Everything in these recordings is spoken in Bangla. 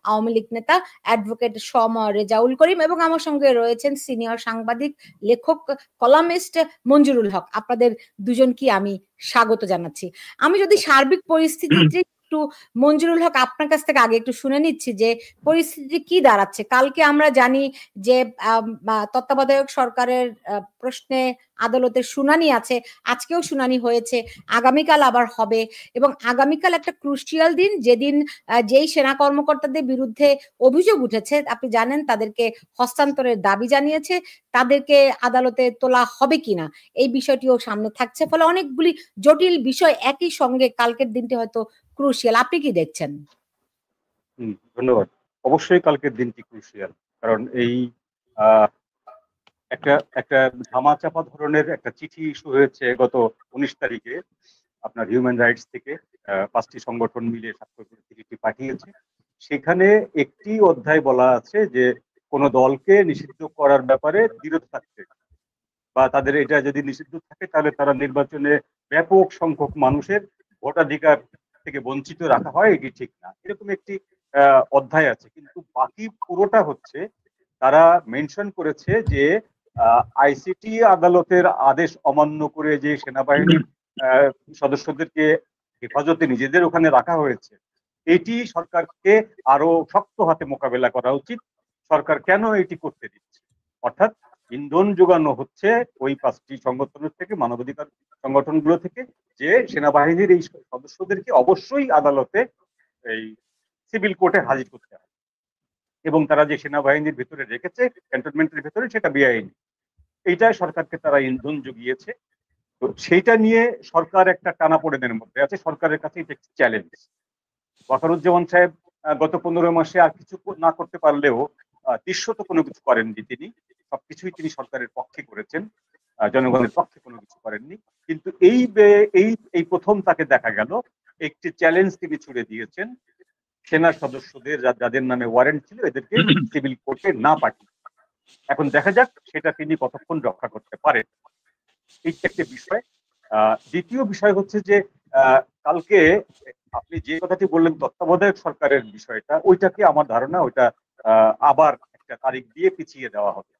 আওয়ামী লীগ নেতা অ্যাডভোকেট রেজাউল করিম, এবং আমার সঙ্গে রয়েছেন সিনিয়র সাংবাদিক, লেখক, কলামিস্ট মঞ্জুরুল হক। আপনাদের দুজনকে আমি স্বাগত জানাচ্ছি। আমি যদি সার্বিক পরিস্থিতিতে একটু মঞ্জুরুল হক আপনার কাছ থেকে আগে একটু শুনে নিচ্ছি যে পরিস্থিতি কি দাঁড়াচ্ছে। কালকে আমরা জানি যে তত্ত্বাবধায়ক সরকারের প্রশ্নে আদালতের শুনানি আছে, আজকেও শুনানি হয়েছে, আগামীকাল আবার হবে, এবং আগামীকাল একটা ক্রুশিয়াল দিন, যেদিন যেই সেনা কর্মকর্তাদের বিরুদ্ধে অভিযোগ উঠেছে, আপনি জানেন তাদেরকে হস্তান্তরের দাবি জানিয়েছে, তাদেরকে আদালতে তোলা হবে কিনা এই বিষয়টিও সামনে থাকছে। ফলে অনেকগুলি জটিল বিষয় একই সঙ্গে কালকের দিনটি হয়তো ক্রুশিয়াল। আপনি কি দেখছেন? ধন্যবাদ। অবশ্যই কালকের দিনটি ক্রুশিয়াল, কারণ এই একটা ধামাচাপা ধরনের একটা চিঠি ইস্যু হয়েছে গত 19 তারিখে আপনার হিউম্যান রাইটস থেকে। 5টি সংগঠন মিলে স্বাক্ষর করে চিঠিটি পাঠিয়েছে। সেখানে একটি অধ্যায় বলা আছে যে কোন দলকে নিষিদ্ধ করার ব্যাপারে বিরত থাকতে, বা তাদের এটা যদি নিষিদ্ধ থাকে তাহলে তারা নির্বাচনে ব্যাপক সংখ্যক মানুষের ভোটাধিকার থেকে বঞ্চিত রাখা হয়, এটি ঠিক না, এরকম একটি অধ্যায় আছে। কিন্তু বাকি পুরোটা হচ্ছে তারা মেনশন করেছে যে আইসিটি আদালতের আদেশ অমান্য করে যে সেনাবাহিনীর সদস্যদেরকে হেফাজতে নিজেদের ওখানে রাখা হয়েছে, এটি সরকারকে আরো শক্ত হাতে মোকাবেলা করা উচিত। সরকার কেন এটি করতে দিচ্ছে? অর্থাৎ ইন্ধন যোগানো হচ্ছে ওই 5টি সংগঠনের থেকে, মানবাধিকার সংগঠনগুলো থেকে, যে সেনাবাহিনীর এই সদস্যদেরকে অবশ্যই আদালতে এই সিভিল কোর্টে হাজির করতে হবে, এবং তারা যে সেনাবাহিনীর ভিতরে রেখেছে ক্যান্টনমেন্টের ভিতরে সেটা বেআইনি। এইটা সরকারকে তারা ইন্ধন জুগিয়েছে। তো সেইটা নিয়ে সরকার একটা টানাপোড়েনের মধ্যে আছে। সরকারের কাছে এটা একটি চ্যালেঞ্জ। ওয়াকারুজ্জামান সাহেব গত 15 মাসে আর কিছু না করতে পারলেও দৃশ্যত কোনো কিছু করেননি তিনি। সবকিছুই তিনি সরকারের পক্ষে করেছেন, জনগণের পক্ষে কোনো কিছু করেননি। কিন্তু এই প্রথম তাকে দেখা গেল একটি চ্যালেঞ্জ তিনি ছুড়ে দিয়েছেন সেনা সদস্যদের, যাদের নামে ওয়ারেন্ট ছিল, এদেরকে সিভিল কোর্টে না পাঠিয়ে। এখন দেখা যাক সেটা তিনি কতক্ষণ রক্ষা করতে পারেন। এই একটা বিষয়। দ্বিতীয় বিষয় হচ্ছে যে কালকে আপনি যে কথাটি বললেন তত্ত্বাবধায়ক সরকারের বিষয়টা, ওইটাকে আমার ধারণা ওইটা আবার একটা তারিখ দিয়ে পিছিয়ে দেওয়া হবে,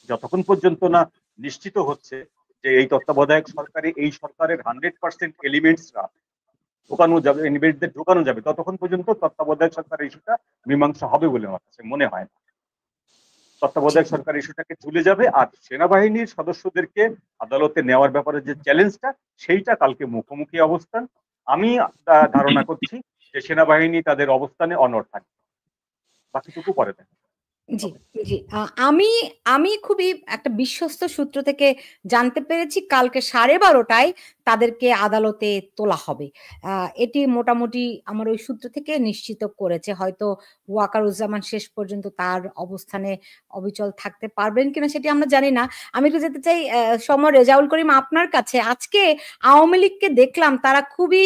যতক্ষণ পর্যন্ত না নিশ্চিত হচ্ছে যে এই তত্ত্বাবধায়ক সরকারে এই সরকারের 100% এলিমেন্টসরা ঢোকানো যাবে, এলিমেন্টদের ঢোকানো যাবে, ততক্ষণ পর্যন্ত তত্ত্বাবধায়ক সরকারের ইস্যুটা মীমাংসা হবে বলে আমার কাছে মনে হয় না। তত্ত্বাবধায়ক সরকার ইস্যুটাকে ঝুলে যাবে, আর সেনাবাহিনীর সদস্যদেরকে আদালতে নেওয়ার ব্যাপারে যে চ্যালেঞ্জটা, সেইটা কালকে মুখোমুখি অবস্থান। আমি ধারণা করছি যে সেনাবাহিনী তাদের অবস্থানে অনড় থাকবে, বাকিটুকু পরে দেখে। জি, জি। আমি খুবই একটা বিশ্বস্ত সূত্র থেকে জানতে পেরেছি কালকে 12:30টায় তাদেরকে আদালতে তোলা হবে। এটি মোটামুটি আমার ওই সূত্র থেকে নিশ্চিত করেছে। হয়তো ওয়াকারুজ্জামান শেষ পর্যন্ত তার অবস্থানে অবিচল থাকতে পারবেন কিনা সেটি আমরা জানি না। আমি একটু যেতে চাই রেজাউল করিম আপনার কাছে। আজকে আওয়ামী লীগকে দেখলাম তারা খুবই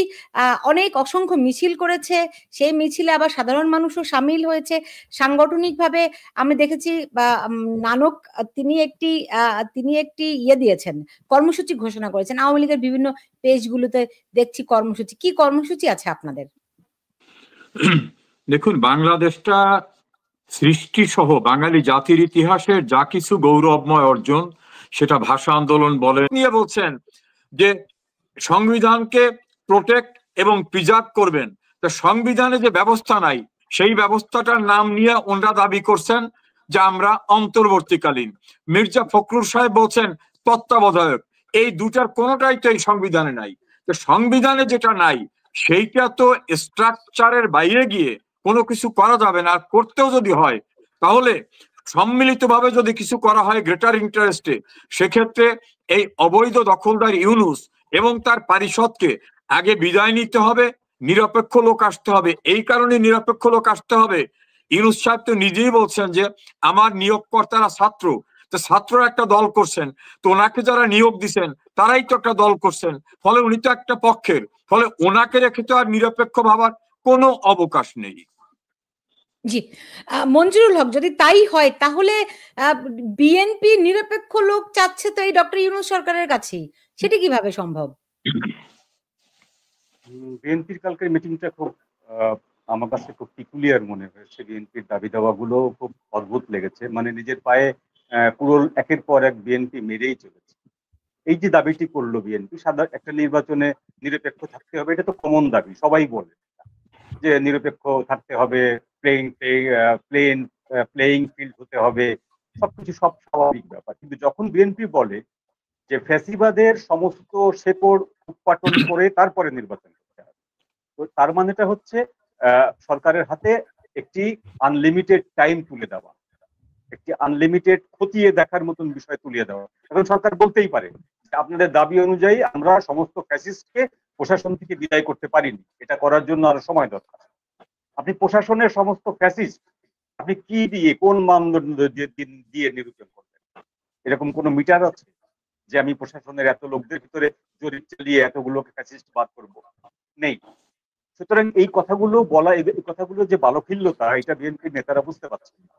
অনেক অসংখ্য মিছিল করেছে। সেই মিছিলে আবার সাধারণ মানুষও শামিল হয়েছে। সাংগঠনিকভাবে আমি দেখেছি নানক তিনি একটি ইয়ে দিয়েছেন, কর্মসূচি ঘোষণা করেছেন। আওয়ামী লীগের বিভিন্ন পেজগুলোতে দেখছি কর্মসূচি। কি কর্মসূচি আছে আপনাদের? দেখুন, বাংলাদেশটা সৃষ্টি সহ বাঙালি জাতির ইতিহাসের যা কিছু গৌরবময় অর্জন, সেটা ভাষা আন্দোলন বলেন নিয়ে বলছেন যে সংবিধানকে প্রোটেক্ট এবং প্রিজার্ভ করবেন। তো সংবিধানে যে ব্যবস্থা নাই, সেই ব্যবস্থাটার নাম নিয়ে ওনারা দাবি করছেন যে আমরা অন্তর্বর্তীকালীন। মির্জা ফখরুল সাহেব বলছেন তত্ত্বাবধায়ক। এই দুটার কোনোটাই তো এই সংবিধানে নাই। তো সংবিধানে যেটা নাই সেইটা তো স্ট্রাকচারের বাইরে গিয়ে কোনো কিছু করা যাবে না। আর করতেও যদি হয় তাহলে সম্মিলিতভাবে যদি কিছু করা হয় গ্রেটার ইন্টারেস্টে, সেক্ষেত্রে এই অবৈধ দখলদার ইউনূস এবং তার পারিষদকে আগে বিদায় নিতে হবে, নিরপেক্ষ লোক আসতে হবে। এই কারণে নিরপেক্ষ লোক আসতে হবে। ইউনূস সাহেব তো নিজেই বলছেন যে আমার নিয়োগকর্তারা ছাত্র, তো ছাত্ররা একটা দল করছেন, তো ওনাকে যারা নিয়োগ দিচ্ছেন তারাই তো একটা দল করছেন, ফলে উনি তো একটা পক্ষের, ফলে ওনাকে রেখে তো আর নিরপেক্ষ ভাবার কোনো অবকাশ নেই। জি, মঞ্জুরুল হক, যদি তাই হয় তাহলে বিএনপি নিরপেক্ষ লোক চাচ্ছে তো এই ডক্টর ইউনূস সরকারের কাছেই, সেটি কিভাবে সম্ভব? বিএনপির কালকের মিটিংটা খুব আমার কাছে খুব পিকুলিয়ার মনে হয়েছে। বিএনপির দাবি দাওয়াগুলো খুব অদ্ভুত লেগেছে, মানে নিজের পায়ে কুড়োল একের পর এক বিএনপি মেরেই চলেছে। এই যে দাবিটি করলো বিএনপি, একটা নির্বাচনে নিরপেক্ষ থাকতে হবে, এটা তো কমন দাবি, সবাই বলে যে নিরপেক্ষ থাকতে হবে, প্লেইং ফিল্ড হতে হবে, সবকিছু সব স্বাভাবিক ব্যাপার। কিন্তু যখন বিএনপি বলে যে ফ্যাসিবাদের সমস্ত শেকড় উৎপাটন করে তারপরে নির্বাচন করতে হবে, তো তার মানেটা হচ্ছে সরকারের হাতে একটি আনলিমিটেড টাইম তুলে দেওয়া, একটি আনলিমিটেড খতিয়ে দেখার মতন বিষয় তুলিয়ে দেওয়া। এখন সরকার বলতেই পারে আপনাদের দাবি অনুযায়ী আমরা সমস্ত ফ্যাসিস্টকে প্রশাসন থেকে বিদায় করতে পারিনি, এটা করার জন্য আরো সময় দরকার। আপনি প্রশাসনের সমস্ত ফ্যাসিস্ট আপনি কি দিয়ে, কোন মানদণ্ড দিয়ে নিরূপণ করবেন? এরকম কোন মিটার আছে যে আমি প্রশাসনের এত লোকদের ভিতরে জরিপ চালিয়ে এতগুলোকে ফ্যাসিস্ট বাদ করবো? নেই। সুতরাং এই কথাগুলো বলা, এই কথাগুলো যে বালখিল্যতা, এটা বিএনপির নেতারা বুঝতে পারছেন না।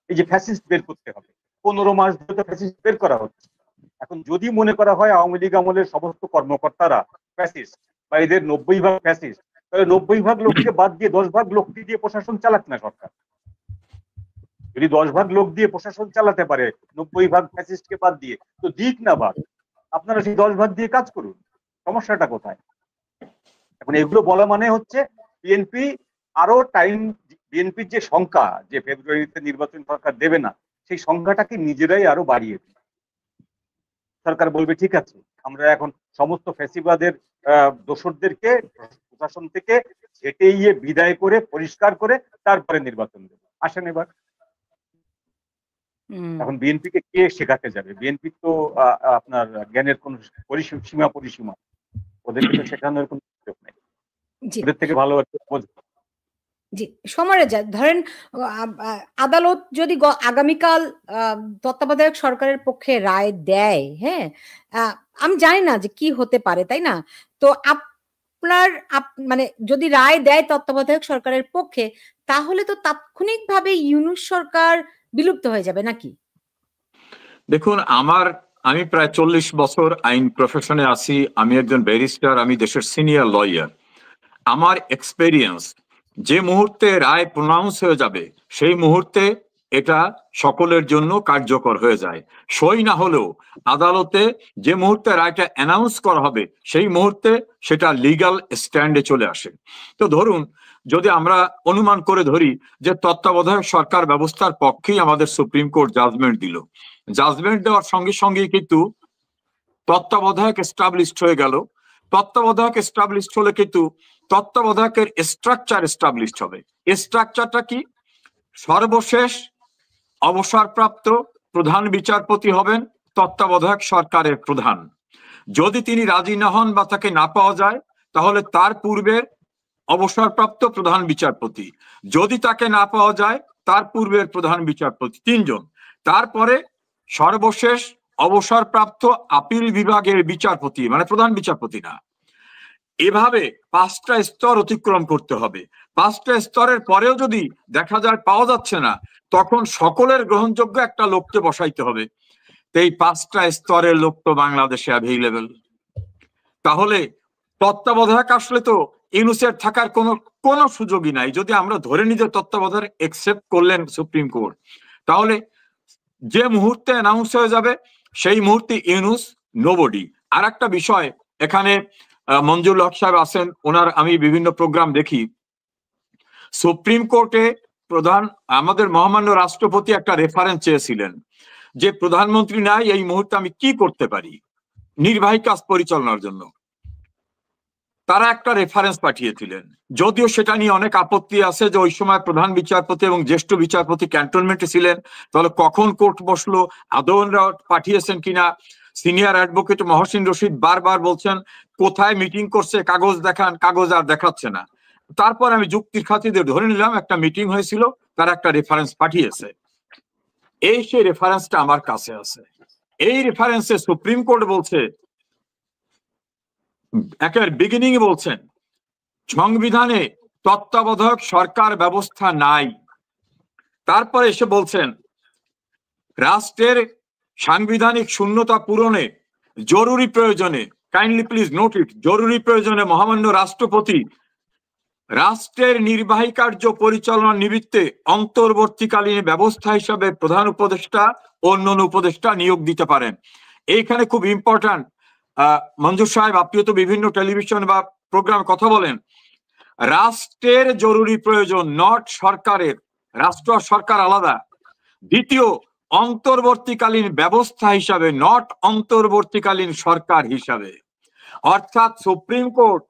এই যে ফ্যাসিস্ট বের করতে হবে, 15 মাস ধরে ফ্যাসিস্ট বের করা হচ্ছে। এখন যদি মনে করা হয় আওয়ামী লীগ আমলের সমস্ত কর্মকর্তারা ফ্যাসিস্ট বা এদের 90% ফ্যাসিস্ট, তাহলে 90% লোককে বাদ দিয়ে 10% লোককে দিয়ে প্রশাসন চালাক না সরকার। যদি 10% লোক দিয়ে প্রশাসন চালাতে পারে 90% ফ্যাসিস্টকে বাদ দিয়ে, তো দিক না ভাগ, আপনারা সেই 10% দিয়ে কাজ করুন, সমস্যাটা কোথায়? এখন এগুলো বলা মানে হচ্ছে বিএনপি আরো টাইম, বিএনপির যে সংখ্যা যে ফেব্রুয়ারিতে নির্বাচন সরকার দেবে না, সেই সংখ্যাটাকে নিজেরাই আরো বাড়িয়ে দেবে। সরকার বলবে ঠিক আছে, আমরা এখন সমস্ত ফ্যাসিবাদের দোসরদেরকে প্রশাসন থেকে ঝেঁটে বিদায় করে পরিষ্কার করে তারপরে নির্বাচন দেবে। আসেন এবার। এখন বিএনপিকে কে শেখাতে যাবে? বিএনপি তো আপনার জ্ঞানের কোন সীমা পরিসীমা, ওদেরকে তো শেখানোর কোন সুযোগ নেই। ওদের থেকে ভালো জি সমরে যায়। ধরেন আদালত যদি আগামীকাল তত্ত্বাবধায়ক সরকারের পক্ষে রায় দেয়, হ্যাঁ, আমি জানি না যে কি হতে পারে, তাই না? তো আপনার মানে যদি রায় দেয় তত্ত্বাবধায়ক সরকারের পক্ষে, তাহলে তো তাৎক্ষণিকভাবে ইউনূস সরকার বিলুপ্ত হয়ে যাবে নাকি? দেখুন, আমি প্রায় 40 বছর আইন প্রফেশনে আছি, আমি একজন ব্যারিস্টার, আমি দেশের সিনিয়র লয়ার। আমার এক্সপেরিয়েন্স, যে মুহূর্তে রায় প্রনাউন্স হয়ে যাবে সেই মুহূর্তে এটা সকলের জন্য কার্যকর হয়ে যায়। সই না হলেও আদালতে যে মুহূর্তে রায়টা অ্যানাউন্স করা হবে সেই মুহূর্তে সেটা লিগ্যাল স্ট্যান্ডে চলে আসে। তো ধরুন, যদি আমরা অনুমান করে ধরি যে তত্ত্বাবধায়ক সরকার ব্যবস্থার পক্ষেই আমাদের সুপ্রিম কোর্ট জাজমেন্ট দিল, জাজমেন্ট দেওয়ার সঙ্গে সঙ্গে কিন্তু তত্ত্বাবধায়ক এস্টাবলিশড হয়ে গেল। তত্ত্বাবধায়ক এস্টাবলিশড হলে কিন্তু তত্ত্বাবধায়কের স্ট্রাকচার এস্টাবলিশড হবে। স্ট্রাকচারটা কি? সর্বশেষ অবসরপ্রাপ্ত প্রধান বিচারপতি হবেন তত্ত্বাবধায়ক সরকারের প্রধান। যদি তিনি রাজি না হন বা তাকে না পাওয়া যায়, তাহলে তার পূর্বের অবসরপ্রাপ্ত প্রধান বিচারপতি, যদি তাকে না পাওয়া যায় তার পূর্বের প্রধান বিচারপতি, 3 জন। তারপরে সর্বশেষ অবসরপ্রাপ্ত আপিল বিভাগের বিচারপতি, মানে প্রধান বিচারপতি না। এভাবে 5টা স্তর অতিক্রম করতে হবে। 5টা স্তরের পরেও যদি দেখা যায় পাওয়া যাচ্ছে না, তখন সকলের গ্রহণযোগ্য একটা লোককে বসাইতে হবে। এই 5টা স্তরের লোক তো বাংলাদেশে অ্যাভেইলেবল। তাহলে তত্ত্বাবধায়ক আসলে তো ইউনূসের থাকার কোনো সুযোগই নাই। যদি আমরা ধরে নিই যে তত্ত্বাবধায়ক একসেপ্ট করলেন সুপ্রিম কোর্ট, তাহলে যে মুহূর্তে অ্যানাউন্স হয়ে যাবে সেই মুহূর্তে ইউনূস নোবডি। আর একটা বিষয়, এখানে মঞ্জুর হক সাহেব আছেন, ওনার আমি বিভিন্ন প্রোগ্রাম দেখি। সুপ্রিম কোর্টে আমাদের মহামান্য রাষ্ট্রপতি একটা রেফারেন্স চেয়েছিলেন যে প্রধানমন্ত্রী নাই, এই মুহূর্তে আমি কি করতে পারি নির্বাহী কাজ পরিচালনার জন্য। তারা একটা রেফারেন্স পাঠিয়েছিলেন, যদিও সেটা নিয়ে অনেক আপত্তি আছে যে ওই সময় প্রধান বিচারপতি এবং জ্যেষ্ঠ বিচারপতি ক্যান্টনমেন্টে ছিলেন, তাহলে কখন কোর্ট বসলো, আদৌ পাঠিয়েছেন কিনা। সিনিয়র অ্যাডভোকেট মহসিন রশিদ বারবার বলছেন কোথায় মিটিং করছে, কাগজ দেখান, কাগজ আর দেখাচ্ছে না। তারপর আমি যুক্তির খাতিরে ধরে নিলাম একটা মিটিং হয়েছিল, তারা একটা রেফারেন্স পাঠিয়েছে। এই সেই রেফারেন্সটা আমার কাছে আছে। এই রেফারেন্সে সুপ্রিম কোর্ট বলছে, একেবারে বিগিনিং বলছেন সংবিধানে তত্ত্বাবধায়ক সরকার ব্যবস্থা নাই। তারপরে এসে বলছেন রাষ্ট্রের সাংবিধানিক শূন্যতা পূরণে জরুরি প্রয়োজনে, কাইন্ডলি প্লিজ নোট ইট, জরুরি প্রয়োজনে মহামান্য রাষ্ট্রপতি রাষ্ট্রের নির্বাহী কার্য পরিচালনা নিমিত্তে অন্তর্বর্তীকালীন ব্যবস্থা হিসাবে প্রধান উপদেষ্টা ও অন্যান্য উপদেষ্টা নিয়োগ দিতে পারেন। এইখানে খুব ইম্পর্টেন্ট, মঞ্জুর সাহেব আপনিও তো বিভিন্ন টেলিভিশন বা প্রোগ্রামে কথা বলেন, রাষ্ট্রের জরুরি প্রয়োজন, নট সরকারের। রাষ্ট্র আর সরকার আলাদা। দ্বিতীয়, অন্তর্বর্তীকালীন ব্যবস্থা হিসাবে, নট অন্তর্বর্তীকালীন সরকার হিসাবে। অর্থাৎ সুপ্রিম কোর্ট,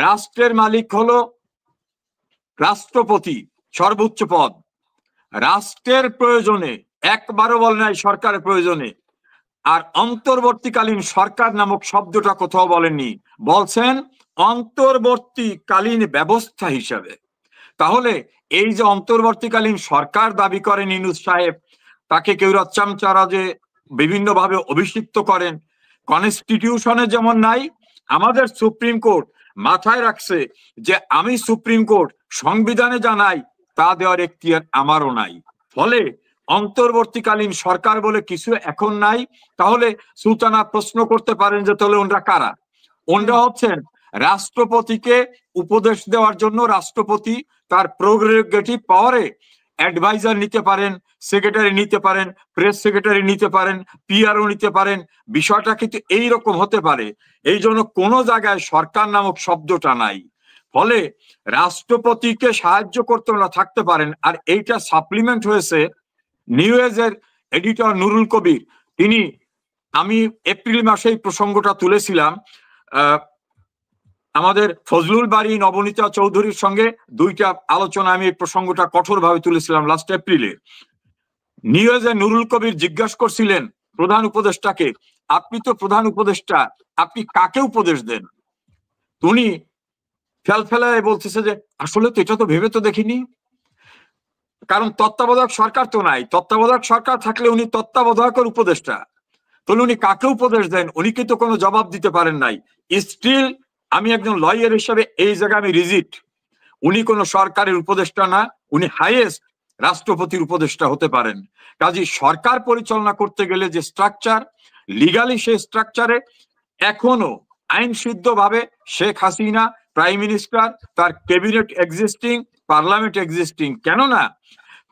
রাষ্ট্রের মালিক হলো রাষ্ট্রপতি, সর্বোচ্চ পদ। রাষ্ট্রের প্রয়োজনে, একবারও বলে নাই সরকারের প্রয়োজনে। আর অন্তর্বর্তীকালীন সরকার নামক শব্দটা কোথাও বলেননি, বলছেন অন্তর্বর্তীকালীন ব্যবস্থা হিসাবে। তাহলে এই যে অন্তর্বর্তীকালীন সরকার দাবি করেন ইউনূস সাহেব, তাকে কেউ চামচারাজে বিভিন্ন ভাবে অভিষিক্ত করেন, কনস্টিটিউশনে যেমন নাই, আমাদের সুপ্রিম কোর্ট মাথায় রাখছে যে আমি সুপ্রিম কোর্ট, সংবিধানে জানাই তা দেওয়ার এখতিয়ার আমারও নাই। ফলে অন্তর্বর্তীকালীন সরকার বলে কিছু এখন নাই। তাহলে সুলতানা প্রশ্ন করতে পারেন যে তাহলে ওনরা কারা? ওনরা হচ্ছেন রাষ্ট্রপতিকে উপদেশ দেওয়ার জন্য, রাষ্ট্রপতি তার প্রেরোগেটিভ পাওয়ারে অ্যাডভাইজার নিতে পারেন, সেক্রেটারি নিতে পারেন, প্রেস সেক্রেটারি নিতে পারেন, পিআরও নিতে পারেন। বিষয়টা কিন্তু এইরকম হতে পারে। এই জন্য কোনো জায়গায় সরকার নামক শব্দটা নাই। ফলে রাষ্ট্রপতিকে সাহায্য করতে ওরা থাকতে পারেন। আর এইটা সাপ্লিমেন্ট হয়েছে নিউ এজের এডিটর নুরুল কবির, তিনি, আমি এপ্রিল মাসে এই প্রসঙ্গটা তুলেছিলাম, আমাদের ফজলুল বারী নবনীতা চৌধুরীর সঙ্গে দুইটা আলোচনা আমি এই প্রসঙ্গটা কঠোরভাবে তুলেছিলাম লাস্ট এপ্রিলে। নিউজে নুরুল কবির জিজ্ঞাসা করছিলেন প্রধান উপদেষ্টাকে, আপনি তো প্রধান উপদেষ্টা, আপনি কাকে উপদেশ দেন? উনি ফেলফেলায় বলতেছে যে আসলে তো এটা তো ভেবে তো দেখিনি, কারণ তত্ত্বাবধায়ক সরকার তো নাই। তত্ত্বাবধায়ক সরকার থাকলে উনি তত্ত্বাবধায়কের উপদেষ্টা, তাহলে উনি কাকে উপদেশ দেন? উনি কিন্তু কোনো জবাব দিতে পারেন নাই। স্টিল আমি একজন লয়ার হিসেবে এই জায়গায় আমি রিজিট, উনি কোনো সরকারের উপদেষ্টা না, উনি হাইয়েস্ট রাষ্ট্রপতির উপদেষ্টা হতে পারেন। কাজী সরকার পরিচালনা করতে গেলে যে স্ট্রাকচার, লিগালি সেই স্ট্রাকচারে এখনো আইন সিদ্ধ ভাবে শেখ হাসিনা প্রাইম মিনিস্টার, তার ক্যাবিনেট এক্সিস্টিং, পার্লামেন্ট এক্সিস্টিং। কেননা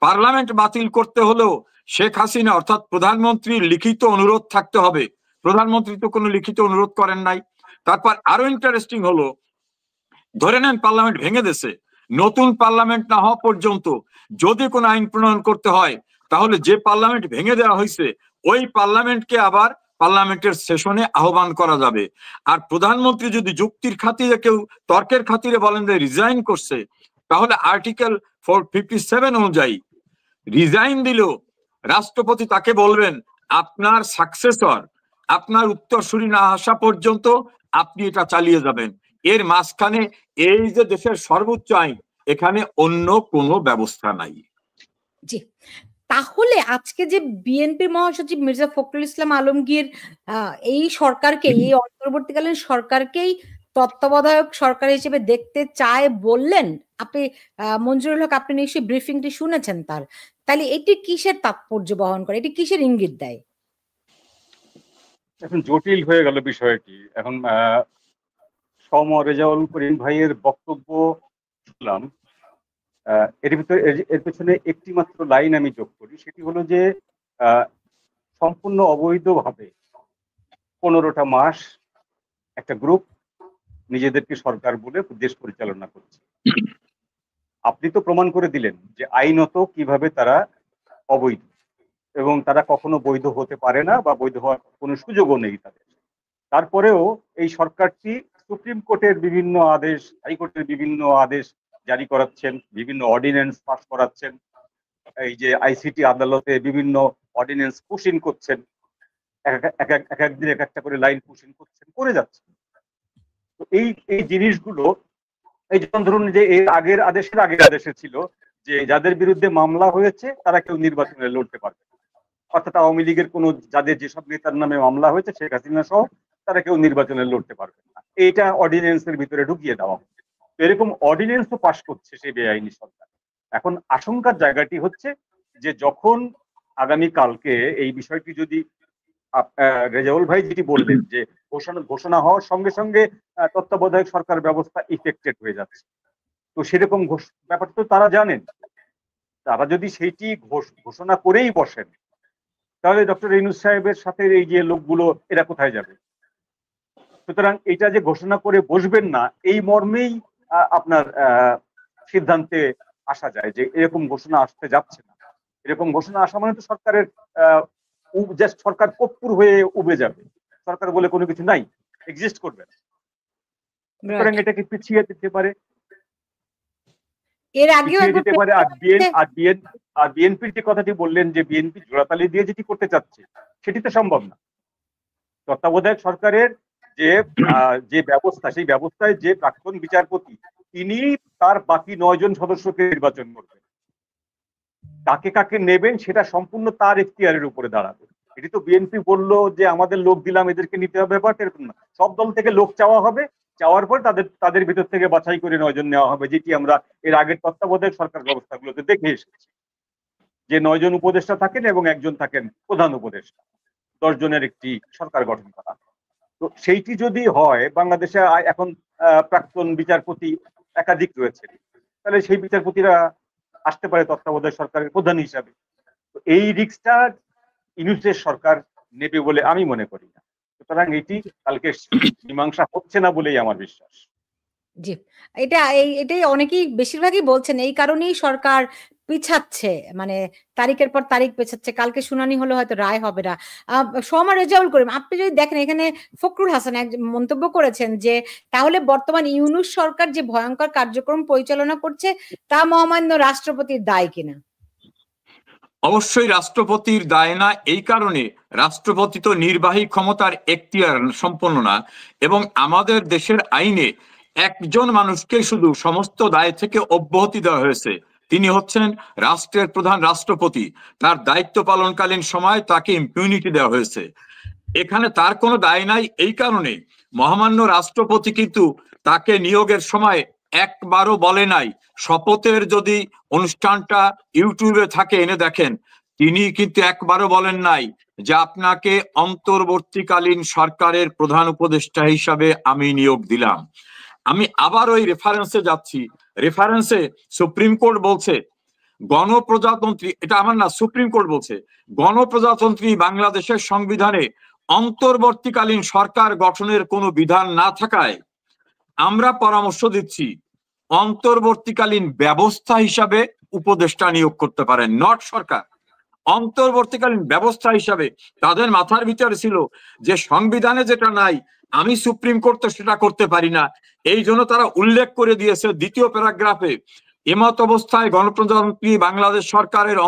পার্লামেন্ট বাতিল করতে হলেও শেখ হাসিনা অর্থাৎ প্রধানমন্ত্রীর লিখিত অনুরোধ থাকতে হবে। প্রধানমন্ত্রী তো কোনো লিখিত অনুরোধ করেন নাই। তারপর আরো ইন্টারেস্টিং হলো, ধরে নেন পার্লামেন্ট ভেঙে দিয়েছে, নতুন পার্লামেন্ট না হওয়া পর্যন্ত যদি কোনো আইন প্রণয়ন করতে হয়, তাহলে যে পার্লামেন্ট ভেঙে দেওয়া হয়েছে ওই পার্লামেন্টকে আবার পার্লামেন্টের সেশনে আহ্বান করা যাবে। আর প্রধানমন্ত্রী যদি যুক্তির খাতিরে, কেউ তর্কের খাতিরে বলেন যে রিজাইন করছে, তাহলে আর্টিকেল 457 অনুযায়ী রিজাইন দিলেও রাষ্ট্রপতি তাকে বলবেন আপনার সাকসেসর, আপনার উত্তরসূরি না আসা পর্যন্ত আপনি এটা চালিয়ে যাবেন। এর মাঝখানে এই যে দেশের সর্বোচ্চ আইন, এখানে অন্য কোনো ব্যবস্থা নাই। জি, তাহলে আজকে যে বিএনপি মহাসচিব মির্জা ফখরুল ইসলাম আলমগীর এই সরকারকে, এই অন্তর্বর্তীকালীন সরকারকেই তত্ত্বাবধায়ক সরকার হিসেবে দেখতে চায় বললেন, আপনি মঞ্জুরুল হক, আপনি নিশ্চয়ই ব্রিফিংটি শুনেছেন তার, তাহলে এটি কিসের তাৎপর্য বহন করে, এটি কিসের ইঙ্গিত দেয়? এখন জটিল হয়ে গেল বিষয়টি। এখন রেজাউল করিম ভাইয়ের বক্তব্য শুনলাম, এর পেছনে একটি মাত্র লাইন আমি যোগ করি, সেটি হলো যে সম্পূর্ণ অবৈধভাবে 15টা মাস একটা গ্রুপ নিজেদেরকে সরকার বলে দেশ পরিচালনা করছে। আপনি তো প্রমাণ করে দিলেন যে আইনত কিভাবে তারা অবৈধ, এবং তারা কখনো বৈধ হতে পারে না বা বৈধ হওয়ার কোনো সুযোগও নেই তাদের। তারপরেও এই সরকারটি সুপ্রিম কোর্টের বিভিন্ন আদেশ, হাইকোর্টের বিভিন্ন আদেশ জারি করাচ্ছেন, বিভিন্ন অর্ডিন্যান্স পাস করাচ্ছেন, এই যে আইসিটি আদালতে বিভিন্ন অর্ডিন্যান্স পুশিং করছেন, এক একদিন এক একটা করে লাইন পুশিং করছেন, করে যাচ্ছেন। তো এই জিনিসগুলো, এই যেমন ধরুন যে এর আগের আদেশে ছিল যে যাদের বিরুদ্ধে মামলা হয়েছে তারা কেউ নির্বাচনে লড়তে পারবে না, অর্থাৎ আওয়ামী লীগের কোনো, যাদের যেসব নেতার নামে মামলা হয়েছে শেখ হাসিনা সহ, তারা কেউ নির্বাচনে লড়তে পারবে না। এইটা অর্ডিন্যান্সের ভিতরে ঢুকিয়ে দেওয়া হচ্ছে। এরকম অর্ডিন্যান্সও পাশ করছে সেই বেআইনি সরকার। এখন আশঙ্কার জায়গাটি হচ্ছে যে যখন আগামী কালকে এই বিষয়টি যদি, রেজাউল ভাই যেটি বললেন যে ঘোষণা হওয়ার সঙ্গে সঙ্গে তত্ত্বাবধায়ক সরকার ব্যবস্থা ইফেক্টেড হয়ে যাচ্ছে, তো সেরকম ব্যাপারটা তো তারা জানেন। তারা যদি সেইটি ঘোষণা করেই বসেন, তাহলে ডক্টর ইউনূস সাহেবের সাথে এই যে লোকগুলো এরা কোথায় যাবে? সুতরাং এটা যে ঘোষণা করে বসবেন না, এই মর্মেই আপনার সিদ্ধান্তে আসা যায় যে এরকম ঘোষণা আসতে যাচ্ছে না। এরকম ঘোষণা আসা মানে তো সরকারের জাস্ট সরকার কপ্পুর হয়ে উবে যাবে, সরকার বলে কোনো কিছু নাই, এক্সিস্ট করবে না। সুতরাং এটাকে পিছিয়ে দিতে পারে, এর আগেও দিতে পারে। আর বিএনপির যে কথাটি বললেন যে বিএনপি জোড়াতালি দিয়ে যেটি করতে চাচ্ছে, সেটি তো সম্ভব না। তত্ত্বাবধায়ক সরকারের যে ব্যবস্থা, সেই ব্যবস্থায় যে প্রাক্তন বিচারপতি, তিনি তার বাকি 9 জন সদস্যকে নির্বাচন করবেন। কাকে কাকে নেবেন সেটা সম্পূর্ণ তার এখতিয়ারের উপরে দাঁড়াবে। এটি তো বিএনপি বললো যে আমাদের লোক দিলাম, এদেরকে নিতে হবে, ব্যাপার এরকম না। সব দল থেকে লোক চাওয়া হবে, চাওয়ার পর তাদের ভিতর থেকে বাছাই করে 9 জন নেওয়া হবে, যেটি আমরা এর আগের তত্ত্বাবধায়ক সরকার ব্যবস্থাগুলোতে দেখে এসেছি, যে 9 জন উপদেষ্টা থাকেন এবং একজন থাকেন প্রধান উপদেষ্টা, 10 জনের একটি সরকার গঠন করা। তো সেইটি যদি হয়, বাংলাদেশে এখন প্রাক্তন বিচারপতি একাধিক রয়েছে, তাহলে সেই বিচারপতিরা আসতে পারে তত্ত্বাবধায়ক সরকারের প্রধান হিসাবে। তো এই রিস্কটা ইউনূসের সরকার নেবে বলে আমি মনে করি না। সুতরাং এটি কালকে মীমাংসা হচ্ছে না বলেই আমার বিশ্বাস। জি, এটাই অনেকেই বেশিরভাগই বলছেন, এই কারণেই সরকার পিছাচ্ছে, মানে তারিখের পর তারিখ পেছাচ্ছে। কালকে শুনানি হলে হয়তো রায় হবে না। সোমা রেজাউল করিম, আপনি যদি দেখেন এখানে ফখরুল হাসান এক মন্তব্য করেছেন যে তাহলে বর্তমান ইউনূস সরকার যে ভয়ঙ্কর কার্যক্রম পরিচালনা করছে তা মহামান্য রাষ্ট্রপতির দায় কিনা? অবশ্যই রাষ্ট্রপতির দায় না। এই কারণে রাষ্ট্রপতি তো নির্বাহী ক্ষমতার এখতিয়ার সম্পন্ন না, এবং আমাদের দেশের আইনে একজন মানুষকে শুধু সমস্ত দায় থেকে অব্যাহতি দেওয়া হয়েছে, তিনি হচ্ছেন রাষ্ট্রের প্রধান রাষ্ট্রপতি। তার দায়িত্ব পালনকালীন সময় তাকে ইম্পিউনিটি দেওয়া হয়েছে, এখানে তার কোনো দায় নাই। এই কারণে মহামান্য রাষ্ট্রপতি কিন্তু তাকে নিয়োগের সময় একবারও বলে নাই, শপথের যদি অনুষ্ঠানটা ইউটিউবে থাকে এনে দেখেন, তিনি কিন্তু একবারও বলেন নাই যে আপনাকে অন্তর্বর্তীকালীন সরকারের প্রধান উপদেষ্টা হিসাবে আমি নিয়োগ দিলাম। আমি আবার ওই রেফারেন্সে যাচ্ছি, রেফারেন্সে সুপ্রিম কোর্ট বলছে গণপ্রজাতন্ত্রী, এটা আমার না, সুপ্রিম কোর্ট বলছে গণপ্রজাতন্ত্রী বাংলাদেশের সংবিধানে অন্তর্বর্তীকালীন সরকার গঠনের কোনো বিধান না থাকায় আমরা পরামর্শ দিচ্ছি অন্তর্বর্তীকালীন ব্যবস্থা হিসাবে উপদেষ্টা নিয়োগ করতে পারেন, নট সরকার। অন্তর্বর্তীকালীন ব্যবস্থা হিসাবে তাদের মাথার ভিতরে ছিল যে সংবিধানে যেটা নাই আমি সুপ্রিম কোর্ট তো সেটা করতে পারি না, এই জন্য তারা উল্লেখ করে দিয়েছে 2য় প্যারাগ্রাফে, এমত অবস্থায় গণপ্রজাতন্ত্রী বাংলাদেশ সরকারের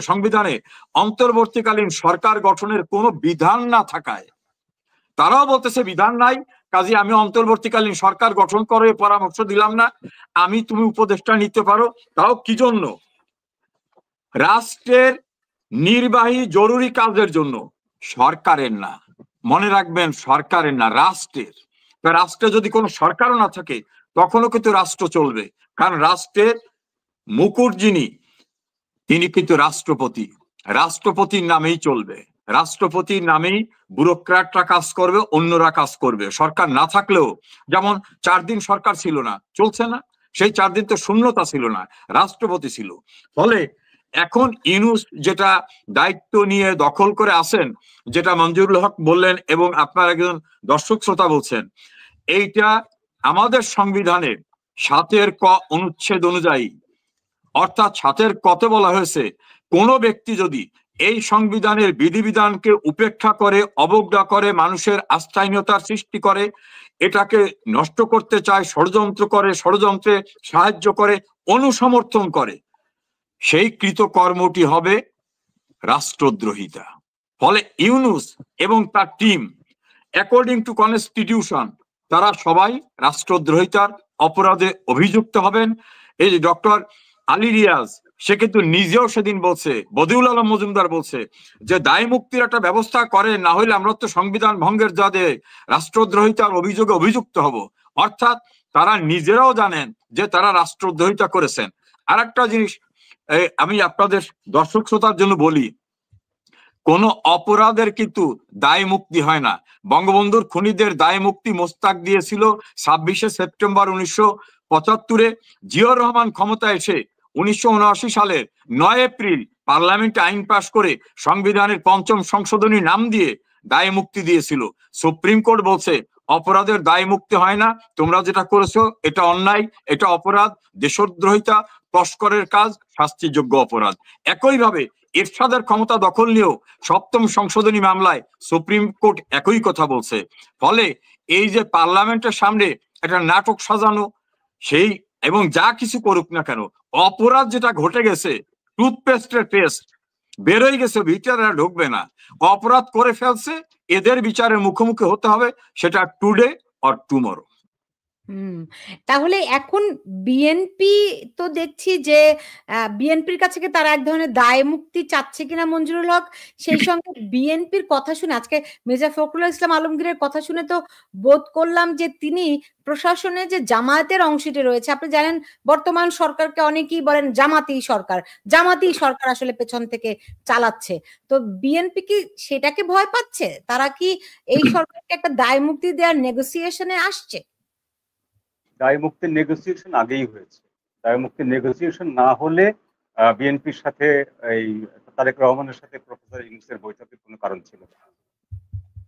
সংবিধানে অন্তর্বর্তীকালীন সরকার গঠনের কোনো বিধান না থাকায় তারাও বলতেছে বিধান নাই, কাজে আমি অন্তর্বর্তীকালীন সরকার গঠন করে পরামর্শ দিলাম না, তুমি উপদেষ্টা নিতে পারো। তাও কি জন্য? রাষ্ট্রের নির্বাহী জরুরি কাজের জন্য, সরকারের না। মনে রাখবেন, সরকারের না, রাষ্ট্রের। রাষ্ট্রে যদি কোনো সরকারও না থাকে তখনও কিন্তু রাষ্ট্র চলবে, কারণ রাষ্ট্রের মুকুট যিনি, তিনি কিন্তু রাষ্ট্রপতি, রাষ্ট্রপতির নামেই চলবে, রাষ্ট্রপতির নামেই ব্যুরোক্র্যাটরা কাজ করবে, অন্যরা কাজ করবে। সরকার না থাকলেও, যেমন 4 দিন সরকার ছিল না, চলছে না, সেই 4 দিন তো শূন্যতা ছিল না, রাষ্ট্রপতি ছিল। ফলে এখন ইউনূস যেটা দায়িত্ব নিয়ে দখল করে আসেন, যেটা মঞ্জুরুল হক বললেন এবং আপনার একজন দর্শক শ্রোতা বলছেন, এইটা আমাদের সংবিধানের 7 ক অনুচ্ছেদ অনুযায়ী, অর্থাৎ 7 কতে বলা হয়েছে কোন ব্যক্তি যদি এই সংবিধানের বিধিবিধানকে উপেক্ষা করে, অবজ্ঞা করে, মানুষের আস্থাহীনতার সৃষ্টি করে, এটাকে নষ্ট করতে চায়, ষড়যন্ত্র করে, ষড়যন্ত্রে সাহায্য করে, অনুসমর্থন করে, সেই কৃতকর্মটি হবে রাষ্ট্রদ্রোহিতা। ফলে ইউনূস এবং তার টিম অ্যাকর্ডিং টু কনস্টিটিউশন তারা সবাই রাষ্ট্রদ্রোহিতার অপরাধে অভিযুক্ত হবেন। এই যে ডক্টর আলী রিয়াজ, সে কিন্তু নিজেও সেদিন বলছে, বদিউল আলম মজুমদার বলছে যে দায় মুক্তির একটা ব্যবস্থা করে, না হলে আমরা তো সংবিধান ভঙ্গের জাদে রাষ্ট্রদ্রোহিতার অভিযোগে অভিযুক্ত হব। অর্থাৎ তারা নিজেরাও জানেন যে তারা রাষ্ট্রদ্রোহিতা করেছেন। আর একটা জিনিস আমি আপনাদের দর্শক শ্রোতার জন্য বলি, কোন অপরাধের কিন্তু দায় মুক্তি হয় না। বঙ্গবন্ধুর খুনিদের দায় মুক্তি মোস্তাক দিয়েছিল 26শে সেপ্টেম্বর 75-এ জিয়াউর রহমান ক্ষমতা এসে 1979 সালের 9 এপ্রিল পার্লামেন্টে আইন পাশ করে সংবিধানের 5ম সংশোধনী নাম দিয়ে দায় মুক্তি দিয়েছিল। সুপ্রিম কোর্ট বলছে অপরাধের দায় মুক্তি হয় না, তোমরা যেটা করেছো এটা অন্যায়, এটা অপরাধ, দেশদ্রোহিতা, তস্করের কাজ, শাস্তিযোগ্য অপরাধ। একইভাবে এরশাদের ক্ষমতা দখল নিয়েও 7ম সংশোধনী মামলায় সুপ্রিম কোর্ট একই কথা বলছে। ফলে এই যে পার্লামেন্টের সামনে একটা নাটক সাজানো, সেই এবং যা কিছু করুক না কেন, অপরাধ যেটা ঘটে গেছে, টুথপেস্টের পেস্ট বেরোয় গেছে, ভিতরে ঢুকবে না, অপরাধ করে ফেলছে, এদের বিচারের মুখোমুখি হতে হবে, সেটা টুডে অর টুমরো। তাহলে এখন বিএনপি তো দেখছি যে বিএনপির কাছে কি তারা এক ধরনের দায় মুক্তি চাচ্ছে কিনা মঞ্জুরুল হক, সেই সঙ্গে বিএনপির কথা শুনে আজকে মির্জা ফখরুল ইসলাম আলমগীরের কথা শুনে তো বোধ করলাম যে তিনি প্রশাসনে যে জামায়াতের অংশটি রয়েছে, আপনি জানেন বর্তমান সরকারকে অনেকেই বলেন জামাতি সরকার আসলে পেছন থেকে চালাচ্ছে, তো বিএনপি কি সেটাকে ভয় পাচ্ছে? তারা কি এই সরকারকে একটা দায় মুক্তি দেওয়ার নেগোসিয়েশনে আসছে? দায় মুক্তির নেগোসিয়েশন আগেই হয়েছে। দায় মুক্তির নেগোসিয়েশন না হলে বিএনপির সাথে এই তারেক রহমানের সাথে প্রফেসর ইউনূসের বৈঠকের কোনো কারণ ছিল না।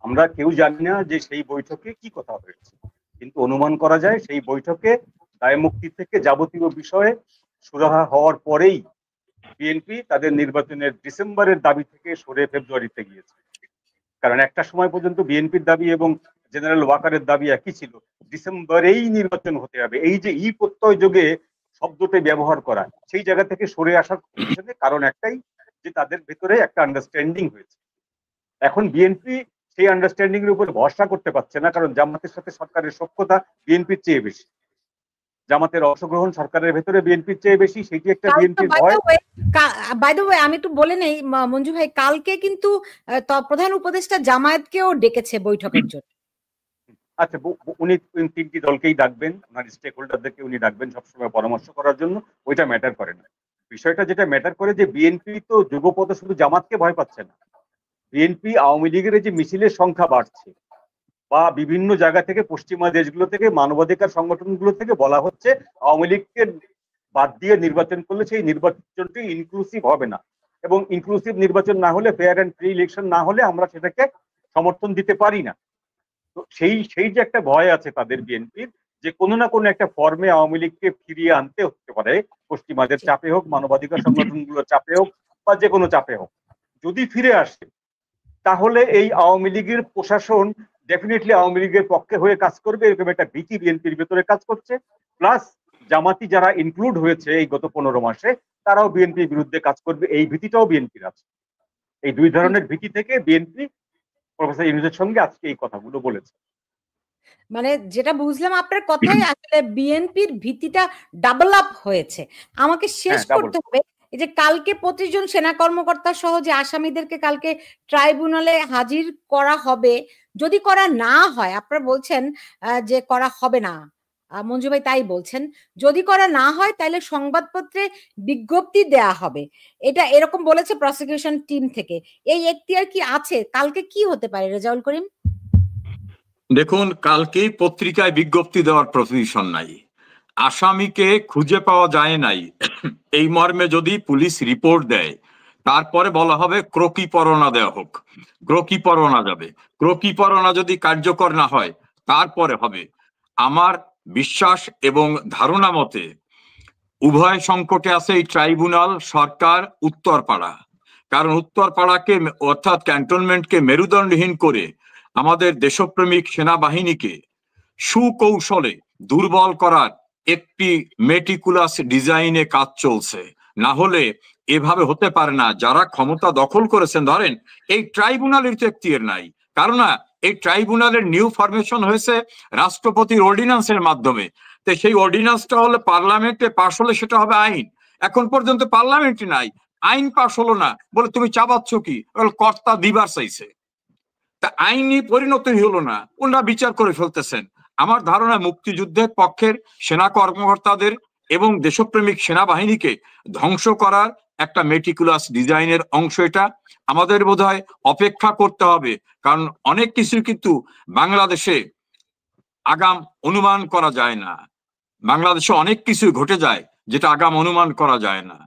আমরা কেউ জানি না যে সেই বৈঠকে কি কথা হয়েছে, কিন্তু অনুমান করা যায় সেই বৈঠকে দায় মুক্তি থেকে যাবতীয় বিষয়ে সুরাহা হওয়ার পরেই বিএনপি তাদের নির্বাচনের ডিসেম্বরের দাবি থেকে সরে ফেব্রুয়ারিতে গিয়েছে। কারণ একটা সময় পর্যন্ত বিএনপির দাবি এবং জেনারেল ওয়াকারের দাবি একই ছিল, ডিসেম্বরেই নির্বাচন হতে হবে। এই যে প্রত্যয় যোগে শব্দটি ব্যবহার করা, সেই জায়গা থেকে সরে আসার পিছনে কারণ একটাই, যে তাদের ভেতরে একটা আন্ডারস্ট্যান্ডিং হয়েছে। এখন বিএনপি সেই আন্ডারস্ট্যান্ডিং এর উপর ভরসা করতে পারছে না, কারণ জামাতের সাথে সরকারের সখ্যতা বিএনপির চেয়ে বেশি, জামাতের অংশগ্রহণ সরকারের ভেতরে বিএনপির চেয়ে বেশি, সেটি একটা বিএনপির ভয়। বাই দ্য ওয়ে আমি একটু বলে নেই মঞ্জু ভাই, কালকে কিন্তু প্রধান উপদেষ্টা জামায়াতকেও ডেকেছে বৈঠকের জন্য। আচ্ছা, উনি 3টি দলকেই ডাকবেন, ওনার স্টেক হোল্ডারদেরকে উনি ডাকবেন সবসময় পরামর্শ করার জন্য, ওইটা ম্যাটার করে না। বিষয়টা যেটা ম্যাটার করে যে বিএনপি তো যুগপথে শুধু জামাতকে ভয় পাচ্ছে না, বিএনপি আওয়ামী লীগের যে মিছিলের সংখ্যা বাড়ছে, বা বিভিন্ন জায়গা থেকে পশ্চিমা দেশগুলো থেকে মানবাধিকার সংগঠনগুলো থেকে বলা হচ্ছে আওয়ামী লীগকে বাদ দিয়ে নির্বাচন করলে সেই নির্বাচনটি ইনক্লুসিভ হবে না, এবং ইনক্লুসিভ নির্বাচন না হলে, ফেয়ার অ্যান্ড ফ্রি ইলেকশন না হলে আমরা সেটাকে সমর্থন দিতে পারি না। তো সেই যে একটা ভয় আছে তাদের বিএনপির, যে কোনো না কোনো একটা ফর্মে আওয়ামী লীগকে ফিরিয়ে আনতে হতে পারে, পশ্চিমাদের চাপে হোক, মানবাধিকার সংগঠনগুলোর চাপে হোক, বা যে কোনো চাপে হোক। যদি ফিরে আসে তাহলে এই আওয়ামী লীগের প্রশাসন ডেফিনেটলি আওয়ামী লীগের পক্ষে হয়ে কাজ করবে, এরকম একটা ভীতি বিএনপির ভেতরে কাজ করছে। প্লাস জামাতি যারা ইনক্লুড হয়েছে এই গত 15 মাসে, তারাও বিএনপির বিরুদ্ধে কাজ করবে, এই ভীতিটাও বিএনপির আছে। এই দুই ধরনের ভীতি থেকে বিএনপি প্রফেসর ইউনূসের সঙ্গে আজকে এই কথাগুলো বলেছে। মানে যেটা বুঝলাম আপনার কথাই, আসলে বিএনপির ভীতিটা ডাবল আপ হয়েছে। আমাকে শেষ করতে হবে, এই যে কালকে 25 জন সেনা কর্মকর্তা সহ যে আসামিদেরকে কালকে ট্রাইব্যুনালে হাজির করা হবে, যদি করা না হয়, আপনারা বলছেন যে করা হবে না, মঞ্জু ভাই তাই বলছেন, যদি করা না হয় তাহলে সংবাদপত্রে বিজ্ঞপ্তি দেয়া হবে, এটা এরকম বলেছে প্রসিকিউশন টিম থেকে। এই এখতিয়ার কি আছে? কালকে কি হতে পারে রেজাউল করিম? দেখুন, কালকেই পত্রিকায় বিজ্ঞপ্তি দেওয়ার প্রভিশন নাই, আসামিকে খুঁজে পাওয়া যায় নাই এই মর্মে যদি পুলিশ রিপোর্ট দেয়, তারপরে বলা হবে ক্রোকি পরোয়ানা দেওয়া হোক, ক্রোকি পরোয়ানা যাবে, ক্রোকি পরোয়ানা যদি কার্যকর না হয় তারপরে হবে। আমার বিশ্বাস এবং ধারণা মতে উভয় সংকটে আছে এই ট্রাইব্যুনাল, সরকার, উত্তরপাড়া। কারণ উত্তরপাড়াকে অর্থাৎ ক্যান্টনমেন্টকে মেরুদণ্ডহীন করে আমাদের দেশপ্রেমিক সেনাবাহিনীকে সুকৌশলে দুর্বল করার একটি মেটিকুলাস ডিজাইনে কাজ চলছে। না হলে এভাবে হতে পারে না। যারা ক্ষমতা দখল করেছেন, ধরেন এই ট্রাইব্যুনালের তো এখতিয়ার নাই, কারণ না এই ট্রাইব্যুনালের নিউ ফরমেশন হয়েছে রাষ্ট্রপতির অর্ডিন্যান্সের মাধ্যমে। তো সেই অর্ডিন্যান্সটা হলে পার্লামেন্টে পাশ হলে সেটা হবে আইন। এখন পর্যন্ত পার্লামেন্টে নাই, আইন পাশ হলো না, বলে তুমি চাবাচ্ছ কি? কর্তা দিবার চাইছে, তা আইনি পরিণতি হলো না, ওনারা বিচার করে ফেলতেছেন। আমার ধারণা মুক্তিযুদ্ধের পক্ষের সেনা কর্মকর্তাদের এবং দেশপ্রেমিক সেনাবাহিনীকে ধ্বংস করার একটা মেটিকুলাস ডিজাইনের অংশ এটা। আমাদের বোধহয় অপেক্ষা করতে হবে, কারণ অনেক কিছু কিন্তু বাংলাদেশে আগাম অনুমান করা যায় না। বাংলাদেশে অনেক কিছু ঘটে যায় যেটা আগাম অনুমান করা যায় না,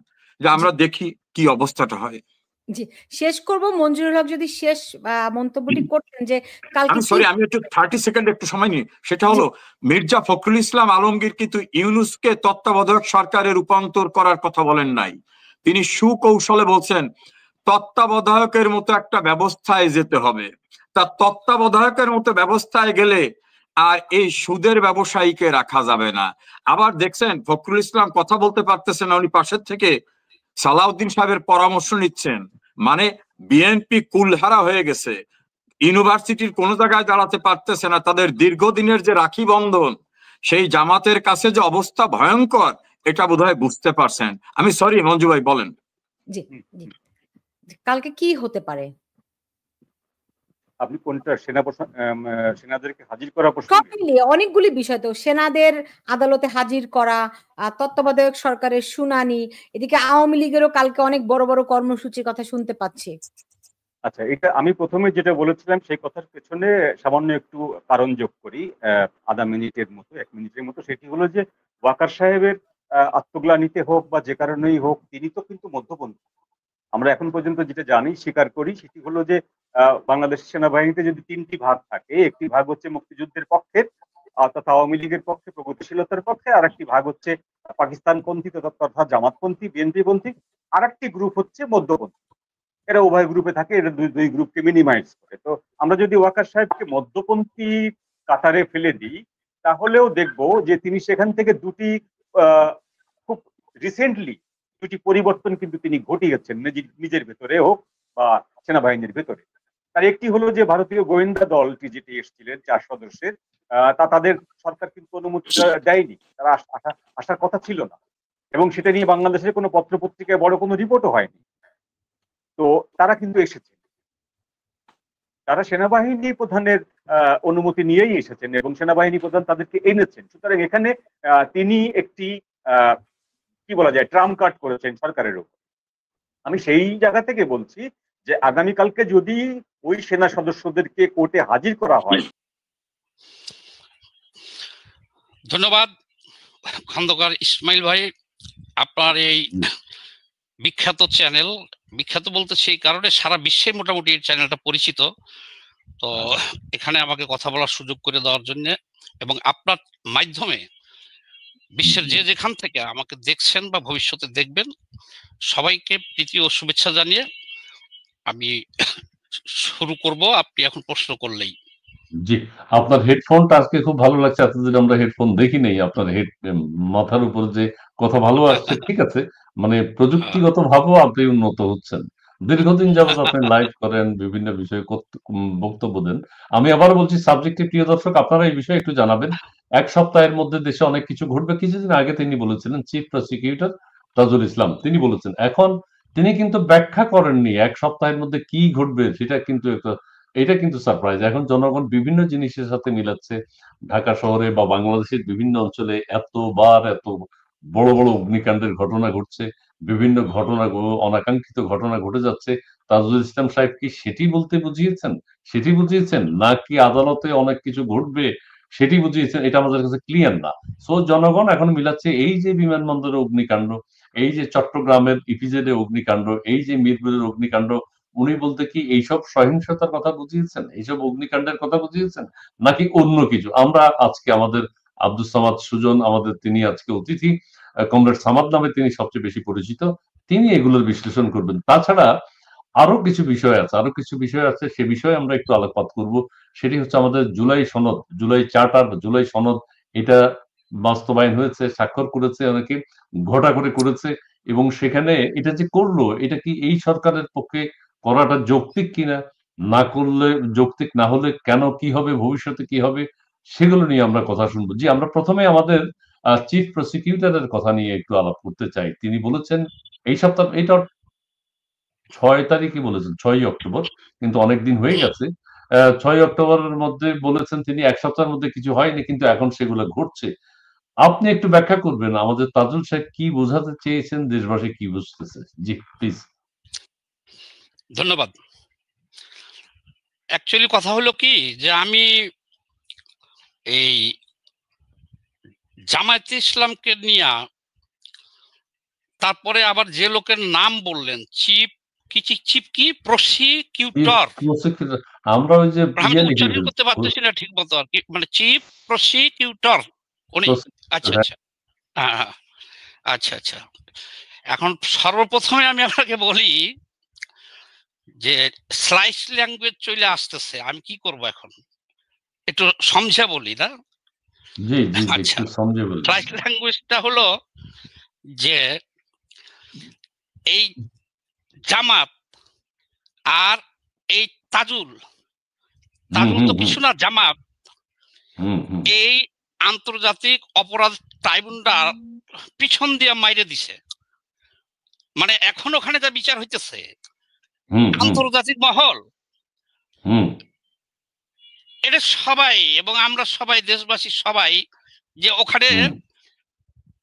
যে আমরা দেখি কি অবস্থাটা হয়। জি, শেষ করব। মঞ্জুরুল হক যদি শেষ মন্তব্যটি করতেন যে কালকে আমি একটু 30 সেকেন্ড একটু সময় নিই। সেটা হলো, মির্জা ফখরুল ইসলাম আলমগীর কিন্তু ইউনূসকে তত্ত্বাবধায়ক সরকারে রূপান্তর করার কথা বলেন নাই। তিনি সুকৌশলে বলছেন তত্ত্বাবধায়কের মতো একটা ব্যবস্থায় যেতে হবে। তা তত্ত্বাবধায়কের মতো ব্যবস্থায় গেলে আর এই সুদের ব্যবসায়ীকে রাখা যাবে না। আবার দেখছেন ফখরুল ইসলাম কথা বলতে পারতেছেন না, উনি পাশের থেকে সালাউদ্দিন সাহেবের পরামর্শ নিচ্ছেন। মানে বিএনপি কুলহারা হয়ে গেছে, ইউনিভার্সিটির কোন জায়গায় দাঁড়াতে পারতেছে না। তাদের দীর্ঘদিনের যে রাখি বন্ধন, সেই জামাতের কাছে যে অবস্থা ভয়ঙ্কর, এটা বোধহয় বুঝতে পারছেন। আমি সরি মঞ্জু ভাই, বলেন। জি, কালকে কি হতে পারে? আপনি কোনটা, সেনাদেরকে হাজির করা প্রসঙ্গে? অনেকগুলি বিষয় তো, সেনাদের আদালতে হাজির করা, তত্ত্বাবধায়ক সরকারের শুনানি, এদিকে আওয়ামী লীগেরও কালকে অনেক বড় বড় কর্মসূচির কথা শুনতে পাচ্ছি। আচ্ছা, এটা আমি প্রথমে যেটা বলেছিলাম সেই কথার পেছনে সামান্য একটু কারণ যোগ করি, আধা মিনিটের মতো, 1 মিনিটের মতো। সেটি হলো যে ওয়াকার সাহেবের আত্মগ্লানিতে হোক বা যে কারণেই হোক, তিনি তো কিন্তু মধ্যপন্থী। আমরা এখন পর্যন্ত যেটা জানি, স্বীকার করি, সেটি হলো যে বাংলাদেশ সেনাবাহিনীতে যদি 3টি ভাগ থাকে, একটি ভাগ হচ্ছে মুক্তিযুদ্ধের পক্ষে তথা আওয়ামী লীগের পক্ষে, প্রগতিশীলতার পক্ষে, আর একটি ভাগ হচ্ছে পাকিস্তানপন্থী তথা জামাতপন্থী, বিএনপিপন্থী, আর একটি গ্রুপ হচ্ছে মধ্যপন্থী। এরা উভয় গ্রুপে থাকে, এরা দুই গ্রুপকে মিনিমাইজ করে। তো আমরা যদি ওয়াকার সাহেবকে মধ্যপন্থী কাতারে ফেলে দিই, তাহলেও দেখবো যে তিনি সেখান থেকে খুব রিসেন্টলি দুটি পরিবর্তন কিন্তু তিনি ঘটিয়েছেন নিজের ভেতরে হোক বা সেনাবাহিনীর ভেতরে। তার একটি হলো যে ভারতীয় গোয়েন্দা দলটি যেটি এসেছিলেন 4 সদস্যের, তাদের সরকার কিন্তু অনুমতি দেয়নি, তারা আসার কথা ছিল না, এবং সেটা নিয়ে বাংলাদেশের কোনো পত্রপত্রিকায় বড় কোনো রিপোর্টও হয়নি। তো তারা কিন্তু এসেছে, তারা সেনাবাহিনী প্রধানের অনুমতি নিয়েই এসেছেন এবং সেনাবাহিনী প্রধান তাদেরকে এনেছেন। সুতরাং এখানে তিনি একটি কি বলা যায়, ট্রাম্প কার্ড করেছেন সরকারের উপর। আমি সেই জায়গা থেকে বলছি যে আগামীকালকে যদি ওই সেনা সদস্যদেরকে কোর্টে হাজির করা হয়। ধন্যবাদ খন্দকার ইসমাইল ভাই। আপনার এই বিখ্যাত চ্যানেল, বিখ্যাত বলতে সেই কারণে সারা বিশ্বে মোটামুটি এই চ্যানেলটা পরিচিত। তো এখানে আমাকে কথা বলার সুযোগ করে দেওয়ার জন্য এবং আপনার মাধ্যমে বিশ্বের যে যেখান থেকে আমাকে দেখছেন বা ভবিষ্যতে দেখবেন, সবাইকে প্রীতি ও শুভেচ্ছা জানিয়ে আমি শুরু করব। আপনি এখন প্রশ্ন করলেই। জি, আপনার হেডফোনটা আজকে খুব ভালো লাগছে। এতদিন আমরা হেডফোন দেখি নেই। আপনার মাথার উপর যে কথা ভালো আসছে, ঠিক আছে, মানে প্রযুক্তিগত ভাবেও আপনি উন্নত হচ্ছেন। দীর্ঘদিন যাবত আপনি লাইভ করেন, বিভিন্ন বিষয়ে বক্তব্য দেন। আমি আবার বলছি, সাবজেক্টিভ প্রিয় দর্শক, আপনারা এই বিষয়ে একটু জানাবেন। 1 সপ্তাহের মধ্যে দেশে অনেক কিছু ঘটবে। কিছুদিন আগে তিনি বলেছিলেন, চিফ প্রসিকিউটর তাজুল ইসলাম, তিনি বলেছেন। এখন তিনি কিন্তু ব্যাখ্যা করেননি 1 সপ্তাহের মধ্যে কি ঘটবে, সেটা কিন্তু এটা কিন্তু সারপ্রাইজ। এখন জনগণ বিভিন্ন জিনিসের সাথে মিলাচ্ছে। ঢাকা শহরে বা বাংলাদেশের বিভিন্ন অঞ্চলে এত বড় বড় অগ্নিকাণ্ডের ঘটনা ঘটছে, বিভিন্ন ঘটনা, অনাকাঙ্ক্ষিত ঘটনা ঘটে যাচ্ছে। তাজুল ইসলাম সাহেব কি সেটি বলতে বুঝিয়েছেন? সেটি বুঝিয়েছেন, নাকি আদালতে অনেক কিছু ঘটবে সেটি বুঝিয়েছেন? এটা আমাদের কাছে ক্লিয়ার না। সো জনগণ এখন মিলাচ্ছে, এই যে বিমানবন্দরে অগ্নিকাণ্ড, এই যে চট্টগ্রামের ইপিজেডে অগ্নিকাণ্ড, এই যে মিরপুরের অগ্নিকাণ্ড, উনি বলতে কি এইসব সহিংসতার কথা বুঝিয়েছেন, এইসব অগ্নিকাণ্ডের কথা বুঝিয়েছেন, নাকি অন্য কিছু? আমরা আজকে আমাদের আব্দুস সামাদ সুজন, তিনি আজকে অতিথি, কমরেড সামাদ নামে তিনি সবচেয়ে বেশি পরিচিত, তিনি এগুলোর বিশ্লেষণ করবেন। তাছাড়া আরো কিছু বিষয় আছে, সে বিষয়ে আমরা একটু আলোকপাত করব। সেটি হচ্ছে আমাদের জুলাই সনদ, জুলাই চার্টার, জুলাই সনদ, এটা বাস্তবায়ন হয়েছে, স্বাক্ষর করেছে অনেকে, ঘটা করে করেছে, এবং সেখানে এটা যে করলো, এটা কি এই সরকারের পক্ষে করাটা যৌক্তিক কিনা, না করলে, যৌক্তিক না হলে কেন, কি হবে, ভবিষ্যতে কি হবে, সেগুলো নিয়ে আমরা কথা শুনবো। জি, আমরা প্রথমে আমাদের চিফ প্রসিকিউটরের কথা নিয়ে একটু আলাপ করতে চাই। তিনি বলেছেন এই সপ্তাহ, এটা 6 তারিখে বলেছেন, 6ই অক্টোবর, কিন্তু অনেকদিন হয়ে গেছে। 6ই অক্টোবরের মধ্যে বলেছেন তিনি 1 সপ্তাহের মধ্যে কিছু হয়নি, কিন্তু এখন সেগুলো ঘটছে। আপনি একটু ব্যাখ্যা করবেন আমাদের তাজুল সাহেব কি বোঝাতে চেয়েছেন, দেশবাসী কি বুঝতেছে? জি প্লিজ। ধন্যবাদ। অ্যাকচুয়ালি কথা হলো কি, যে আমি এই জামায়াতে ইসলামকে নিয়ে তারপরে আবার যে লোকের নাম বললেন চিফ কি প্রসিকিউটর, আমরা ওই যে আমি উচ্চারণ করতে পারতেছি না ঠিক মতো আর কি, মানে চিফ প্রসিকিউটর উনি। আচ্ছা আচ্ছা, হ্যাঁ আচ্ছা আচ্ছা। এখন সর্বপ্রথমে আমি আপনাকে বলি যে স্লাইস ল্যাঙ্গুয়েজ চলে আসতেছে, আমি কি করব এখন, একটু সমঝা বলি না? জি জি একটু সমঝে বলি। স্লাইস ল্যাঙ্গুয়েজটা হলো যে এই জামাত আর এই তাজুল তো কিছু না, জামাত এই আন্তর্জাতিক অপরাধ ট্রাইব্যুনাল পিছন দিয়ে মাইরে দিছে, মানে এখন ওখানে যা বিচার হইতেছে আন্তর্জাতিক মহল, এটা সবাই এবং আমরা সবাই দেশবাসী সবাই যে ওখানে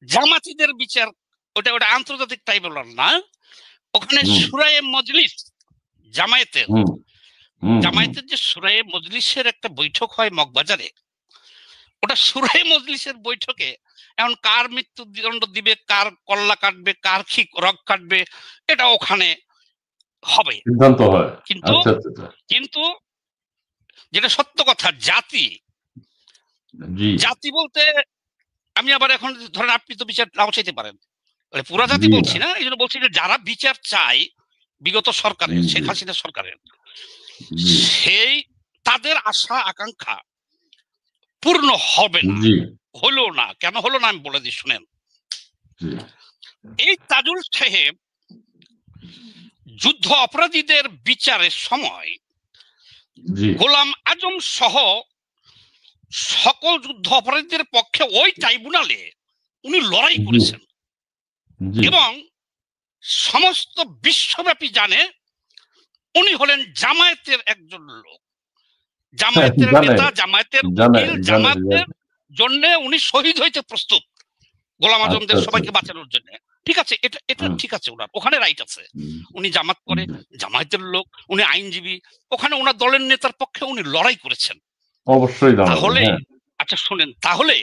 জামাতিদের বিচার, ওটা আন্তর্জাতিক ট্রাইব্যুনাল না, ওখানে সুরায়ে মজলিস জামায়াতের যে সুরায়ে মজলিসের একটা বৈঠক হয় মগবাজারে, ওটা সুরায়ে মজলিসের বৈঠকে এখন কার মৃত্যুদণ্ড দিবে, কার কল্লা কাটবে, কার কি রগ কাটবে, এটা ওখানে হবে সিদ্ধান্ত হয়। কিন্তু যেটা সত্য কথা, জাতি বলতে আমি আবার এখন ধরেন আপনি তো বিচার নাও চাইতে পারেন, পুরা জাতি বলছি না, এই জন্য বলছি যে যারা বিচার চায় বিগত সরকারের, শেখ হাসিনা সরকারের, সেই তাদের আশা আকাঙ্ক্ষা পূর্ণ হবে না, হলো না। কেন হলো না আমি বলে দিই, শুনেন। এই তাজুল সাহেব যুদ্ধ অপরাধীদের বিচারের সময় গোলাম আজম সহ সকল যুদ্ধ অপরাধীদের পক্ষে ওই ট্রাইব্যুনালে উনি লড়াই করেছেন এবং সমস্ত বিশ্বব্যাপী জানে উনি হলেন জামায়াতের একজন লোক, জামায়াতের নেতা, জামায়াতের উকিল, জামায়াতের জন্য উনি শহীদ হইতে প্রস্তুত গোলাম আজমদের সবাইকে বাঁচানোর জন্য। ঠিক আছে, এটা ঠিক আছে, ওনার ওখানে রাইট আছে, উনি জামাত করে, জামায়াতের লোক, উনি আইনজীবী, ওখানে ওনার দলের নেতার পক্ষে উনি লড়াই করেছেন অবশ্যই। তাহলে আচ্ছা শুনেন, তাহলে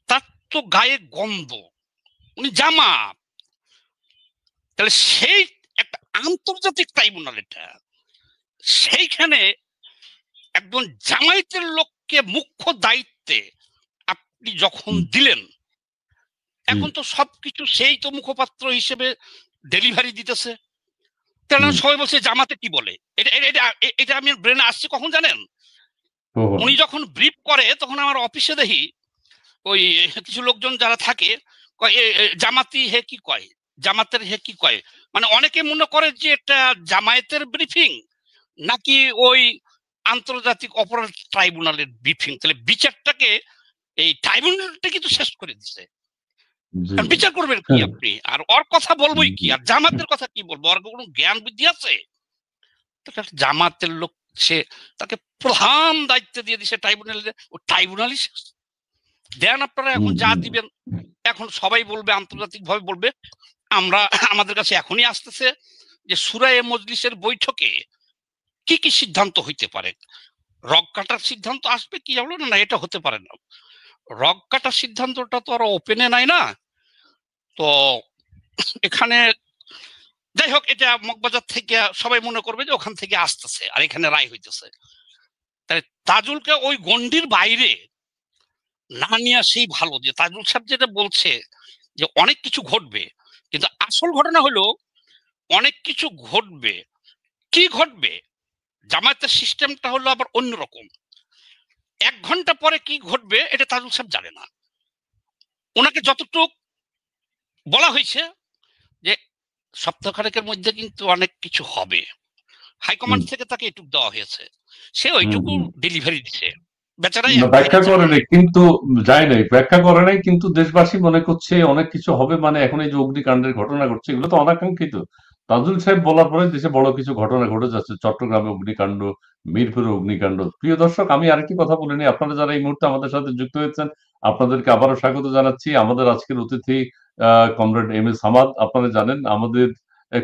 তার তো গায়ে গন্ধ, উনি জামাত, তাহলে সেই একটা আন্তর্জাতিক ট্রাইব্যুনাল, এটা সেইখানে একজন জামায়াতের লোককে মুখ্য দায়িত্বে আপনি যখন দিলেন, এখন তো সবকিছু সেই তো মুখপাত্র হিসেবে ডেলিভারি দিতেছে, তাহলে সবাই বলছে জামাতে কি বলে, এটা আমি ব্রেনে আসছে কখন জানেন, উনি যখন ব্রিফ করে তখন আমার অফিসে দেখি ওই কিছু লোকজন যারা থাকে জামাতি হে কি কয়, জামাতের হে কি কয়, মানে অনেকে মনে করে যে এটা জামায়াতের ব্রিফিং নাকি ওই আন্তর্জাতিক অপরাধ ট্রাইব্যুনালের ব্রিফিং। তাহলে বিচারটাকে এই ট্রাইব্যুনালটা কিন্তু শেষ করে দিচ্ছে, বিচার করবেন কি আপনি, আর ওর কথা বলবোই কি, আর জামাতের কথা কি বলবো, ওর কোনো জ্ঞান বুদ্ধি আছে? জামাতের লোক, সে তাকে প্রধান দায়িত্ব দিয়ে দিছে ট্রাইব্যুনালে, ও ট্রাইব্যুনালই শেষ দেন। আপনারা এখন যা দিবেন, এখন সবাই বলবে, আন্তর্জাতিক ভাবে বলবে, আমাদের কাছে এখনই আসতেছে যে সুরায়ে মজলিসের বৈঠকে কি কি সিদ্ধান্ত হইতে পারে, রগ কাটার সিদ্ধান্ত আসবে কি হলো না, এটা হতে পারে না, রগ কাটার সিদ্ধান্তটা তো আর ওপেনে নাই না। তো এখানে যাই হোক, এটা মগবাজার থেকে সবাই মনে করবে যে ওখান থেকে আসতেছে আর এখানে রায় হইতেছে, তাহলে তাজুলকে ওই গণ্ডির বাইরে না নিয়ে আসেই ভালো। যে তাজুল সাহেব যেটা বলছে যে অনেক কিছু ঘটবে, কিন্তু আসল ঘটনা হলো অনেক কিছু ঘটবে, কি ঘটবে, জামায়াতের সিস্টেমটা হলো আবার অন্যরকম, 1 ঘন্টা পরে কি ঘটবে এটা তাজুল সাহেব জানে না। ওনাকে যতটুক বলা হয়েছে যে সপ্তাহখানেকের মধ্যে কিন্তু অনেক কিছু হবে, হাইকমান্ড থেকে তাকে এটুকু দেওয়া হয়েছে, সে ওইটুকু ডেলিভারি দিচ্ছে, বেচারাই ব্যাখ্যা করে নাই, কিন্তু যায় নাই, ব্যাখ্যা করে নাই, কিন্তু দেশবাসী মনে করছে অনেক কিছু হবে, মানে এখন এই যে অগ্নিকাণ্ডের ঘটনা ঘটছে এগুলো তো অনাকাঙ্ক্ষিত। তাজুল সাহেব বলার পরে দেশে বড় কিছু ঘটনা ঘটে যাচ্ছে, চট্টগ্রামে অগ্নিকাণ্ড, মিরপুরে অগ্নিকাণ্ড। প্রিয় দর্শক, আমি আরেকটি কথা বলে নিই, আপনারা যারা এই মুহূর্তে আমাদের সাথে যুক্ত হয়েছেন আপনাদেরকে আবারও স্বাগত জানাচ্ছি। আমাদের আজকের অতিথি কমরেড এম এস হামাদ, আপনারা জানেন। আমাদের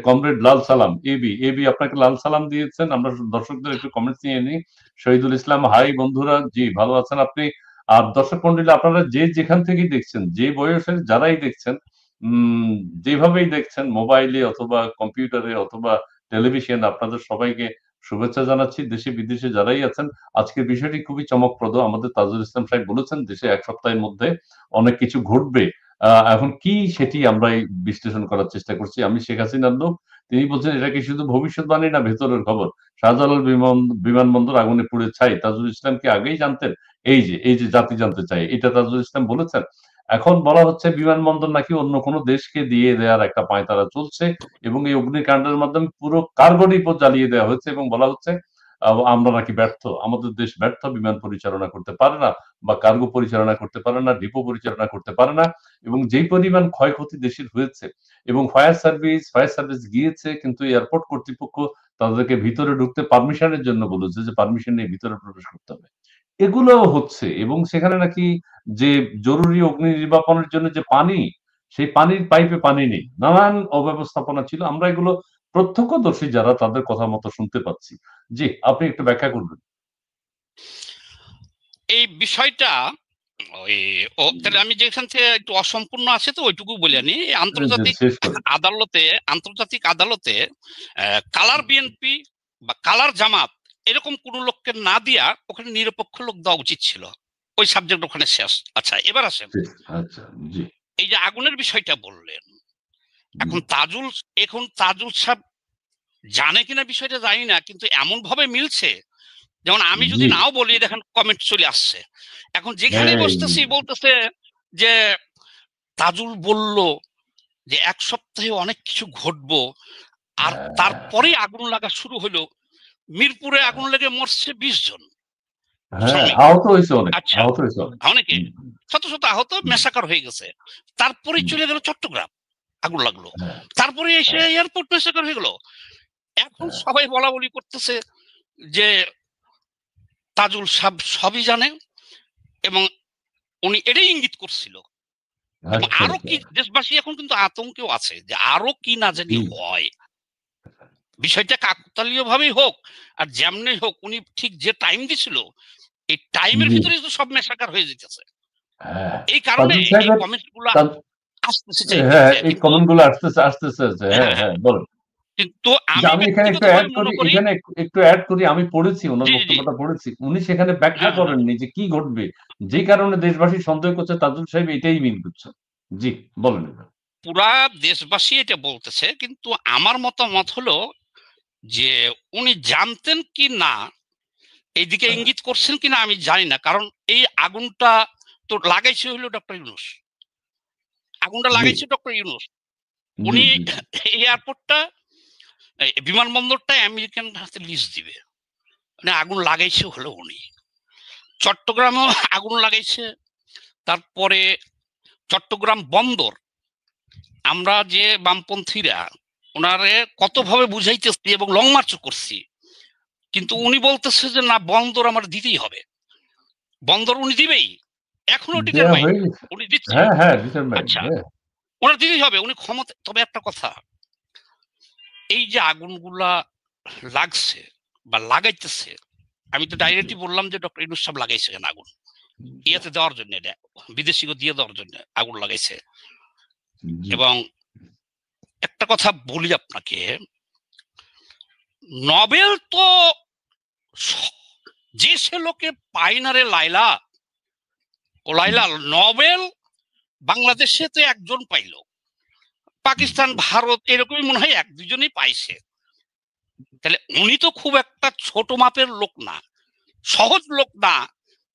কমরেড লাল সালাম এবি আপনাকে লাল সালাম দিয়েছেন। আমরা দর্শকদের একটু কমেন্টস নিয়ে নিই। শহীদুল ইসলাম, হাই বন্ধুরা, জি ভালো আছেন আপনি? আর দর্শক মন্ডলী আপনারা যে যেখান থেকেই দেখছেন, যে বয়সের যারাই দেখছেন, যেভাবেই দেখছেন, মোবাইলে অথবা কম্পিউটারে অথবা টেলিভিশন, আপনাদের সবাইকে শুভেচ্ছা জানাচ্ছি। দেশে বিদেশে যারাই আছেন, আজকের বিষয়টি খুবই চমকপ্রদ। আমাদের তাজুল ইসলাম সাহেব বলেছেন দেশে 1 সপ্তাহের মধ্যে অনেক কিছু ঘটবে। এখন কি সেটি আমরা বিশ্লেষণ করার চেষ্টা করছি। আমি শেখ হাসিনার লোক, তিনি বলছেন এটা কি শুধু ভবিষ্যৎবাণী না ভেতরের খবর? শাহজালাল বিমানবন্দর আগুনে পুড়ে ছাই, তাজুল ইসলাম কি আগেই জানতেন? এই যে জাতি জানতে চাই, এটা তাজুল ইসলাম বলেছেন। এখন বলা হচ্ছে বিমানবন্দর নাকি অন্য কোনো দেশকে দিয়ে দেওয়ার একটা পাঁয়তারা চলছে, এবং এই অগ্নিকাণ্ডের মাধ্যমে পুরো কার্গো ডিপো জ্বালিয়ে দেওয়া হচ্ছে, এবং বলা হচ্ছে আমরা নাকি ব্যর্থ, আমাদের দেশ ব্যর্থ, বিমান পরিচালনা করতে পারে না, বা কার্গো পরিচালনা করতে পারে না, ডিপো পরিচালনা করতে পারে না। এবং যেই পরিমাণ ক্ষয়ক্ষতি দেশের হয়েছে, এবং ফায়ার সার্ভিস গিয়েছে, কিন্তু এয়ারপোর্ট কর্তৃপক্ষ তাদেরকে ভিতরে ঢুকতে পারমিশনের জন্য বলেছে যে পারমিশন নিয়ে ভিতরে প্রবেশ করতে হবে। এগুলো হচ্ছে, এবং সেখানে নাকি যে জরুরি অগ্নি নির্বাপনের জন্য যে পানি, সেই পানির পাইপে পানি নেই, নানান অব্যবস্থাপনা ছিল। আমরা এগুলো প্রত্যক্ষদর্শী যারা, তাদের কথা মতো শুনতে পাচ্ছি। জি, আপনি একটু ব্যাখ্যা করবেন। এই বিষয়টা তাহলে আমি যেখান থেকে একটু অসম্পূর্ণ আছে তো ওইটুকু বলে আনি। আন্তর্জাতিক আদালতে কালার বিএনপি বা কালার জামাত এরকম কোন লোককে না দিয়া ওখানে নিরপেক্ষ লোক দেওয়া উচিত ছিল। ওই সাবজেক্ট ওখানে শেষ। আচ্ছা, এবার আসেন এই যে আগুনের বিষয়টা বললেন। এখন তাজুল সাহেব জানে কিনা বিষয়টা জানি না, কিন্তু এমন ভাবে মিলছে, যেমন আমি যদি নাও বলি, দেখেন কমেন্ট চলে আসছে। এখন যেখানে বসতেছি বলতেছে যে তাজুল বলল যে 1 সপ্তাহে অনেক কিছু ঘটবো, আর তারপরে আগুন লাগা শুরু হলো। মিরপুরে আগুন লেগে মরছে 20 জন, অনেকে শত শত আহত, মেসাকার হয়ে গেছে। তারপরে চলে গেল চট্টগ্রাম, আগুন লাগলো। তারপরে এসে এয়ারপোর্ট মেসাকার হয়ে গেল। এখন সবাই বলা বলি করতেছে যে তাজুল সাহেব সবই জানে, এবং উনি এটাই ইঙ্গিত করছিল। আরো কি দেশবাসী এখন কিন্তু আতঙ্কেও আছে যে আরো কি না জানি হয়। বিষয়টা কাকতালীয় ভাবেই হোক আর যেমনি হোক, উনি ঠিক যে টাইম দিছিল, এই টাইমের ভিতরে তো সব মেশাকার হয়ে যেতেছে। এই কারণে এই কমেন্টগুলো আসতেছে, এই কমেন্টগুলো আসতেছে। বলেন। কিন্তু আমি এখানে একটু অ্যাড করি, আমি পড়েছি ওনার বক্তব্যটা পড়েছি। উনি সেখানে ব্যাখ্যা করেননি যে কি ঘটবে, যে কারণে দেশবাসী সন্দেহ করছে তাজুল সাহেব এটাই মিন করছে। জি, বলেন। পুরা দেশবাসী এটা বলতেছে, কিন্তু আমার মতামত হলো যে উনি জানতেন কি না, এইদিকে ইঙ্গিত করছেন কিনা আমি জানি না। কারণ এই আগুনটা তো লাগাইছে হলো ডক্টর ইউনূস, আগুনটা লাগাইছে ডক্টর ইউনূস। উনি এয়ারপোর্টটা, বিমানবন্দরটা আমেরিকান হাতে লিজ দিবে, মানে আগুন লাগাইছে হলো উনি। চট্টগ্রামেও আগুন লাগাইছে। তারপরে চট্টগ্রাম বন্দর, আমরা যে বামপন্থীরা ওনারে কতভাবে বুঝাইতেছি এবং লং মার্চ করছি, কিন্তু উনি বলতেছে যে না, বন্দর আমার দিতেই হবে। বন্দর উনি দিবেই, এখনো উনি দিচ্ছে। আচ্ছা, ওনার দিতেই হবে, উনি ক্ষমতা। তবে একটা কথা, এই যে আগুনগুলা লাগছে বা লাগাইতেছে, আমি তো ডাইরেক্টলি বললাম যে ডক্টর ইউনূস সাহেব লাগাইছে কেন আগুন, ইয়াতে দেওয়ার জন্য, বিদেশিকে দিয়ে দেওয়ার জন্য আগুন লাগাইছে। এবং একটা কথা বলি আপনাকে, নোবেল তো যে সে লোকে পায় না রে লাইলা, ও লাইলা, নোবেল বাংলাদেশে তো একজন পাইল, পাকিস্তান ভারত এরকমই মনে হয় 1-2জনই পাইছে। তাহলে উনি তো খুব একটা ছোট মাপের লোক না, সহজ লোক না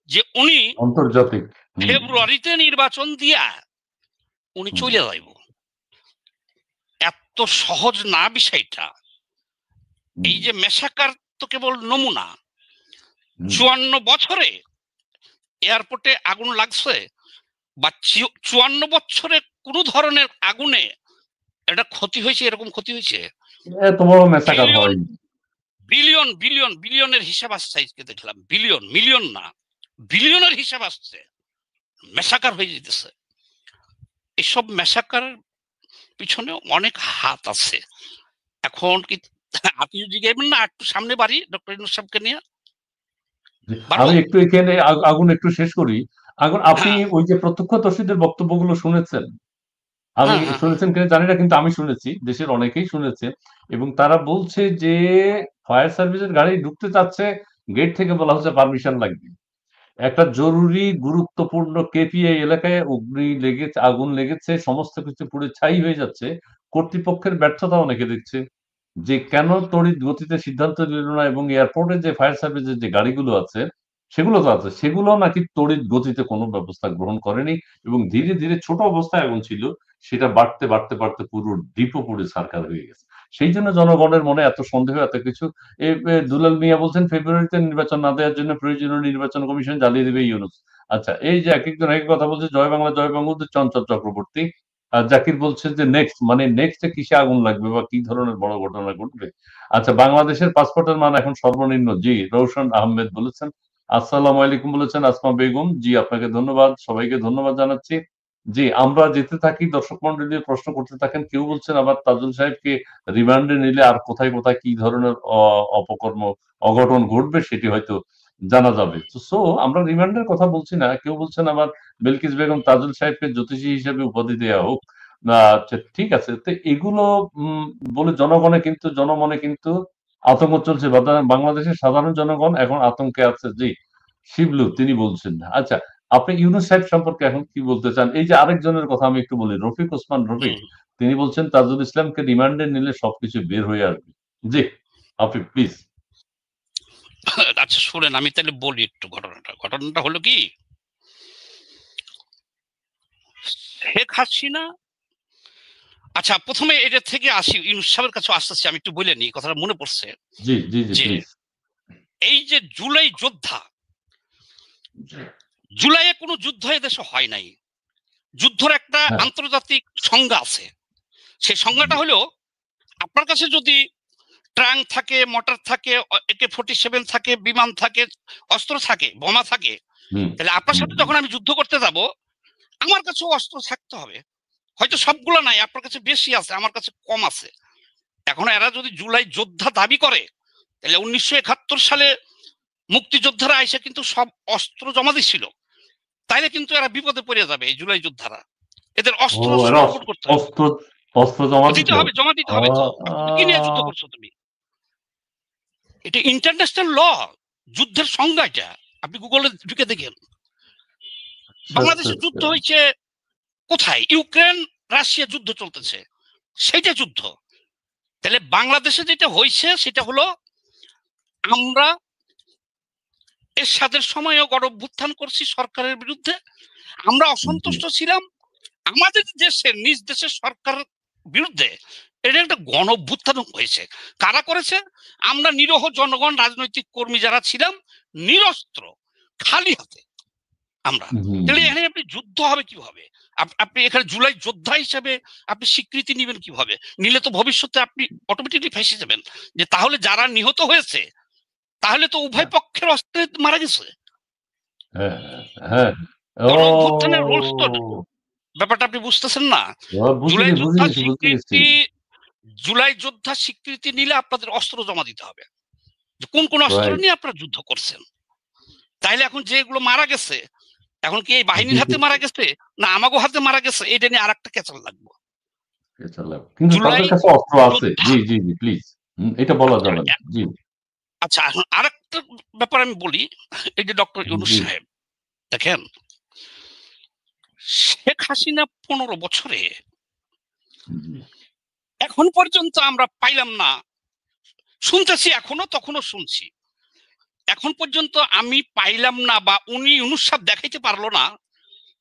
যে উনি আন্তর্জাতিক ফেব্রুয়ারিতে নির্বাচন দিয়া উনি চলে যাইব। এত সহজ না বিষয়টা। এই যে মেসাকার তো কেবল নমুনা। 54 বছরে এয়ারপোর্টে আগুন লাগছে, বা 54 বছরে কোন ধরনের আগুনে এটা ক্ষতি হয়েছে, এরকম ক্ষতি হয়েছে? বিলিয়ন বিলিয়ন বিলিয়নের হিসাব আসছে, আজকে দেখলাম। বিলিয়ন, মিলিয়ন না, বিলিয়নের হিসাব আসছে। মেসাকার হয়ে যেতেছে। এসব মেসাকার পিছনে অনেক হাত আছে। এখন কি আপনি যদি গেবেন না একটু সামনে বাড়ি ডক্টর ইউনূস সাহেবকে নিয়ে, আমি একটু এখানে আগুন একটু শেষ করি। এখন আপনি ওই যে প্রত্যক্ষদর্শীদের বক্তব্যগুলো শুনেছেন? আমি হ্যাঁ, শুনেছেন কিনা জানি না, কিন্তু আমি শুনেছি, দেশের অনেকেই শুনেছে, এবং তারা বলছে যে ফায়ার সার্ভিসের গাড়ি ঢুকতে চাচ্ছে, গেট থেকে বলা হচ্ছে পারমিশন লাগবে। একটা জরুরি গুরুত্বপূর্ণ কেপিআই এলাকায় অগ্নি লেগেছে, আগুন লেগেছে, সমস্ত কিছু পুড়ে ছাই হয়ে যাচ্ছে। কর্তৃপক্ষের ব্যর্থতা অনেকে দেখছে যে কেন তড়িৎ গতিতে সিদ্ধান্ত নিল না, এবং এয়ারপোর্টে যে ফায়ার সার্ভিসের যে গাড়িগুলো আছে, সেগুলো তো আছে, সেগুলো নাকি তড়িৎ গতিতে কোনো ব্যবস্থা গ্রহণ করেনি, এবং ধীরে ধীরে ছোট অবস্থায় আগুন ছিল, সেটা বাড়তে বাড়তে বাড়তে পুরো ডিপো পুড়ে ছারখার হয়ে গেছে। সেই জন্য জনগণের মনে এত সন্দেহ, এত কিছু। দুলাল মিয়া বলছেন ফেব্রুয়ারিতে নির্বাচন না দেওয়ার জন্য প্রয়োজনীয় নির্বাচন কমিশন জ্বালিয়ে দেবে ইউনূস। আচ্ছা, এই যে এক একজন এক এক কথা বলছে, জয় বাংলা জয় বঙ্গবন্ধু, চঞ্চল চক্রবর্তী। আর জাকির বলছে যে নেক্সট, মানে নেক্সটে কিসে আগুন লাগবে বা কি ধরনের বড় ঘটনা ঘটবে। আচ্ছা, বাংলাদেশের পাসপোর্টের মান এখন সর্বনিম্ন। জি, রৌশন আহমেদ বলেছেন। আসসালামু আলাইকুম বলেছেন আসমা বেগম। জি, আপনাকে ধন্যবাদ, সবাইকে ধন্যবাদ জানাচ্ছি। জি, আমরা যেতে থাকি, দর্শক মন্ডলী প্রশ্ন করতে থাকেন। কেউ বলছেন আবার তাজুল সাহেবকে রিমান্ডে নিলে আর কোথায় কোথায় কি ধরনের অপকর্ম অঘটন ঘটবে সেটি হয়তো জানা যাবে। সো আমরা রিমান্ডের কথা বলছি না। কেউ বলছেন আবার বিলকিস বেগম তাজুল সাহেবকে জ্যোতিষী হিসেবে উপাধি দেওয়া হোক। আচ্ছা, ঠিক আছে। তো এগুলো বলে জনমনে কিন্তু আতঙ্ক চলছে। বাংলাদেশের সাধারণ জনগণ এখন আতঙ্কে আছে। জি, শিবলু তিনি বলছেন। আচ্ছা, আপনি ইউনূস সাহেব সম্পর্কে এখন কি বলতে চান? এই যে আরেকজনের কথা আমি একটু বলি, রফিক ওসমান রফিক, তিনি বলছেন তাজুল ইসলামকে রিমান্ডে নিলে সবকিছু বের হয়ে আসবে। জি, আপনি প্লিজ। আচ্ছা শুনেন, আমি তাহলে বলি একটু ঘটনাটা হলো কি, শেখ হাসিনা, আচ্ছা প্রথমে এটা থেকে আসি, ইউনূস সাহেবের কাছে আসতেছি, আমি একটু বলে নিই, কথাটা মনে পড়ছে। জি জি জি, যে প্লিজ। এই যে জুলাই যোদ্ধা, জুলাইয়ে কোনো যুদ্ধ এদেশে হয় নাই। যুদ্ধের একটা আন্তর্জাতিক সংজ্ঞা আছে। সেই সংজ্ঞাটা হলো, আপনার কাছে যদি ট্রাঙ্ক থাকে, মোটর থাকে, AK-47 থাকে, বিমান থাকে, অস্ত্র থাকে, বোমা থাকে, তাহলে আপনার সাথে যখন আমি যুদ্ধ করতে যাব, আমার কাছেও অস্ত্র থাকতে হবে। হয়তো সবগুলো নাই, আপনার কাছে বেশি আছে, আমার কাছে কম আছে। এখন এরা যদি জুলাই যোদ্ধা দাবি করে, তাহলে 1971 সালে মুক্তিযোদ্ধারা আইসা কিন্তু সব অস্ত্র জমা দিচ্ছিল, তাইলে কিন্তু এরা বিপদে পড়ে যাবে। এই জুলাই যোদ্ধারা, এদের অস্ত্র সংকট করতে হবে, অস্ত্র জমা দিতে হবে, জমা দিতে হবে। তো কি নিয়ে যুদ্ধ করছো তুমি? এটা ইন্টারন্যাশনাল ল, যুদ্ধের সংজ্ঞা এটা, আপনি গুগলে ঢুকে দেখেন। বাংলাদেশের যুদ্ধ হয়েছে কোথায়? ইউক্রেন রাশিয়া যুদ্ধ চলতেছে, সেইটা যুদ্ধ। তাহলে বাংলাদেশে যেটা হয়েছে সেটা হলো, আমরা এরশাদের সময়ও গণঅভ্যুত্থান করছি সরকারের বিরুদ্ধে, আমরা অসন্তুষ্ট ছিলাম আমাদের দেশের, নিজ দেশের সরকারের বিরুদ্ধে। এটা একটা গণঅভ্যুত্থান হয়েছে। কারা করেছে? আমরা নিরহ জনগণ, রাজনৈতিক কর্মী যারা ছিলাম, নিরস্ত্র, খালি হাতে আমরা। তাহলে এখানে আপনি যুদ্ধ হবে কিভাবে? আপনি এখানে জুলাই যোদ্ধা হিসেবে আপনি স্বীকৃতি নেবেন কিভাবে? নিলে তো ভবিষ্যতে আপনি অটোমেটিকলি ফেঁসে যাবেন। যে তাহলে যারা নিহত হয়েছে, তাহলে তো উভয় পক্ষের অস্ত্রে মারা গেছে। গণঅভ্যুত্থানের রুলস তো, ব্যাপারটা আপনি বুঝতেছেন না। জুলাই যোদ্ধা স্বীকৃতি, জুলাই যোদ্ধা স্বীকৃতি নিলে আপনাদের অস্ত্র জমা দিতে হবে, যে কোন কোন অস্ত্র নিয়ে আপনারা যুদ্ধ করছেন। তাইলে এখন যেগুলো মারা গেছে, এখন কি এই বাহিনীর হাতে মারা গেছে না আমাগো হাতে মারা গেছে, এটা নিয়ে আরেকটা কেচাল লাগবে। কিন্তু তাদের কাছে অস্ত্র আছে। জি জি জি, প্লিজ, এটা বলা যাবে না। জি, আচ্ছা এখন আরেকটা ব্যাপার আমি বলি। এই যে ডক্টর ইউনূস সাহেব, দেখেন শেখ হাসিনা 15 বছরে এখন পর্যন্ত আমরা পাইলাম না, শুনতেছি এখনো, তখনও শুনছি, এখন পর্যন্ত আমি পাইলাম না, বা উনি ইউনূস সাহেব দেখাইতে পারলো না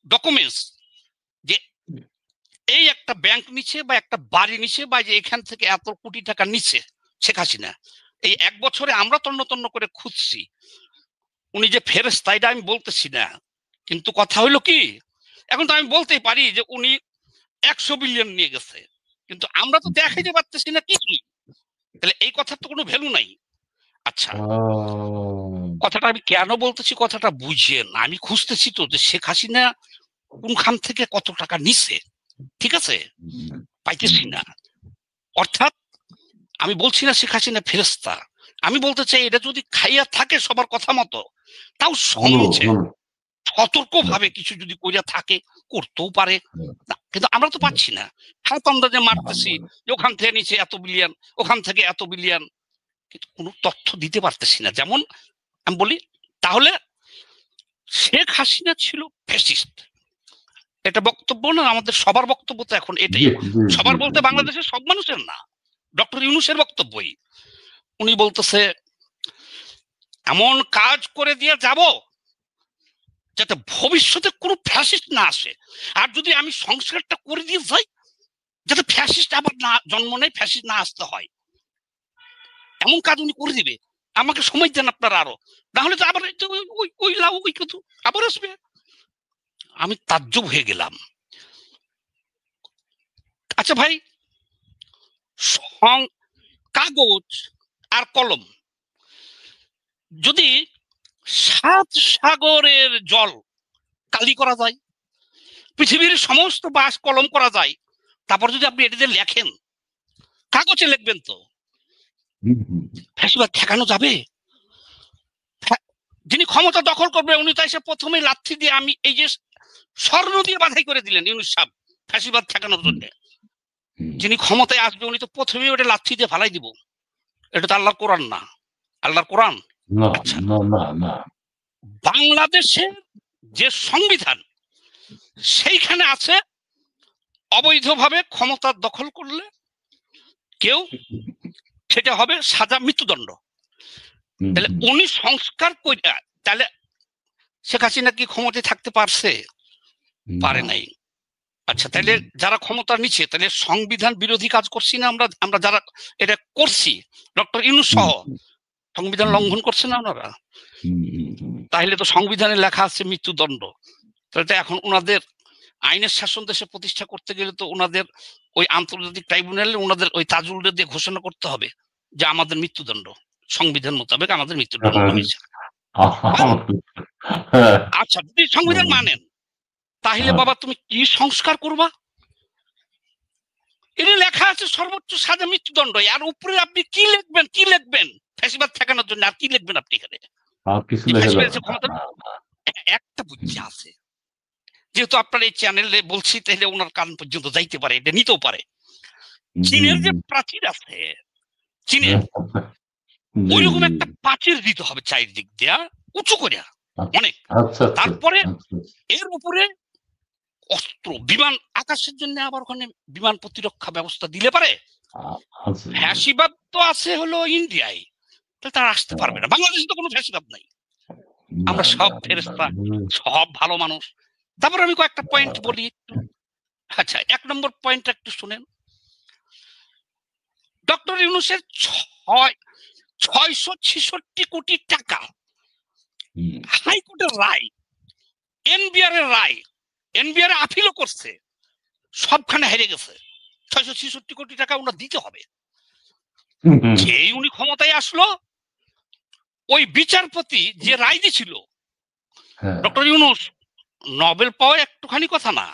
ডকুমেন্টস, যে এই একটা ব্যাংক নিচে বা একটা বাড়ি নিচে, বা যে এখান থেকে এত কোটি টাকা নিচে শেখ হাসিনা। এই 1 বছরে আমরা তন্ন তন্ন করে খুঁজছি। উনি যে ফেরেশতা এটা আমি বলতেছি না, কিন্তু কথা হইলো কি, এখন তো আমি বলতেই পারি যে উনি 100 বিলিয়ন নিয়ে গেছে, কিন্তু আমরা তো দেখাইতে পারতেছি না কিছুই। তাহলে এই কথার তো কোনো ভ্যালু নাই। আচ্ছা, কথাটা আমি কেন বলতেছি, কথাটা বুঝেন। আমি খুঁজতেছি তো যে শেখ হাসিনা কোনখান থেকে কত টাকা নিছে, ঠিক আছে, পাইতেছি না। অর্থাৎ আমি বলছি না শেখ হাসিনা ফেরেশতা, আমি বলতে চাই এটা যদি খাইয়া থাকে সবার কথা মতো, তাও সমঝে সতর্কভাবে কিছু যদি কইরা থাকে করতেও পারে, কিন্তু আমরা তো পাচ্ছি না। হাত আন্দাজে মারতেছি যে ওখান থেকে নিচে এত বিলিয়ন, ওখান থেকে এত বিলিয়ন, কিন্তু কোনো তথ্য দিতে পারতেছি না। যেমন আমি বলি, তাহলে শেখ হাসিনা ছিল ফ্যাসিস্ট, এটা বক্তব্য না আমাদের সবার বক্তব্য তো এখন এটাই। সবার বলতে বাংলাদেশের সব মানুষের না, ডক্টর ইউনূসের বক্তব্যই। উনি বলতেছে এমন কাজ করে দিয়ে যাব যাতে ভবিষ্যতে কোনো ফ্যাসিস্ট না আসে, আর যদি আমি সংস্কারটা করে দিয়ে যাই যাতে ফ্যাসিস্ট আবার না জন্ম নেয়, ফ্যাসিস্ট না আসতে হয়, এমন কাজ উনি করে দিবে। আমাকে সময় দেন আপনারা আরো, নাহলে তো আবার ওই লাভ ওই কিছু আবার আসবে। আমি তাজ্জব হয়ে গেলাম। আচ্ছা ভাই, কাগজ আর কলম যদি 7 সাগরের জল কালি করা যায়, পৃথিবীর সমস্ত বাস কলম করা যায়, তারপর যদি আপনি এটাতে লেখেন, কাগজে লিখবেন, তো ফ্যাসিবাদ ঠেকানো যাবে? যিনি ক্ষমতা দখল করবে উনি তো এসে প্রথমে লাথি দিয়ে আমি এই যে স্বর্ণ দিয়ে বাধাই করে দিলেন ইউনূস সাহেব ফ্যাসিবাদ ঠেকানোর জন্য। যিনি ক্ষমতায় আসবে উনি তো প্রথমে ওটা লাথি দিয়ে ফালাই দিব। এটা তো আল্লাহর কোরআন না, আল্লাহর কোরআন। বাংলাদেশের যে সংবিধান সেইখানে আছে অবৈধভাবে ক্ষমতা দখল করলে কেউ সেটা হবে সাজা, মৃত্যুদণ্ড। তাহলে উনি সংস্কার কইরা, তাহলে শেখ হাসিনা কি ক্ষমতায় থাকতে পারছে? পারে নাই। আচ্ছা, তাহলে যারা ক্ষমতা নিচ্ছে তাহলে সংবিধান বিরোধী কাজ করছি না আমরা যারা এটা করছি, ডক্টর ইউনূস সহ, সংবিধান লঙ্ঘন করছে না ওনারা? তাহলে তো সংবিধানে লেখা আছে মৃত্যুদণ্ড। তাহলে এখন ওনাদের আইনের শাসন দেশে প্রতিষ্ঠা করতে গেলে তো ওনাদের ওই আন্তর্জাতিক ট্রাইব্যুনালে ওনাদের ওই তাজুলটা দিয়ে ঘোষণা করতে হবে যে আমাদের মৃত্যুদণ্ড, সংবিধান মোতাবেক আমাদের মৃত্যুদণ্ড হয়েছে। আচ্ছা, যদি সংবিধান মানেন তাহলে বাবা তুমি কি সংস্কার করবা? এটা লেখা আছে সর্বোচ্চ সাজা মৃত্যুদণ্ড, আর উপরে আপনি কি লিখবেন ফ্যাসিবাদ ঠেকানোর জন্য? আর কি লিখবেন আপনি এখানে? একটা বুদ্ধি আছে, যেহেতু আপনার এই চ্যানেলে বলছি, তাহলে ওনার কান পর্যন্ত যাইতে পারে, এটা নিতেও পারে। চীনের যে প্রাচীর আছে, চীনের ওইরকম একটা প্রাচীর দিতে হবে চারিদিক দিয়া উঁচু করে অনেক। তারপরে এর উপরে অস্ত্র, বিমান, আকাশের জন্য আবার ওখানে বিমান প্রতিরক্ষা ব্যবস্থা দিলে পারে। ফ্যাসিবাদ তো আছে হলো ইন্ডিয়ায়, তাহলে তারা আসতে পারবে না। বাংলাদেশে তো কোনো ফ্যাসিবাদ নাই, আমরা সব ফেরেশতা, সব ভালো মানুষ। তারপর আমি কয়েকটা পয়েন্ট বলি একটু। আচ্ছা, 1 নম্বর পয়েন্ট একটু শুনেন। ডক্টর ইউনূসের 666 কোটি টাকা হাইকোর্টের রায়, এনবিআর এর রায়, এনবিআর আপিলও করছে, সবখানে হেরে গেছে। 666 কোটি টাকা ওনার দিতে হবে। যেই উনি ক্ষমতায় আসলো, ওই বিচারপতি যে রায় দিছিল, ডক্টর ইউনূস নোবেল পাওয়া একটুখানি কথা না,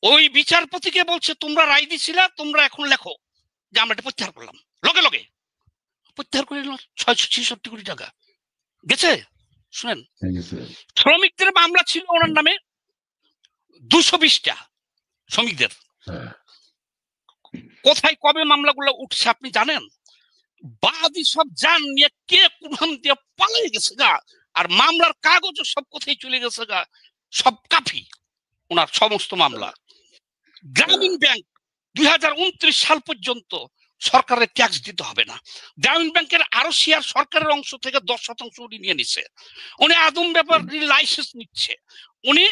ওই বিচারপতিকে বলছে তোমরা রায় দিছিলা, তোমরা এখন লেখো যে আমরা এটা প্রত্যাহার করলাম। লগে লগে প্রত্যাহার করে 666 কোটি টাকা গেছে। শুনেন, শ্রমিকদের মামলা ছিল ওনার নামে 220টা শ্রমিকদের। কোথায় কবে মামলাগুলো উঠছে আপনি জানেন? বাদী সব জান নিয়ে কে কোন দিয়ে পালিয়ে গেছে গা, আর মামলার কাগজ সব কোথায় চলে গেছে গা, সব কাফি ওনার সমস্ত মামলা। গ্রামীণ ব্যাংক 2029 সাল পর্যন্ত সরকারের ট্যাক্স দিতে হবে না। গ্রামীণ ব্যাংকের আরো শেয়ার সরকারের অংশ থেকে 10% উনি নিয়ে নিচ্ছে। উনি আদম ব্যাপার লাইসেন্স নিচ্ছে। উনি,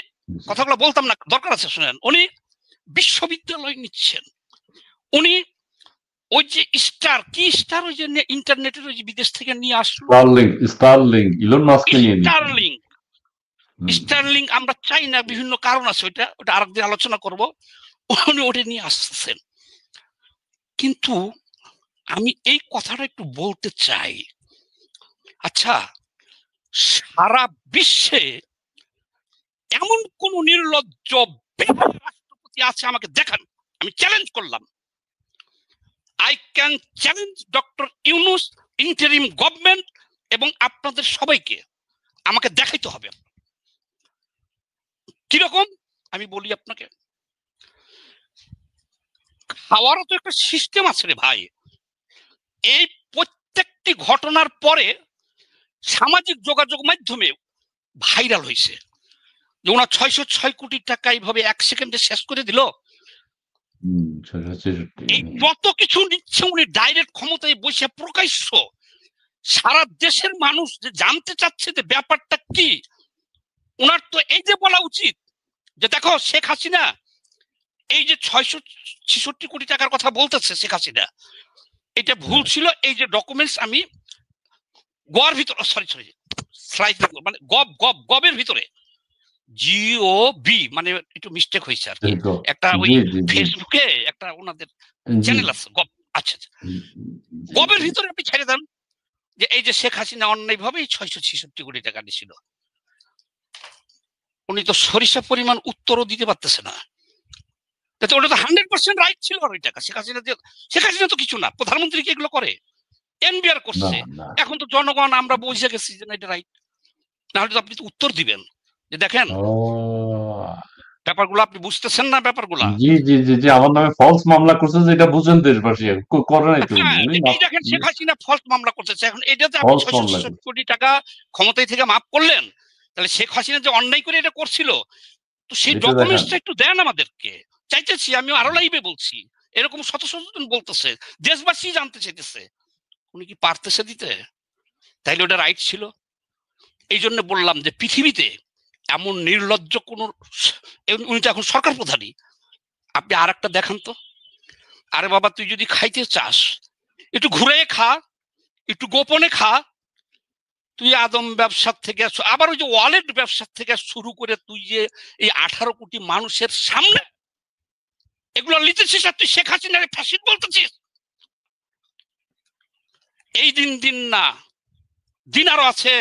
কথাগুলো বলতাম না, দরকার আছে শুনেন, উনি বিশ্ববিদ্যালয় নিচ্ছেন। উনি ওই যে স্টার ওই যে ইন্টারনেটের ওই যে বিদেশ থেকে নিয়ে আসলো স্টারলিংক আমরা চাই না, বিভিন্ন কারণ আছে, ওটা আরেকদিন আলোচনা করব। উনি ওটা নিয়ে আসতেছেন। কিন্তু আমি এই কথাটা একটু বলতে চাই, আচ্ছা সারা বিশ্বে এমন কোন নির্লজ্জ রাষ্ট্রপতি আছে আমাকে দেখান, আমি চ্যালেঞ্জ করলাম। I can challenge doctor Yunus, interim government এবং আপনাদের সবাইকে, আমাকে দেখাইতে হবে কিরকম আমি বলি আপনাকে, খাওয়ারও তো একটা সিস্টেম আছে রে ভাই। এই প্রত্যেকটি ঘটনার পরে সামাজিক যোগাযোগ মাধ্যমে ভাইরাল হয়েছে যে ওনার 606 কোটি টাকা এইভাবে 1 সেকেন্ডে শেষ করে দিল। এই যত কিছু নিচ্ছে উনি ডাইরেক্ট ক্ষমতায় বসে প্রকাশ্য সারা দেশের মানুষ যে জানতে চাচ্ছে যে ব্যাপারটা কি। ওনার তো এই যে বলা উচিত যে দেখো শেখ হাসিনা এই যে 666 কোটি টাকার কথা বলতেছে শেখ হাসিনা, এটা ভুল ছিল। এই যে ডকুমেন্টস আমি গর ভিতরে স্লাইড মানে গবের ভিতরে GOB মানে একটু মিস্টেক হয়েছে আর কি, একটা ওই ফেসবুকে একটা ওনাদের চ্যানেল আছে গব, আচ্ছা গবের ভিতরে আপনি ছেড়ে দেন যে এই যে শেখ হাসিনা অন্যায়ভাবে 666 কোটি টাকা নিয়েছিল। উনি তো সরিষা পরিমাণ উত্তরও দিতে পারতেছে না। ওটা তো 100% রাইট ছিল আর ওই টাকা শেখ হাসিনা তো কিছু না, প্রধানমন্ত্রী কি এগুলো করে? এনবিআর করছে। এখন তো জনগণ আমরা বুঝে গেছি যে এটা রাইট, নাহলে তো আপনি তো উত্তর দিবেন যে দেখেন ব্যাপারগুলো আপনি বুঝতেছেন না ব্যাপারগুলো। জি জি জি জি, আমার নামে ফলস মামলা করছে যেটা বুঝেন দেশবাসী করে নাই তো। এই দেখেন শেখ হাসিনা ফলস মামলা করতেছে। এখন এটাতে আপনি 666 কোটি টাকা ক্ষমতায় থেকে মাফ করলেন, তাহলে শেখ হাসিনা যে অন্যায় করে এটা করছিল তো সেই ডকুমেন্টসটা একটু দেন আমাদেরকে। চাইতেছি, আমি আরো লাইভে বলছি, এরকম শত শতজন বলতেছে, দেশবাসী জানতে চাইতেছে, উনি কি পারতেছে দিতে? তাইলে ওটা রাইট ছিল। এই জন্য বললাম যে পৃথিবীতে এমন নির্লজ্জ কোন, উনি তো এখন সরকার প্রধানই, আপনি আর একটা দেখান তো। আরে বাবা তুই যদি খাইতে চাস একটু ঘুরে খা, একটু গোপনে খা। তুই আদম ব্যবসার থেকে আবার ওই যে ওয়ালেট ব্যবসার থেকে শুরু করে তুই যে এই 18 কোটি মানুষের সামনে এগুলো লিখেছিস আর তুই শেখ হাসিনাকে ফ্যাসিস্ট বলতেছিস। এই দিন না, দিন আরো আছে।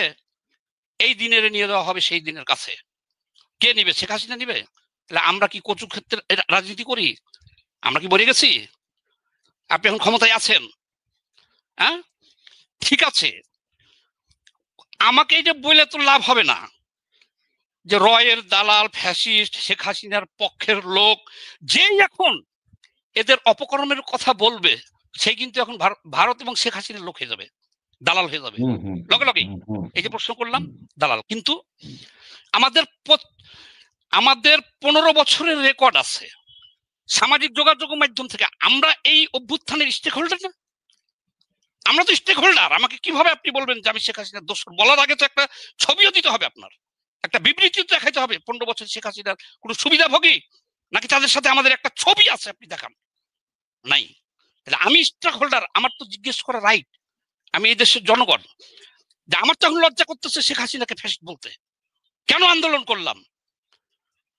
এই দিনের নিয়ে দেওয়া হবে সেই দিনের কাছে। কে নিবে? শেখ হাসিনা নিবে? তাহলে আমরা কি কচু ক্ষেত্রে রাজনীতি করি? আমরা কি বলে গেছি? আপনি এখন ক্ষমতায় আছেন, হ্যাঁ ঠিক আছে, আমাকে এটা বলে তো লাভ হবে না যে রয়ের দালাল ফ্যাসিস্ট শেখ হাসিনার পক্ষের লোক যেই এখন এদের অপকর্মের কথা বলবে সেই কিন্তু এখন ভারত এবং শেখ হাসিনার লোক হয়ে যাবে, দালাল হয়ে যাবে লগে লগে। এই যে প্রশ্ন করলাম দালাল, কিন্তু আমাদের 15 বছরের রেকর্ড আছে সামাজিক যোগাযোগ মাধ্যম থেকে। আমরা এই অভ্যুত্থানের স্টেক হোল্ডার না? আমরা তো স্টেক হোল্ডার। আমাকে কিভাবে আপনি বলবেন যে আমি শেখ হাসিনার দোষ? বলার আগে তো একটা ছবিও দিতে হবে, আপনার একটা বিবৃতি দেখাইতে হবে। 15 বছর শেখ হাসিনার কোনো সুবিধাভোগী নাকি তাদের সাথে আমাদের একটা ছবি আছে, আপনি দেখান নাই। তাহলে আমি স্টেক হোল্ডার, আমার তো জিজ্ঞেস করা রাইট। আমি এই দেশের জনগণ, যে আমার তো এখন লজ্জা করতেছে শেখ হাসিনাকে ফ্যাসিস্ট বলতে। কেন আন্দোলন করলাম?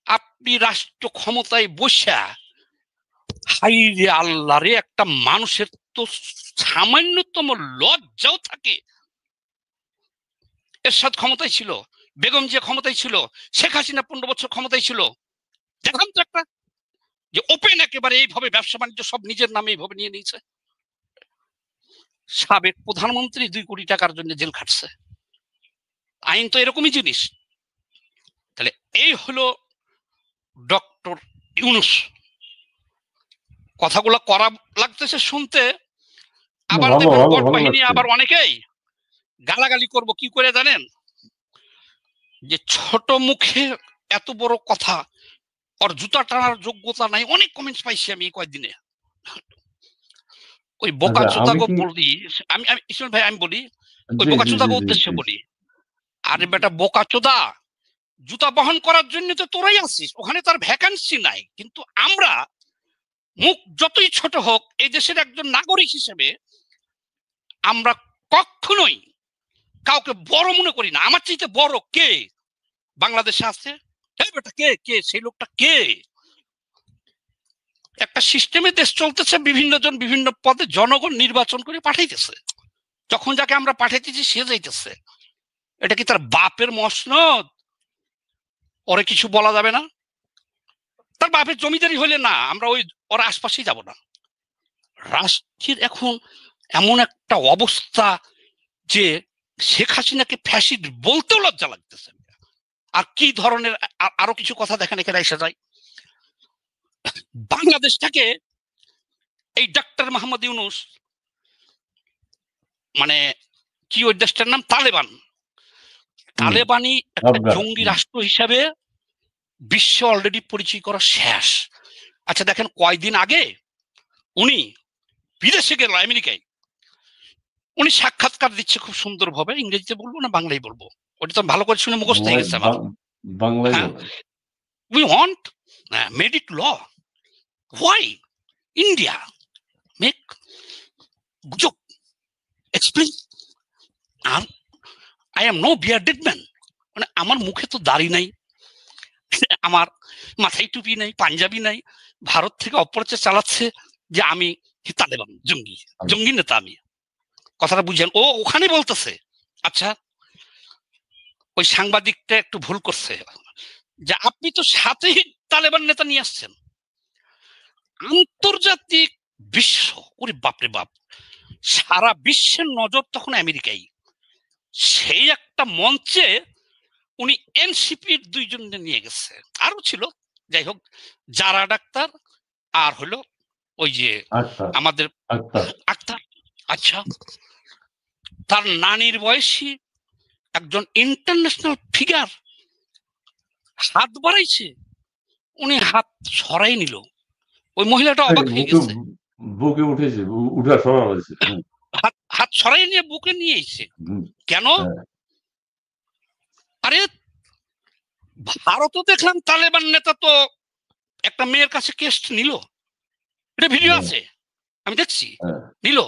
আপনি রাষ্ট্র ক্ষমতায় বসা হাই রে আল্লাহ রে, একটা মানুষের তো সামান্যতম লজ্জাও থাকে। এরশাদ ক্ষমতায় ছিল, বেগম জিয়া ক্ষমতায় ছিল, শেখ হাসিনা 15 বছর ক্ষমতায় ছিল। দেখান তো একটা যে ওপেন একেবারে এইভাবে ব্যবসা বাণিজ্য সব নিজের নামে এইভাবে নিয়ে নিয়েছে। সাবেক প্রধানমন্ত্রী 2 কোটি টাকার জন্য জেল খাটছে। আইন তো এরকমই জিনিস। তাহলে এই হলো ডক্টর ইউনূস। কথাগুলো করা লাগতেছে শুনতে, আবার ভোট বাহিনী আবার অনেকেই গালাগালি করব কি করে জানেন? যে ছোট মুখে এত বড় কথা, ওর জুতা টানার যোগ্যতা নাই। অনেক কমেন্টস পাইছি আমি এই কয়েকদিনে। ওই বোকাচোদাকে বলি আমি, ইসমাইল ভাই আমি বলি ওই বোকাচোদাকে উদ্দেশ্যে বলি, আরে বেটা বোকাচোদা, জুতা বহন করার জন্য তো তোরাই আছিস, ওখানে তার ভ্যাকান্সি নাই। কিন্তু আমরা মুখ যতই ছোট হোক এই দেশের একজন নাগরিক হিসেবে আমরা কখনোই কাউকে বড় মনে করি না। আমার চাইতে বড় কে বাংলাদেশে আছে? কে সেই লোকটা কে? একটা সিস্টেমে দেশ চলতেছে, বিভিন্ন জন বিভিন্ন পদে জনগণ নির্বাচন করে পাঠাইতেছে। যখন যাকে আমরা পাঠাইতেছি সে যাইতেছে। এটা কি তার বাপের মসনদ? ওরে কিছু বলা যাবে না? তার বাপের জমিদারি হইলে না আমরা ওই ওর আশপাশেই যাব না। রাষ্ট্রের এখন এমন একটা অবস্থা যে শেখ হাসিনাকে ফ্যাসিস্ট বলতেও লজ্জা লাগতেছে। আর কি ধরনের আরো কিছু কথা দেখেন এখানে এসে যায়। বাংলাদেশটাকে এই ডক্টর মোহাম্মদ ইউনূস মানে কি ওই দেশটার নাম তালেবান, তালেবানি একটা জঙ্গি রাষ্ট্র হিসাবে বিশ্বে অলরেডি পরিচয় করা শেষ। আচ্ছা দেখেন কয়দিন আগে উনি বিদেশে গেল আমেরিকায়, উনি সাক্ষাৎকার দিচ্ছে খুব সুন্দর ভাবে, ইংরেজিতে বলবো না বাংলায় বলবো, ওটা তো ভালো করে শুনে মুখস্থ হয়ে গেছে আমার। We want made it law. Why India make joke explain? I am no bearded man. মানে আমার মুখে তো দাড়ি নাই, আমার মাথায় টুপি নাই, পাঞ্জাবি নাই, ভারত থেকে অপপ্রচার চালাচ্ছে যে আমি তালেবান জঙ্গি নেতা। আমি কথাটা বুঝেন, ও ওখানে বলতেছে। আচ্ছা ওই সাংবাদিকটা একটু ভুল করছে যে আপনি তো সাথেই তালেবান নেতা নিয়ে আসছেন। আন্তর্জাতিক বিশ্ব, ওরে বাপরে বাপ, সারা বিশ্বের নজর তখন আমেরিকায়। সেই একটা মঞ্চে উনি এনসিপির দুইজন নিয়ে গেছে, আরো ছিল, যাই হোক, যারা ডাক্তার আর হলো ওই যে আমাদের আক্তার। আচ্ছা তার নানির বয়সী একজন ইন্টারন্যাশনাল ফিগার হাত বাড়াইছে, উনি হাত সরাই নিল। ওই মহিলাটা অবাক হয়ে গেছে, বুকে উঠেছে, উঠা সরা হয়েছে, হাত সরাই নিয়ে বুকে নিয়ে এসেছে। কেন? আরে ভারতও দেখলাম তালেবান নেতা তো একটা মেয়ের কাছে কেস নিল, এটা ভিডিও আছে, আমি দেখছি, নিল।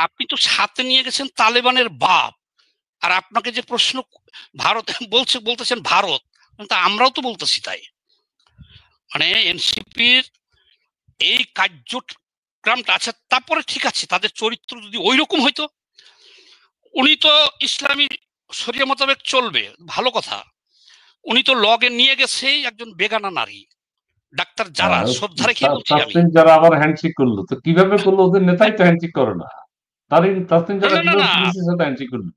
আপনি তো সাথে নিয়ে গেছেন তালেবানের বাপ, আর আপনাকে যে প্রশ্ন ভারত বলতেছেন ভারত, আমরাও তো বলতেছি তাই। মানে এনসিপির এই কার্যক্রমটা, আচ্ছা তারপরে ঠিক আছে তাদের চরিত্র যদি ওই রকম হইতো, উনি তো ইসলামী শরিয়া মোতাবেক চলবে, ভালো কথা, উনি তো লগে নিয়ে গেছে একজন বেগানা নারী ডাক্তার, যারা শ্রদ্ধা রেখে বলছি আমি, যারা আবার হ্যান্ডশেক করলো, তো কিভাবে করলো? ওদের নেতাই তো হ্যান্ডশেক করে না, তাসলিম যারা পুলিশের সাথে হ্যান্ডশেক করলো,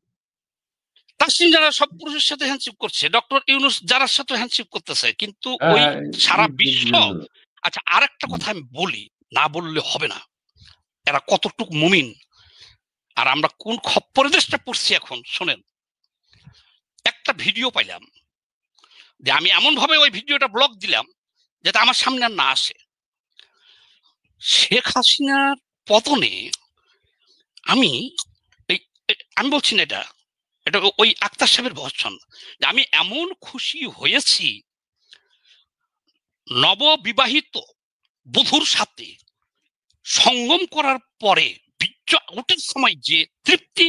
তাসলিম যারা সব পুরুষের সাথে হ্যান্ডশেক করছে, ডক্টর ইউনূস যারার সাথে হ্যান্ডশেক করতেছে, কিন্তু ওই সারা বিশ্ব। আচ্ছা আরেকটা কথা আমি বলি, না বললে হবে না, এরা কতটুকু মুমিন আর আমরা কোন খপ্পরে দেশটা পড়ছি এখন। শোনেন, একটা ভিডিও পাইলাম, যে আমি এমন ভাবে ওই ভিডিওটা ব্লক দিলাম যাতে আমার সামনে আর না আসে। শেখ হাসিনার পতনে আমি বলছি না, এটা ওই আক্তার সাহেবের ভাষণ, যে আমি এমন খুশি হয়েছি নববিবাহিত বধূর সাথে সঙ্গম করার পরে বীর্য ওঠার সময় যে তৃপ্তি,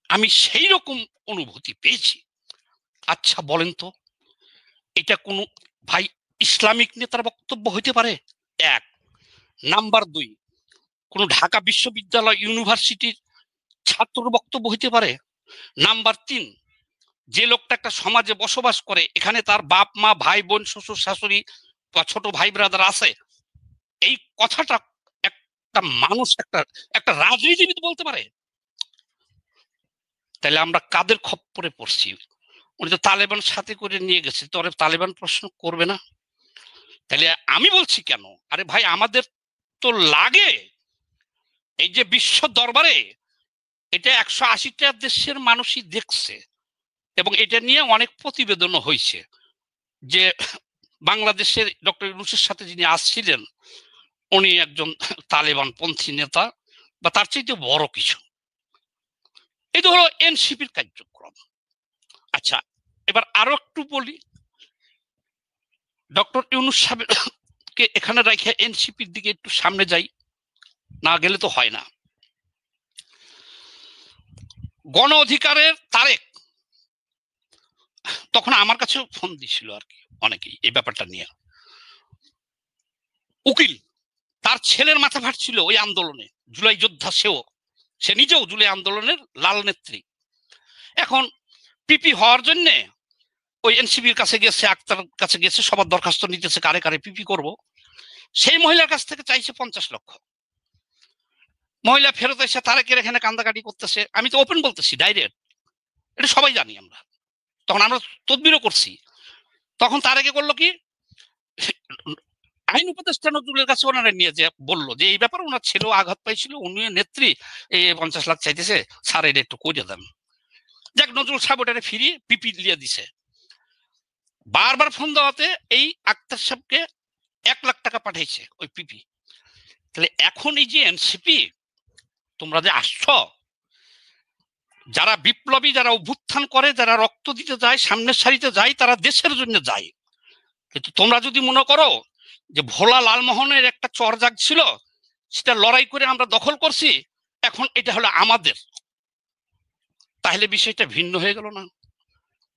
আমি সেই রকম অনুভূতি পেয়েছি। আচ্ছা বলেন তো, এটা কোনো ভাই ইসলামিক নেতার বক্তব্য হইতে পারে? এক নাম্বার, দুই কোন ঢাকা বিশ্ববিদ্যালয় ইউনিভার্সিটির ছাত্র বক্তব্য হইতে পারে? নাম্বার তিন, যে লোকটা একটা সমাজে বসবাস করে, এখানে তার বাপ মা ভাই বোন শ্বশুর শাশুড়ি বা ছোট ভাই ব্রাদার আছে, এই কথাটা একটা মানুষ একটা রাজনীতিবিদ বলতে পারে? তাহলে আমরা কাদের খপ্পরে পড়ছি? উনি তো তালেবান সাথে করে নিয়ে গেছে, তো তালেবান প্রশ্ন করবে না? তাহলে আমি বলছি কেন, আরে ভাই আমাদের তো লাগে এই যে বিশ্ব দরবারে এটা 180টা দেশের মানুষই দেখছে, এবং এটা নিয়ে অনেক প্রতিবেদনও হয়েছে যে বাংলাদেশের ডক্টর ইউনূসের সাথে যিনি আসছিলেন উনি একজন তালেবান পন্থী নেতা বা তার চাইতে বড় কিছু। এই তো হলো এনসিপির কার্যক্রম। আচ্ছা এবার আরো একটু বলি, ডক্টর ইউনূস সাহেবকে এখানে রেখে এনসিপির দিকে একটু সামনে যাই, না গেলে তো হয় না। গণ অধিকারের তারেক তখন আমার কাছে ফোন দিছিল আর কি অনেকেই এই ব্যাপারটা নিয়ে। উকিল, তার ছেলের মাথা ফাটছিল ওই আন্দোলনে, জুলাই যোদ্ধা, সে নিজেও জুলাই আন্দোলনের লাল নেত্রী। এখন পিপি হওয়ার জন্য ওই এনসিপির কাছে গেছে, আক্তার কাছে গেছে, সবার দরখাস্ত নিতেছে কারে কারে পিপি করব। সেই মহিলার কাছ থেকে চাইছে 50 লক্ষ। মহিলা ফেরত এসে তারেকের এখানে কান্দাকাটি করতেছে। আমি তো ওপেন বলতেছি, ডাইরেক্ট, এটা সবাই জানি আমরা। তখন আমরা তদবিরও করছি। তখন তার আগে করলো কি, আইন উপদেষ্টা নজরুলের কাছে ওনারা নিয়ে যে বললো যে এই ব্যাপারে ওনার ছেলেও আঘাত পাইছিল, উনি নেত্রী এই 50 লাখ চাইতেছে, স্যার এটা একটু করে দেন। যাক, নজরুল সাহেব ওটারে ফিরি পিপি দিয়ে দিছে। বারবার ফোন দেওয়াতে এই আক্তার সাহেবকে 1 লাখ টাকা পাঠাইছে ওই পিপি। তাহলে এখন এই যে এনসিপি তোমরা যে আসছ, যারা বিপ্লবী, যারা অভ্যুত্থান করে, যারা রক্ত দিতে যায়, সামনের সারিতে যায়, তারা দেশের জন্য যায়। কিন্তু তোমরা যদি মনে করো যে ভোলা লালমোহনের একটা চর জাগছিল, সেটা লড়াই করে আমরা দখল করছি, এখন এটা হলো আমাদের, তাহলে বিষয়টা ভিন্ন হয়ে গেল না?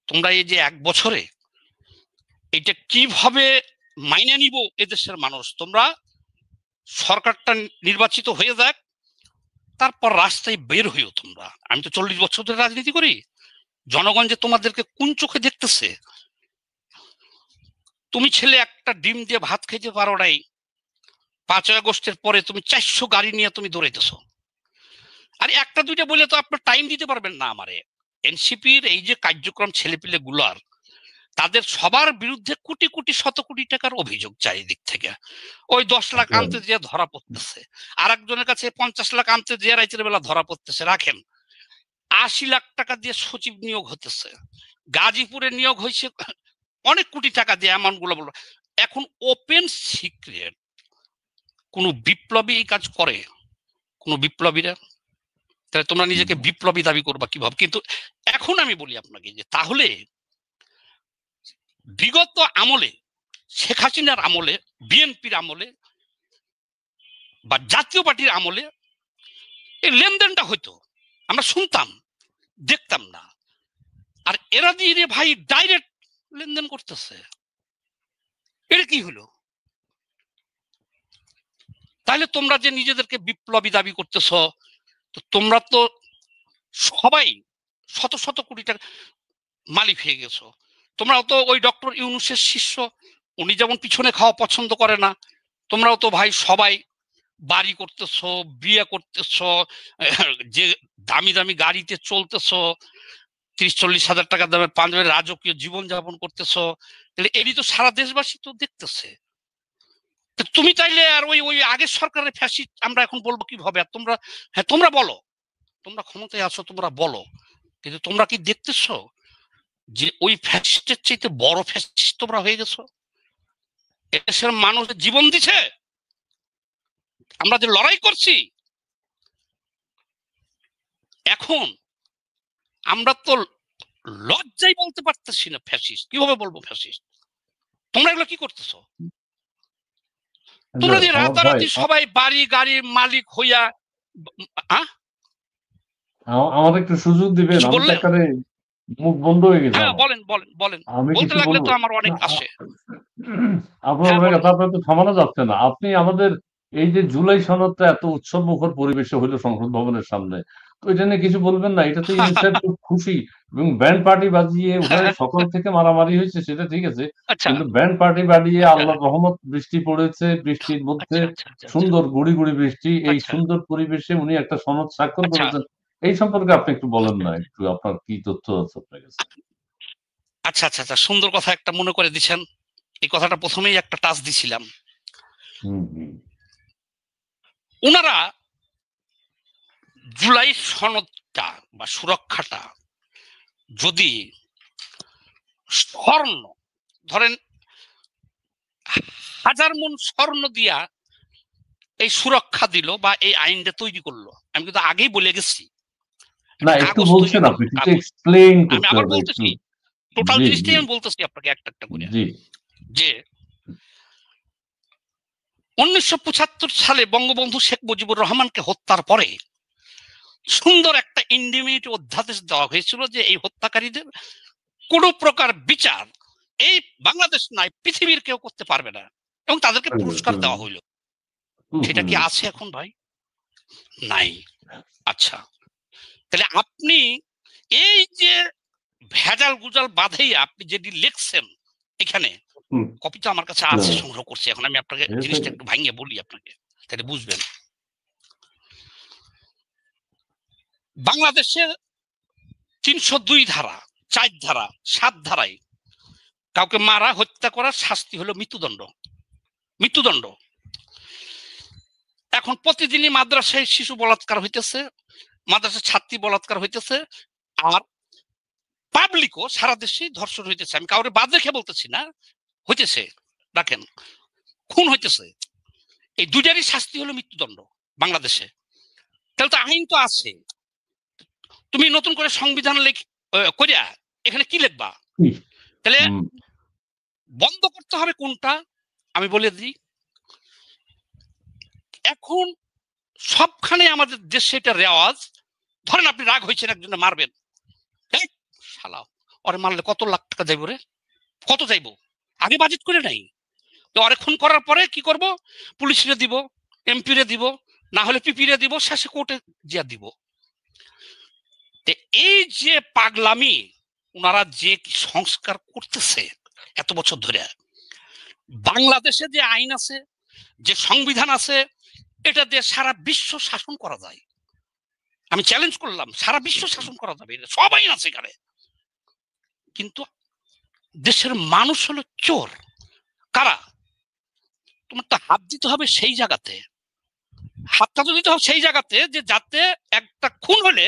তোমরা এই যে 1 বছরে এটা কিভাবে মাইনে নিব এদেশের মানুষ? তোমরা সরকারটা নির্বাচিত হয়ে যাক, তারপর রাস্তায় বের হইও তোমরা। আমি তো 40 বছর ধরে রাজনীতি করি, জনগণ যে তোমাদেরকে কোন চোখে দেখতেছে। তুমি ছেলে একটা ডিম দিয়ে ভাত খাইতে পারো নাই, 5 আগস্টের পরে তুমি 400 গাড়ি নিয়ে তুমি দৌড়াইতেছো। আর একটা দুইটা বলে তো আপনার টাইম দিতে পারবেন না আমারে। এনসিপির এই যে কার্যক্রম ছেলেপিলে গুলার, তাদের সবার বিরুদ্ধে কোটি কোটি শত কোটি টাকার অভিযোগ চারিদিক থেকে। ওই 10 লাখ আনতে যে ধরা পড়তেছে, আর একজনের কাছে 50 লাখ আনতে যে রাইতের বেলা ধরা পড়তেছে। রাখেন 80 লাখ টাকা দিয়ে সচিব নিয়োগ হতেছে, গাজীপুরে নিয়োগ হয়েছে অনেক কোটি টাকা দিয়ে, অ্যামাউন্ট গুলো বলবো। এখন ওপেন সিক্রেট কোন বিপ্লবী এই কাজ করে? কোন বিপ্লবীরা? তাহলে তোমরা নিজেকে বিপ্লবী দাবি করবা কিভাবে? কিন্তু এখন আমি বলি আপনাকে যে তাহলে বিগত আমলে, শেখ হাসিনার আমলে, বিএনপির আমলে বা জাতীয় পার্টির আমলে এই লেনদেনটা হইতো, আমরা শুনতাম, দেখতাম না। আর এরা দিয়ে ভাই ডাইরেক্ট লেনদেন করতেছে, এটা কি হলো? তাহলে তোমরা যে নিজেদেরকে বিপ্লবী দাবি করতেছ, তো তোমরা তো সবাই শত শত কোটি টাকা মালিক হয়ে গেছো। তোমরাও তো ওই ডক্টর ইউনূসের শিষ্য, উনি যেমন পিছনে খাওয়া পছন্দ করে না, তোমরাও তো ভাই সবাই বাড়ি করতেছো, বিয়ে করতেছো, যে দামি দামি গাড়িতে চলতেছো, 30-40 হাজার টাকা দামের পাঞ্জাবের রাজকীয় জীবন যাপন করতেছো। তাহলে এরই তো সারা দেশবাসী তো দেখতেছে। তুমি চাইলে আর ওই ওই আগের সরকারের ফ্যাসিস্ট আমরা এখন বলবো কিভাবে? আর তোমরা, হ্যাঁ তোমরা বলো, তোমরা ক্ষমতায় আছো, তোমরা বলো, কিন্তু তোমরা কি দেখতেছো যে ওই ফ্যাসিস্টের চাইতে বড় ফ্যাসিস্ট তোমরা হয়ে গেছো? এদেশের মানুষের জীবন দিছে, আমরা যে লড়াই করছি, এখন আমরা তো লজ্জাই বলতে পারতেছি না ফ্যাসিস্ট। কিভাবে বলবো ফ্যাসিস্ট? তোমরা এগুলো কি করতেছো? তোমরা যে রাতারাতি সবাই বাড়ি গাড়ির মালিক হইয়া, আমার একটু সুযোগ দিবেন, আমি তো এখানে মুখ বন্ধ হয়ে গেছে। হ্যাঁ বলেন বলেন বলেন, বলতে লাগলে তো আমার অনেক আসে। আপনার তো থামানো যাচ্ছে না। আপনি আমাদের এই যে জুলাই সনদটা এত উৎসব মুখর পরিবেশে হইলো সংসদ ভবনের সামনে, তো এটা নিয়ে কিছু বলবেন না? এটা তো ইউনূস সাহেব খুব খুশি এবং ব্যান্ড পার্টি বাজিয়ে ওখানে সকাল থেকে মারামারি হয়েছে, সেটা ঠিক আছে, কিন্তু ব্যান্ড পার্টি বাজিয়ে আল্লাহর রহমত, বৃষ্টি পড়েছে, বৃষ্টির মধ্যে সুন্দর গুড়ি গুড়ি বৃষ্টি, এই সুন্দর পরিবেশে উনি একটা সনদ স্বাক্ষর করেছেন। এই সম্পর্কে আপনি একটু বলেন না, একটু আপনার কি তথ্য আছে আপনার কাছে? আচ্ছা আচ্ছা আচ্ছা, সুন্দর কথা একটা মনে করে দিচ্ছেন। এই কথাটা প্রথমেই একটা টাচ দিছিলাম। ওনারা জুলাই সনদটা বা সুরক্ষাটা যদি স্বর্ণ, ধরেন 1000 মণ স্বর্ণ দিয়া এই সুরক্ষা দিল বা এই আইনটা তৈরি করলো, আমি কিন্তু আগেই বলে গেছি। না একটু বলছেন আপনি, একটু এক্সপ্লেইন করতে হবে। আমি আবার বলতেছি, টোটাল জিনিসটাই আমি বলতেছি আপনাকে একটা একটা করে। যে 1975 সালে বঙ্গবন্ধু শেখ মুজিবুর রহমানকে হত্যার পরে সুন্দর একটা ইন্ডিমিনিটি অধ্যাদেশ দেওয়া হয়েছিল যে এই হত্যাকারীদের কোন প্রকার বিচার এই বাংলাদেশ নয় পৃথিবীর কেউ করতে পারবে না, এবং তাদেরকে পুরস্কার দেওয়া হইল। সেটা কি আছে এখন ভাই? নাই। আচ্ছা, তাহলে আপনি এই যে ভেজাল গুজাল বাঁধেই আপনি যেটি লিখছেন, এখানে কপিটা আমার কাছে আছে, সংগ্রহ করছি। এখন আমি আপনাকে জিনিসটা একটু ভাঙিয়ে বলি আপনাকে, তাহলে বুঝবেন। বাংলাদেশের 302 ধারা, 4 ধারা 7 ধারায় কাউকে মারা হত্যা করার শাস্তি হলো মৃত্যুদণ্ড। মৃত্যুদণ্ড। এখন প্রতিদিনই মাদ্রাসায় শিশু বলাৎকার হইতেছে, মাদ্রাসায় ছাত্রী বলাৎকার হইতেছে, আর পাবলিকও সারা দেশে ধর্ষণ হইতেছে। আমি কাউরে বাদ রেখে বলতেছি না, হইতেছে। দেখেন খুন হইতেছে, এই দুইটারই শাস্তি হলো মৃত্যুদণ্ড বাংলাদেশে। তাহলে তো আইন তো আছে, তুমি নতুন করে সংবিধান করিয়া এখানে কি লিখবা? তাহলে বন্ধ করতে হবে কোনটা আমি বলে দিই। এখন সবখানে আমাদের দেশে এটা রেওয়াজ, ধরেন আপনি রাগ হয়েছেন একজনে মারবেন, শালা ওরে মারলে কত লাখ টাকা যাইব রে, কত যাইব, আগে বাজেট করে নাই তো ওরে খুন করার পরে কি করব, পুলিশরে দিব, এমপি রে দিব, না হলে পিপি রে দিব, শেষে কোর্টে জিয়া দিব। এই যে পাগলামি ওনারা যে সংস্কার করতেছে এত বছর ধরে, বাংলাদেশে যে আইন আছে, যে সংবিধান আছে, এটা দিয়ে সারা বিশ্ব শাসন করা যায়। আমি চ্যালেঞ্জ করলাম, সারা বিশ্ব শাসন করা যাবে, সব আইন আছে এখানে। কিন্তু দেশের মানুষ হলো চোর। কারা? তোমার তো হাত দিতে হবে সেই জায়গাতে, হাতটা তো দিতে হবে সেই জায়গাতে যে যাতে একটা খুন হলে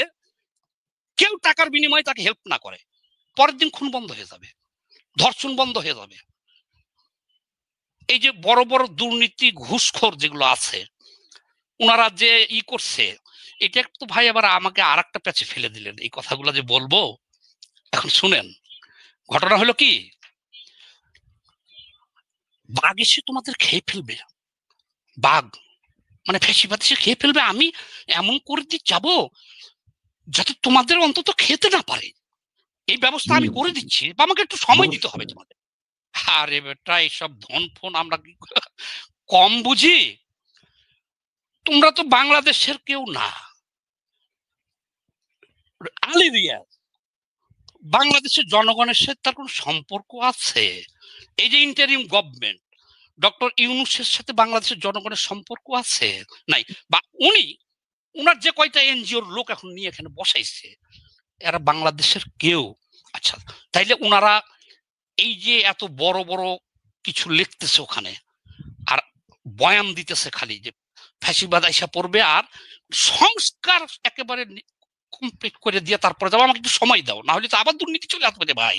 কেউ টাকার বিনিময়ে তাকে হেল্প না করে, পরের দিন খুন বন্ধ হয়ে যাবে, ধর্ষণ বন্ধ হয়ে যাবে। এই যে বড় বড় দুর্নীতি ঘুষখোর যেগুলো আছে ওনারা যে করছে, এটা তো ভাই আবার আমাকে আর একটা প্যাচে ফেলে দিলেন এই কথাগুলো যে বলবো। এখন শুনেন, ঘটনা হলো কি, বাঘ এসে তোমাদের খেয়ে ফেলবে, বাঘ মানে ফেসিবাদ এসে খেয়ে ফেলবে, আমি এমন করে দিয়ে যাবো যাতে তোমাদের অন্তত খেতে না পারে, এই ব্যবস্থা আমি করে দিচ্ছি, বা আমাকে একটু সময় দিতে হবে তোমাদের। আরে বেটা, এইসব ধন ফোন আমরা কম বুঝি? তোমরা তো বাংলাদেশের কেউ না, আলী রিয়াজ বাংলাদেশের জনগণের সাথে তার কোন সম্পর্ক আছে? এই যে ইন্টারিম গভর্নমেন্ট, ডক্টর ইউনূসের সাথে বাংলাদেশের জনগণের সম্পর্ক আছে? নাই। বা উনার যে কয়টা এনজিওর লোক এখন নিয়ে এখানে বসাইছে, এরা বাংলাদেশের কেউ? আচ্ছা, তাইলে উনারা এই যে এত বড় বড় কিছু লিখতেছে ওখানে, আর বয়ান দিতেছে খালি যে ফ্যাসিবাদ আইসা পড়বে, আর সংস্কার একেবারে কমপ্লিট করে দিয়ে তারপরে যাবো, আমাকে একটু সময় দাও, না হলে তো আবার দুর্নীতি চলে আসবে ভাই।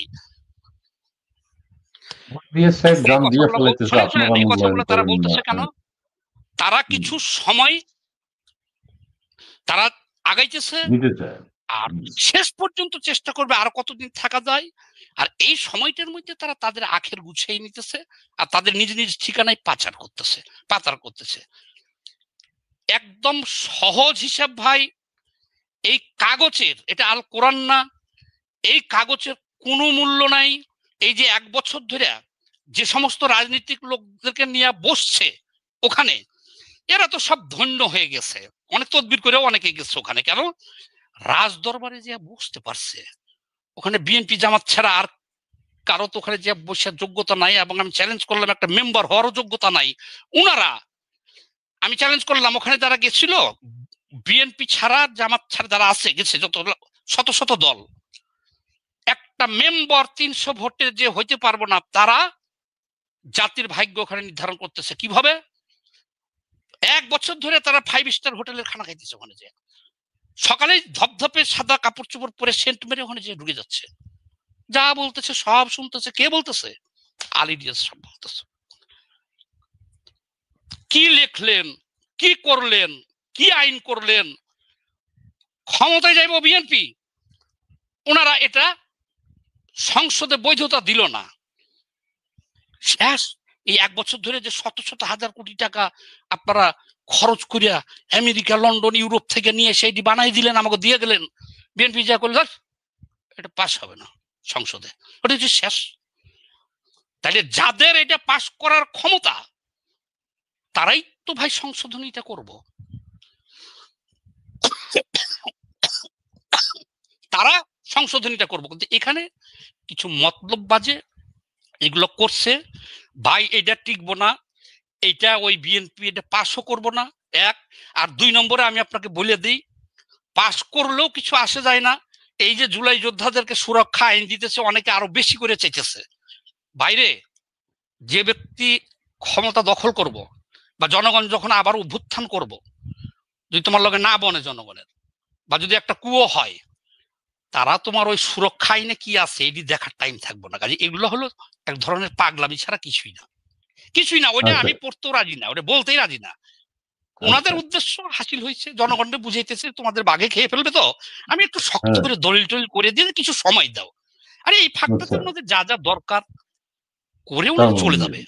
তারা বলতেছে কেন? তারা কিছু সময় তারা আগাইতেছে, আর শেষ পর্যন্ত চেষ্টা করবে আর কতদিন থাকা যায়, আর এই সময়টার মধ্যে তারা তাদের আখের গুছিয়ে নিতেছে, আর তাদের নিজ নিজ ঠিকানায় পাচার করতেছে। একদম সহজ হিসাব ভাই, এই কাগজের, এটা আল কোরআন না, এই কাগজের কোনো মূল্য নাই। এই যে 1 বছর ধরে যে সমস্ত রাজনৈতিক লোকদেরকে নিয়ে বসছে ওখানে, এরা তো সব ধন্য হয়ে গেছে, অনেক তদবির করেও অনেকে গেছে ওখানে। কেন? রাজ দরবারে যে বুঝতে পারছে ওখানে বিএনপি জামাত ছাড়া আর কারো তো ওখানে যে বসার যোগ্যতা নাই, এবং আমি চ্যালেঞ্জ করলাম একটা মেম্বার হওয়ারও যোগ্যতা নাই উনারা। আমি চ্যালেঞ্জ করলাম ওখানে যারা গেছিল, বিএনপি ছাড়া জামাত ছাড়া যারা আছে গেছে, যত শত শত দল, একটা মেম্বার 300 ভোটে যে হইতে পারবো না, তারা জাতির ভাগ্য ওখানে নির্ধারণ করতেছে। কিভাবে? 1 বছর ধরে তারা 5 স্টার হোটেলের খানা খাইতেছে ওখানে, যে সকালে ধপধপে সাদা কাপড় চোপড় পরে সেন্ট মেরে ওখানে যে ঢুকে যাচ্ছে, যা বলতেছে সব শুনতেছে। কে বলতেছে? আলী রিয়াজ সব বলতেছে। কি লিখলেন, কি করলেন, কি আইন করলেন, ক্ষমতায় যাইব বিএনপি, ওনারা এটা সংসদে বৈধতা দিল না। শেষ এই 1 বছর ধরে যে শত শত হাজার কোটি টাকা আপনারা খরচ করিয়া আমেরিকা, লন্ডন, ইউরোপ থেকে নিয়ে সেইটি বানাই দিলেন, আমাকে দিয়ে গেলেন, বিএনপি যা করল এটা পাস হবে না সংসদে, ওটা হচ্ছে শেষ। তাহলে যাদের এটা পাস করার ক্ষমতা, তারাই তো ভাই সংশোধনীটা করব, তারা সংশোধনীটা করবো। কিন্তু এখানে কিছু মতলব বাজে এগুলো করছে ভাই, এটা টিকবো না, এটা ওই বিএনপি এটা পাসও করবো না, 1। আর 2 নম্বরে আমি আপনাকে বলে দিই, পাস করলেও কিছু আসে যায় না, এই যে জুলাই যোদ্ধাদেরকে সুরক্ষা আইন দিতেছে, অনেকে আরো বেশি করে চাইতেছে। বাইরে যে ব্যক্তি ক্ষমতা দখল করব বা জনগণ যখন আবার অভ্যুত্থান করব, যদি তোমার লগে না বনে জনগণের, বা যদি একটা কুয়ো হয়, তারা তোমার ওই সুরক্ষা আইনে কি আছে এটি দেখার টাইম থাকবো না। কাজে এগুলো হলো এক ধরনের পাগলামি ছাড়া কিছুই না, কিছুই না। ওইটা আমি পড়তেও রাজি না, ওটা বলতেই রাজি না। ওনাদের উদ্দেশ্য হাসিল হয়েছে, জনগণকে বুঝাইতেছে তোমাদের বাঘে খেয়ে ফেলবে, তো আমি একটু শক্ত করে দলিল টলিল করে দিয়ে কিছু সময় দাও। আরে এই ফাঁকটার মধ্যে যা যা দরকার করে উনি চলে যাবে।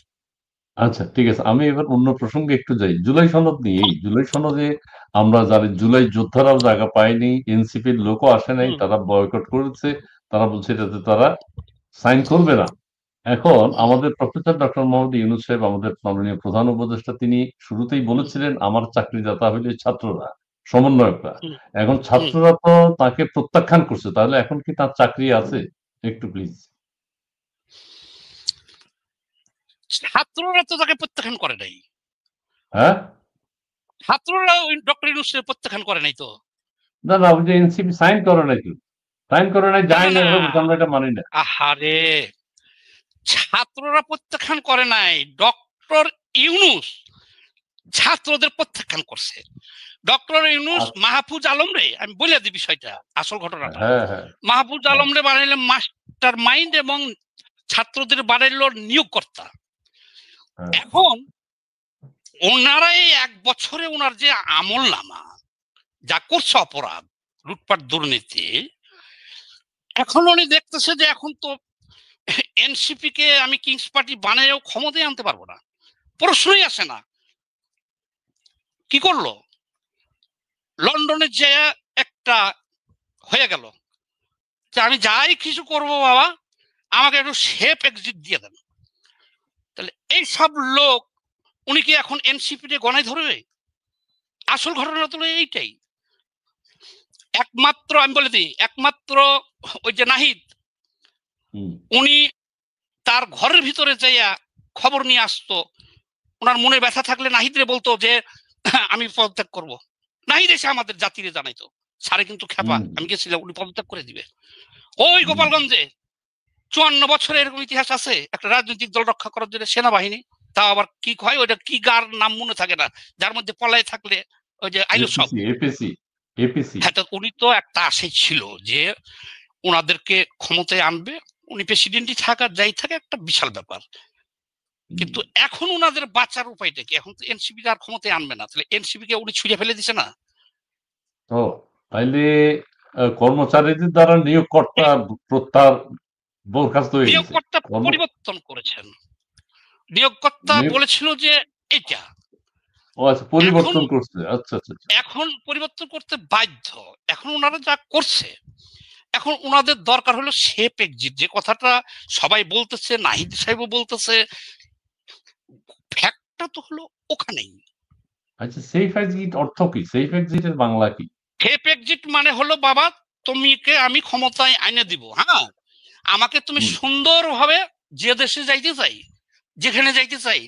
আচ্ছা ঠিক আছে, আমি এবার অন্য প্রসঙ্গে একটু যাই। জুলাই সনদ নিয়ে, এই জুলাই সনদে আমরা জানি জুলাই যোদ্ধারাও জায়গা পায়নি, এনসিপির লোকও আসে নাই, তারা বয়কট করেছে, তারা বলছে এটাতে তারা সাইন করবে না। এখন আমাদের প্রফেসর ডক্টর মোহাম্মদ ইউনূস সাহেব, আমাদের মাননীয় প্রধান উপদেষ্টা, তিনি শুরুতেই বলেছিলেন আমার চাকরিদাতা হইলে ছাত্ররা, সমন্বয়করা। এখন ছাত্ররা তো তাকে প্রত্যাখ্যান করছে, তাহলে এখন কি তার চাকরি আছে? একটু প্লিজ। ছাত্ররা তো তাকে প্রত্যাখ্যান করে নাই। হ্যাঁ, ছাত্ররা ডক্টর ইউনূসকে প্রত্যাখ্যান করে নাই তো। না না, ওই যে এনসিপি সাইন করে নাই, সাইন করে নাই, যায় না, আমরা এটা মানি না। আহারে, ছাত্ররা প্রত্যাখ্যান করে নাই, ডক্টর ইউনূস ছাত্রদের প্রত্যাখ্যান করছে। ডক্টর ইউনূস মাহফুজ আলম রে, আমি বলে দিই বিষয়টা, আসল ঘটনাটা। মাহফুজ আলম রে বানাইলে মাস্টার মাইন্ড এবং ছাত্রদের বানাইল নিয়োগকর্তা। এখন ওনারা এই 1 বছরে ওনার যে আমল নামা যা করছে অপরাধ, লুটপাট, দুর্নীতি, এখন উনি দেখতেছে যে এখন তো এনসিপি কে আমি কিংস পার্টি বানাইও ক্ষমতায় আনতে পারবো না, প্রশ্নই আসে না। কি করলো? লন্ডনে যে একটা হয়ে গেল যে আমি যাই কিছু করবো বাবা, আমাকে একটু সেফ এক্সিট দিয়ে দেন। তাহলে এই সব লোক উনি কি এখন এনসিপি তে গণায় ধরবে? আসল ঘটনা তো এইটাই। একমাত্র আমি বলে দিই, একমাত্র ওই যে নাহিদ, উনি তার ঘরের ভিতরে যাইয়া খবর নিয়ে আসতো। ওনার মনে ব্যথা থাকলে নাহিদরে বলতো যে আমি পদত্যাগ করব। নাহিদ এসে আমাদের জাতিরে জানাইতো, স্যারে কিন্তু খেপা, আমি গেছিলাম, উনি পদত্যাগ করে দিবে। ওই গোপালগঞ্জে 54 বছরে এরকম ইতিহাস আছে, একটা রাজনৈতিক দল রক্ষা করার জন্য সেনাবাহিনী, তাও আবার কি হয় ওইটা কি গার নাম মনে থাকে না, যার মধ্যে পলায় থাকলে ওই যে আইলো সব এপিসি। হ্যাঁ, উনি তো একটা আশাই ছিল যে ওনাদেরকে ক্ষমতায় আনবে, উনি প্রেসিডেন্টই থাকার যাই থাকে একটা বিশাল ব্যাপার। কিন্তু এখন ওনাদের বাঁচার উপায়টা কি? এখন তো এনসিপি আর ক্ষমতায় আনবে না, তাহলে এনসিপি কে উনি ছুঁড়ে ফেলে দিছে না? তো তাইলে কর্মচারীদের দ্বারা নিয়োগকর্তা প্রত্যাহার বরখাস্ত হয়ে গেছে, নিয়োগকর্তা পরিবর্তন করেছেন। নিয়োগকর্তা বলেছিল যে এটা, ও আচ্ছা, পরিবর্তন করছে। আচ্ছা আচ্ছা, এখন পরিবর্তন করতে বাধ্য। এখন ওনারা যা করছে, এখন ওনাদের দরকার হলো সেফ এক্সিট, যে কথাটা সবাই বলতেছে, নাহিদ সাহেবও বলতেছে, ফ্যাক্টটা তো হলো ওখানেই। আচ্ছা, সেফ এক্সিট অর্থ কি? সেফ এক্সিটের বাংলা কি? সেফ এক্সিট মানে হলো বাবা তুমিকে আমি ক্ষমতায় আইনে দিব, হ্যাঁ, আমাকে তুমি সুন্দরভাবে যে দেশে যাইতে চাই, যেখানে যাইতে চাই,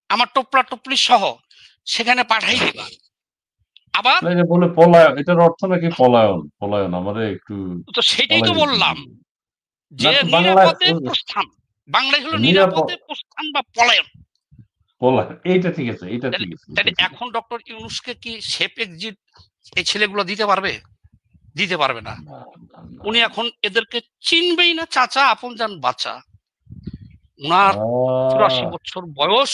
আমার টোপলা টপলি সহ সেখানে পাঠাই দিবা। আবার বলে পলায়ন, এটার অর্থ নাকি পলায়ন? পলায়ন আমারে একটু, তো সেটাই তো বললাম যে নিরাপদে প্রস্থান, বাংলায় হলো নিরাপদে প্রস্থান বা পলায়ন। এইটা ঠিক আছে, এইটা ঠিক আছে। তাহলে এখন ডক্টর ইউনূসকে কি সেফ এক্সিট এই ছেলেগুলো দিতে পারবে? দিতে পারবে না। উনি এখন এদেরকে চিনবেই না, চাচা আপন যান বাচ্চা। উনার 84 বছর বয়স,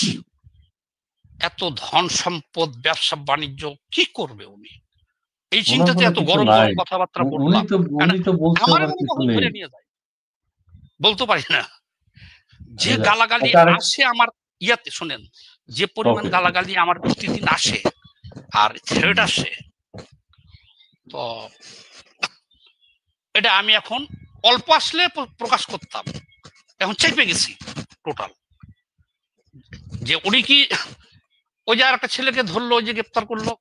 এত ধন সম্পদ, ব্যবসা বাণিজ্য, কি করবে উনি? এই চিন্তাতে এত গরম গরম কথাবার্তা বললাম। আমার ধরে নিয়ে যায়, বলতে পারি না যে গালাগালি আসে আমার ইয়াতে। শোনেন, যে পরিমাণ গালাগালি আমার প্রতিদিন আসে আর থ্রেড আসে, তো এটা আমি এখন অল্প আসলে প্রকাশ করতাম, এখন চেপে গেছি টোটাল। যে উনি কি ওই যে আর একটা ছেলেকে ধরলো, ওই যে গ্রেপ্তার করলো,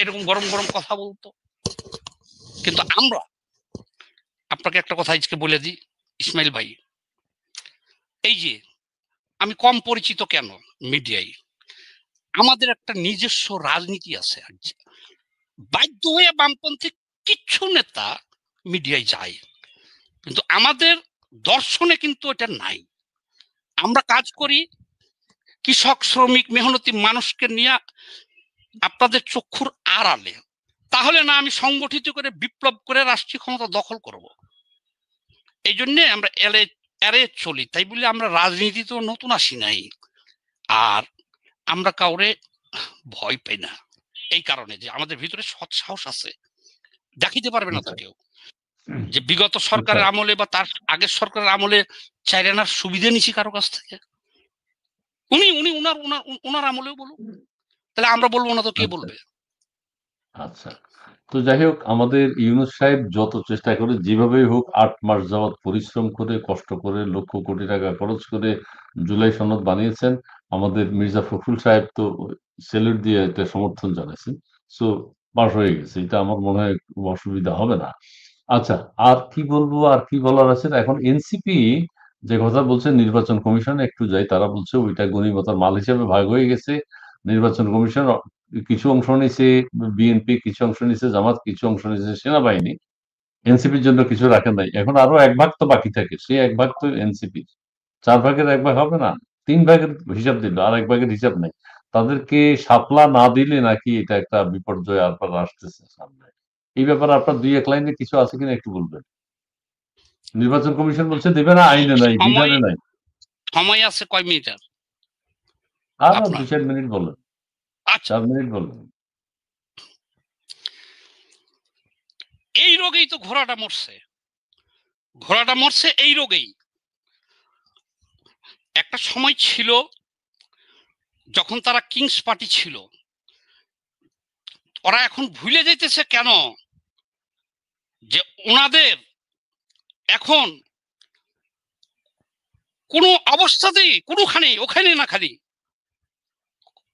এরকম গরম গরম কথা বলতো। কিন্তু আমরা, আপনাকে একটা কথা আজকে বলে দিই ইসমাইল ভাই, এই যে আমি কম পরিচিত কেন মিডিয়ায়, আমাদের একটা নিজস্ব রাজনীতি আছে। বাধ্য হয়ে বামপন্থী কিছু নেতা মিডিয়ায় যায়, কিন্তু আমাদের দর্শনে কিন্তু এটা নাই। আমরা কাজ করি কৃষক, শ্রমিক, মেহনতি মানুষকে নিয়ে আপনাদের চক্ষুর আড়ালে। তাহলে না আমি সংগঠিত করে বিপ্লব করে রাষ্ট্রীয় ক্ষমতা দখল করব। এই জন্যে আমরা এরে চলি। তাই বলে আমরা রাজনীতিতে নতুন আসি নাই, আর আমরা কাউরে ভয় পাই না। এই কারণে যে আমাদের ভিতরে সৎ সাহস আছে, দেখিতে পারবে না তো কেউ যে বিগত সরকারের আমলে বা তার আগের সরকারের আমলে চাইরানার সুবিধা নিছি কারো কাছ থেকে। উনি উনি উনার উনার উনার আমলেও বলুক, তাহলে আমরা বলবো না তো কে বলবে? আচ্ছা, তো যাই হোক, আমাদের ইউনূস সাহেব যত চেষ্টা করে যেভাবেই হোক 8 মাস যাবৎ পরিশ্রম করে কষ্ট করে লক্ষ কোটি টাকা খরচ করে জুলাই সনদ বানিয়েছেন। আমাদের মির্জা ফখরুল সাহেব তো স্যালুট দিয়ে এটা সমর্থন জানাইছেন। সো পাস হয়ে গেছে, এটা আমার মনে হয় খুব অসুবিধা হবে না। আচ্ছা, আর কি বলবো, আর কি বলার আছে? এখন এনসিপি যে কথা বলছে নির্বাচন কমিশন একটু যাই, তারা বলছে ওইটা গণিমতার মাল হিসেবে ভাগ হয়ে গেছে। নির্বাচন কমিশন কিছু অংশ নিছে বিএনপি, কিছু অংশ নিছে জামাত, কিছু অংশ নিছে সেনাবাহিনী, এনসিপির জন্য কিছু রাখেন নাই। এখন আরো 1 ভাগ তো বাকি থাকে, সেই 1 ভাগ তো এনসিপি। 4 ভাগের 1 ভাগ হবে না, 3 ভাগের হিসাব দিল, আর 1 ভাগের হিসাব নাই। তাদেরকে শাপলা না দিলে নাকি এটা একটা বিপর্যয় আর আসতেছে সামনে। এই ব্যাপারে আপনার 2-1 লাইনে কিছু আছে কিনা একটু বলবেন। নির্বাচন কমিশন বলছে দেবে না, আইনে নাই, বিধানে নাই। সময় আছে কয় মিনিট? আর 2-4 মিনিট বলেন, 4 মিনিট বলেন। এই রোগেই তো ঘোড়াটা মরছে, ঘোড়াটা মরছে এই রোগেই। একটা সময় ছিল যখন তারা কিংস পার্টি ছিল, ওরা এখন ভুলে যাইতেছে কেন যে ওনাদের এখন কোনো অবস্থাতেই কোনোখানেই, ওখানে না খালি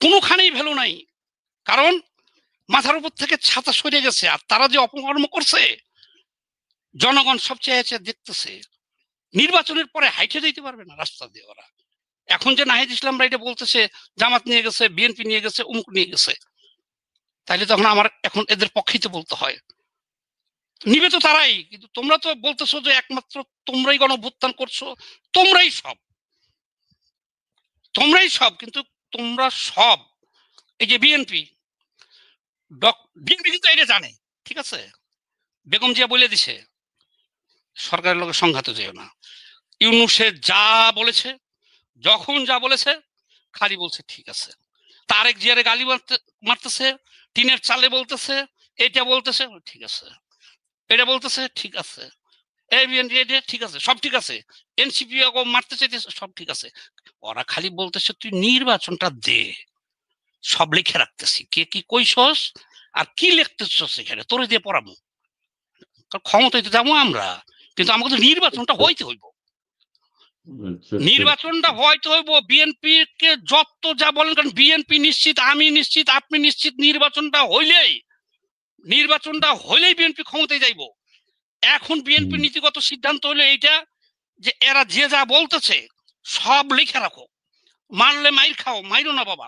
কোনোখানেই ভ্যালু নাই। কারণ মাথার উপর থেকে ছাতা সরে গেছে, আর তারা যে অপকর্ম করছে জনগণ সবচেয়ে দেখতেছে। নির্বাচনের পরে হাইটে দিতে পারবে না রাস্তা দিয়ে ওরা। এখন যে নাহিদ ইসলামরা এটা বলতেছে জামাত নিয়ে গেছে, বিএনপি নিয়ে গেছে, উমুক নিয়ে গেছে, তাইলে তখন আমার এখন এদের পক্ষেই তো বলতে হয়, নিবে তো তারাই। কিন্তু তোমরা তো বলতেছো যে একমাত্র তোমরাই গণঅভ্যুত্থান করছো, তোমরাই সব, তোমরাই সব। কিন্তু তোমরা সব, এই যে বিএনপি কিন্তু এটা জানে, ঠিক আছে? বেগম জিয়া বলে দিছে সরকারের লোকের সংঘাত যেও না। ইউনূসে যা বলেছে, যখন যা বলেছে খালি বলছে ঠিক আছে। তারেক জিয়ারে গালি মারতেছে, টিনের চালে বলতেছে, এটা বলতেছে ঠিক আছে, এটা বলতেছে ঠিক আছে, ঠিক আছে, সব ঠিক আছে। এনসিপি মারতে চাইতেছে, সব ঠিক আছে। ওরা খালি বলতেছে তুই নির্বাচনটা দে, সব লিখে রাখতেছি, কে কি কইছস আর কি লিখতেছস এখানে, তোরে দিয়ে পড়াবো। ক্ষমতায় তো যাবো আমরা, কিন্তু আমাকে তো নির্বাচনটা হইতে হইব, নির্বাচনটা হয়তো হইব। বিএনপি কে যত যা বলেন, কারণ বিএনপি নিশ্চিত, আমি নিশ্চিত, আপনি নিশ্চিত, নির্বাচনটা হইলেই বিএনপি ক্ষমতায় যাইব। এখন বিএনপি নীতিগত সিদ্ধান্ত হলো এইটা যে এরা যে যা বলতেছে সব লিখে রাখো, মারলে মাইর খাও, মাইরো না বাবা,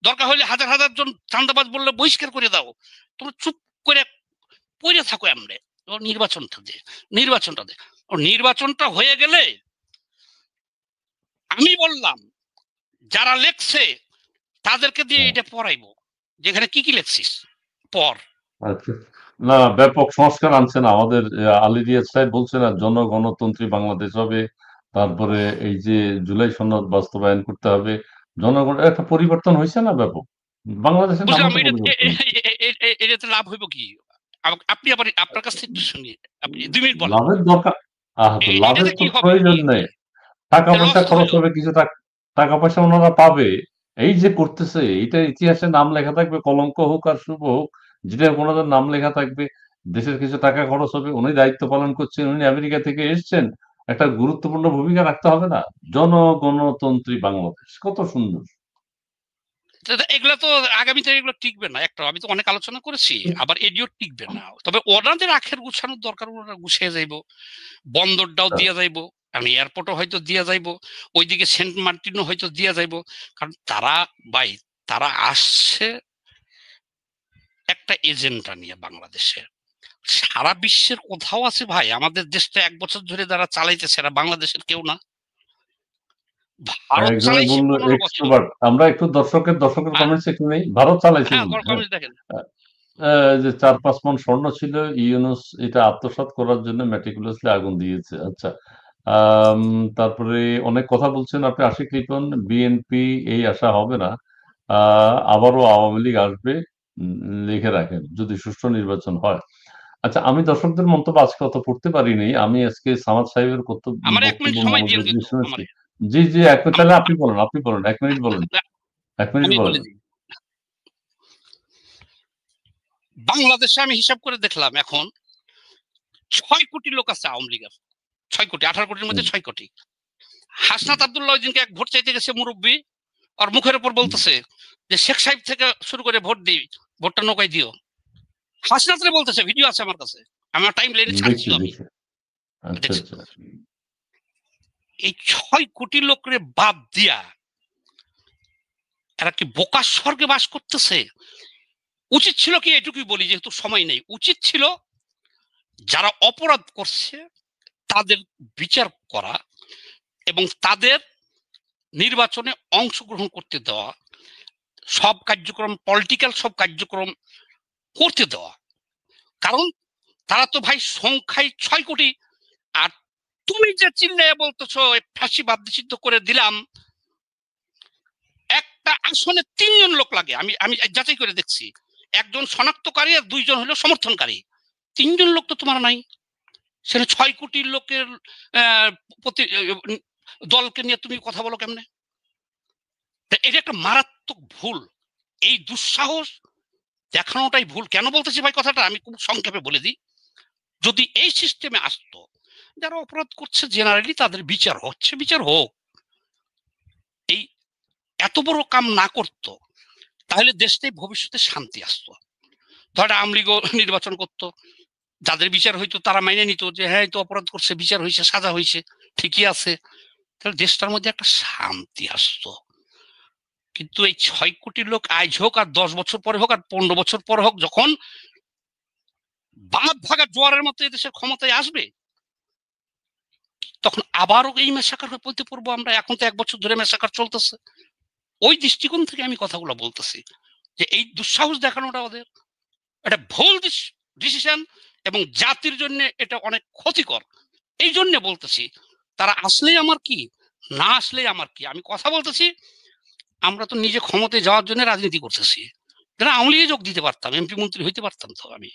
দরকার হলে হাজার হাজার জন চাঁদাবাজ বললে বহিষ্কার করে দাও, তোমরা চুপ করে পড়ে থাকো। আমরা নির্বাচনটা দে। নির্বাচনটা হয়ে গেলে আমি বললাম যারা লেখছে তাদেরকে দিয়ে এটা পড়াইবো, যেখানে কি কি লেখছিস পর। আচ্ছা, না ব্যাপক সংস্কার আনছেন আমাদের আলী রিয়াজ সাহেব, বলছে না জনগণতন্ত্রী বাংলাদেশ হবে, তারপরে এই যে জুলাই সনদ বাস্তবায়ন করতে হবে, জনগণ একটা পরিবর্তন হয়েছে না ব্যাপক বাংলাদেশের নাম এটাতে লাভ হইব কি? আপনি আবার আপনার কাছ থেকে একটু শুনি, আপনি 2 মিনিট বলেন। লাভের দরকার, লাভের তো প্রয়োজন নেই, টাকা পয়সা খরচ হবে, কিছু টাকা পয়সা ওনারা পাবে। এই যে করতেছে এটা ইতিহাসে নাম লেখা থাকবে, কলঙ্ক হোক আর শুভ হোক, যেটা ওনাদের নাম লেখা থাকবে। দেশের কিছু টাকা খরচ হবে, উনি দায়িত্ব পালন করছেন, উনি আমেরিকা থেকে এসছেন, একটা গুরুত্বপূর্ণ ভূমিকা রাখতে হবে না? জনগণতন্ত্রী বাংলাদেশ কত সুন্দর। এগুলো তো আগামীতে এগুলো টিকবে না। একটা আমি তো অনেক আলোচনা করেছি, আবার এডিও টিকবে না। তবে ওনাদের আখের গুছানোর দরকার, ওনারা গুছিয়ে যাইব, বন্দরটাও দিয়ে যাইব, কারণ এয়ারপোর্টও হয়তো দিয়ে যাইব, ওইদিকে সেন্ট মার্টিনও হয়তো দিয়ে যাইব। কারণ তারা আসছে একটা এজেন্ডা নিয়ে বাংলাদেশে। সারা বিশ্বের কোথাও আছে ভাই? আমাদের দেশটা 1 বছর ধরে যারা চালাইতেছে এরা বাংলাদেশের কেউ না। ভারত একজনে চালাইছে বললো 15 বছর। এক্সট্রোভার্ট। আমরা একটু দর্শকের হ্যাঁ কমেন্টস একটু নেই। ভারত চালাইছে হ্যাঁ, বলছে। কমেন্টস দেখেন। যে 4-5 মণ স্বর্ণ ছিল, ইউনুস এটা আত্মসাৎ করার জন্য মেটিকুলাসলি আগুন দিয়েছে। আচ্ছা, তারপরে অনেক কথা বলছেন আপনি। আশিক লিপন, বিএনপি এই আশা হবে না, আবারও আওয়ামী লীগ আসবে, লিখে রাখেন যদি সুষ্ঠু নির্বাচন হয়। আচ্ছা, আমি দর্শকদের মন্তব্য আজকে অত পড়তে পারিনি। আমি আজকে সামাদ সাহেবের আমার 1 মিনিট বক্তব্য সময় দিন মনোযোগ দিয়ে কিন্তু শুনেছি। আমারে। জি জি, তাহলে আপনি বলেন, 1 মিনিট বলেন, 1 মিনিট আমি বলেন। বলে দিই, বাংলাদেশে আমি হিসাব করে দেখলাম এখন 6 কোটি লোক আছে আওয়ামী লীগের। 6 কোটি, 18 কোটির মধ্যে 6 কোটি। হাসনাত আব্দুল্লাহ ওই দিনকে এক ভোট চাইতে গেছে, মুরব্বী আর মুখের উপর বলতেছে যে শেখ সাহেব থেকে শুরু করে ভোট দিই, ভোটটা নৌকায় দিও। হাসনাতরে বলতেছে, ভিডিও আছে আমার কাছে, আমার টাইম লাইনে ছাড়ছি আমি। আচ্ছা আচ্ছা, এই 6 কোটি লোকের বাদ দিয়া এরা কি বোকার স্বর্গে বাস করতেছে? উচিত ছিল কি, এটুকুই বলি যেহেতু সময় নেই, উচিত ছিল যারা অপরাধ করছে তাদের বিচার করা এবং তাদের নির্বাচনে অংশগ্রহণ করতে দেওয়া, সব কার্যক্রম, পলিটিক্যাল সব কার্যক্রম করতে দেওয়া। কারণ তারা তো ভাই সংখ্যায় 6 কোটি। আর তুমি যে চিল্লাইয়া বলতেছো ফাঁসিবাদ নিষিদ্ধ করে দিলাম, একটা আসনে 3 জন লোক লাগে। আমি যাচাই করে দেখছি, 1 জন শনাক্তকারী আর 2 জন হলো সমর্থনকারী। 3 জন লোক তো তোমার নাই। সেটা 6 কোটি লোকের প্রতি দলকে নিয়ে তুমি কথা বলো কেমনে? এটা একটা মারাত্মক ভুল। এই দুঃসাহস দেখানোটাই ভুল। কেন বলতেছি ভাই কথাটা আমি খুব সংক্ষেপে বলে দিই। যদি এই সিস্টেমে আসতো, যারা অপরাধ করছে জেনারেলি তাদের বিচার হচ্ছে, বিচার হোক, এই এত বড় কাম না করতো, তাহলে দেশটাই ভবিষ্যতে শান্তি আসতো। ধর আওয়ামী লীগ নির্বাচন করতো, যাদের বিচার হইতো তারা মাইনে নিত যে হ্যাঁ তো অপরাধ করছে, বিচার হয়েছে, সাজা হয়েছে, ঠিকই আছে, তাহলে দেশটার মধ্যে একটা শান্তি আসতো। কিন্তু এই 6 কোটি লোক আজ হোক আর 10 বছর পরে হোক আর 15 বছর পরে হোক, যখন বাঁধ ভাগা জোয়ারের মতো এদেশের ক্ষমতায় আসবে, তখন আবারও এই মেসাকার হয়ে পড়তে পড়বো আমরা। এখন তো 1 বছর ধরে মেসাকার চলতেছে। ওই দৃষ্টিকোণ থেকে আমি কথাগুলো বলতেছি যে এই দুঃসাহস দেখানোটা ওদের একটা ভুল ডিসিশন এবং জাতির জন্য এটা অনেক ক্ষতিকর। এই জন্য বলতেছি, তারা আসলেই আমার কি, না আসলেই আমার কি। আমি কথা বলতেছি, আমরা তো নিজে ক্ষমতায় যাওয়ার জন্য রাজনীতি করতেছি। আওয়ামী লীগে যোগ দিতে পারতাম, এমপি মন্ত্রী হইতে পারতাম, তো আমি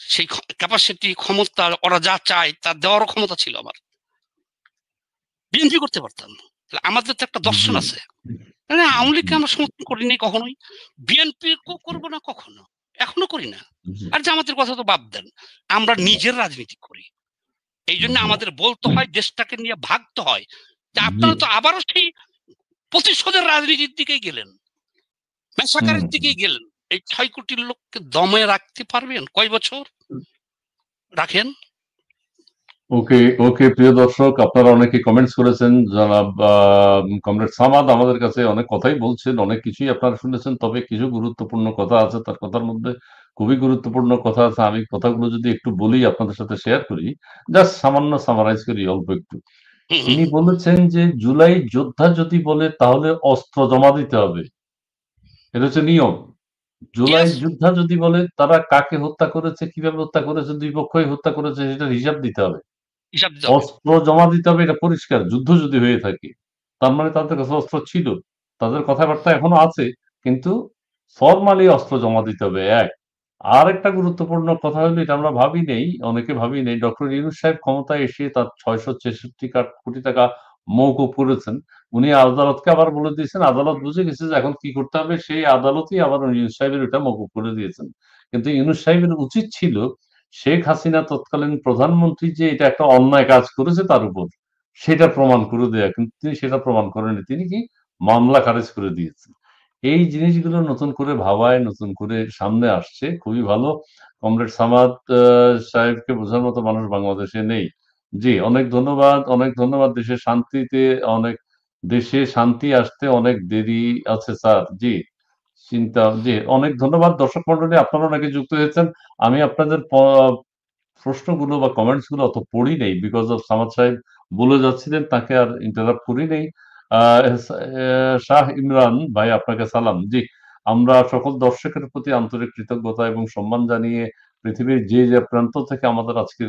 সেই ক্যাপাসিটি, ক্ষমতা, ওরা যা চায় তার দেওয়ারও ক্ষমতা ছিল আমার, বিএনপি করতে পারতাম। আমাদের তো একটা দর্শন আছে, আওয়ামী লীগকে আমরা সমর্থন করিনি কখনোই, বিএনপি করবো না কখনো, এখনো করি না। আর জামাতের কথা তো বাদ দেন, আমরা নিজের রাজনীতি করি। এই জন্য আমাদের বলতে হয়, দেশটাকে নিয়ে ভাগতে হয় যে আপনারা তো আবারও সেই প্রতিশোধের রাজনীতির দিকেই গেলেন, মেসাকারের দিকেই গেলেন। এই 6 কোটি লোককে দমে রাখতে পারবেন? কয় বছর রাখেন? ওকে ওকে, প্রিয় দর্শক, আপনারা অনেকে কমেন্টস করেছেন। জনাব কমরেড সামাদ আমাদের কাছে অনেক কথাই বলছেন, অনেক কিছুই আপনারা শুনেছেন, তবে কিছু গুরুত্বপূর্ণ কথা আছে তার কথার মধ্যে, খুবই গুরুত্বপূর্ণ কথা আছে। আমি কথাগুলো যদি একটু বলি, আপনাদের সাথে শেয়ার করি, জাস্ট সামান্য সামারাইজ করি অল্প একটু। তিনি বলেছেন যে জুলাই যোদ্ধা যদি বলে তাহলে অস্ত্র জমা দিতে হবে, এটা হচ্ছে নিয়ম। জুলাই যোদ্ধা যদি বলে তারা কাকে হত্যা করেছে, কিভাবে হত্যা করেছে, দুই পক্ষই হত্যা করেছে, সেটার হিসাব দিতে হবে, অস্ত্র জমা দিতে হবে, এটা পরিষ্কার। যুদ্ধ যদি হয়ে থাকে তার মানে তাদের কাছে অস্ত্র ছিল, তাদের কথাবার্তা এখনো আছে, কিন্তু ফরমালি অস্ত্র জমা দিতে হবে। আর একটা গুরুত্বপূর্ণ কথা হলো, এটা আমরা ভাবি নেই, অনেকে ভাবি নেই, ডক্টর ইউনূস সাহেব ক্ষমতায় এসে তার 666 কোটি টাকা মওকুফ করেছেন। উনি আদালতকে আবার বলে দিয়েছেন, আদালত বুঝে গেছে যে এখন কি করতে হবে, সেই আদালতই আবার ইউনূস সাহেবের ওটা মওকুফ করে দিয়েছেন। কিন্তু ইউনূস সাহেবের উচিত ছিল শেখ হাসিনা তৎকালীন প্রধানমন্ত্রী যে এটা একটা অন্যায় কাজ করেছে তার উপর, সেটা প্রমাণ করে দেয়া, কিন্তু তিনি সেটা প্রমাণ করেননি। তিনি কি মামলা খারিজ করে দিয়েছেন। এই জিনিসগুলো নতুন করে ভাবায়, নতুন করে সামনে আসছে, খুবই ভালো। কমরেড সামাদ সাহেবকে বোঝার মতো মানুষ বাংলাদেশে নেই। জি, অনেক ধন্যবাদ, অনেক ধন্যবাদ। দেশে শান্তি আসতে অনেক দেরি আছে স্যার। জি, চিন্তা। জি, অনেক ধন্যবাদ দর্শক মন্ডলী, আপনারা নাকি যুক্ত হয়েছেন। আমি আপনাদের প্রশ্নগুলো বা কমেন্টস গুলো অত পড়ি নেই, বিকজ অফ সামাদ সাহেব বলে যাচ্ছিলেন, তাকে আর ইন্টারাপ্ট করি নেই। শাহ ইমরান ভাই, আপনাকে সালাম। জি, আমরা সকল দর্শকের প্রতি আন্তরিক কৃতজ্ঞতা এবং সম্মান জানিয়ে পৃথিবীর যে যে প্রান্ত থেকে আমাদের আজকে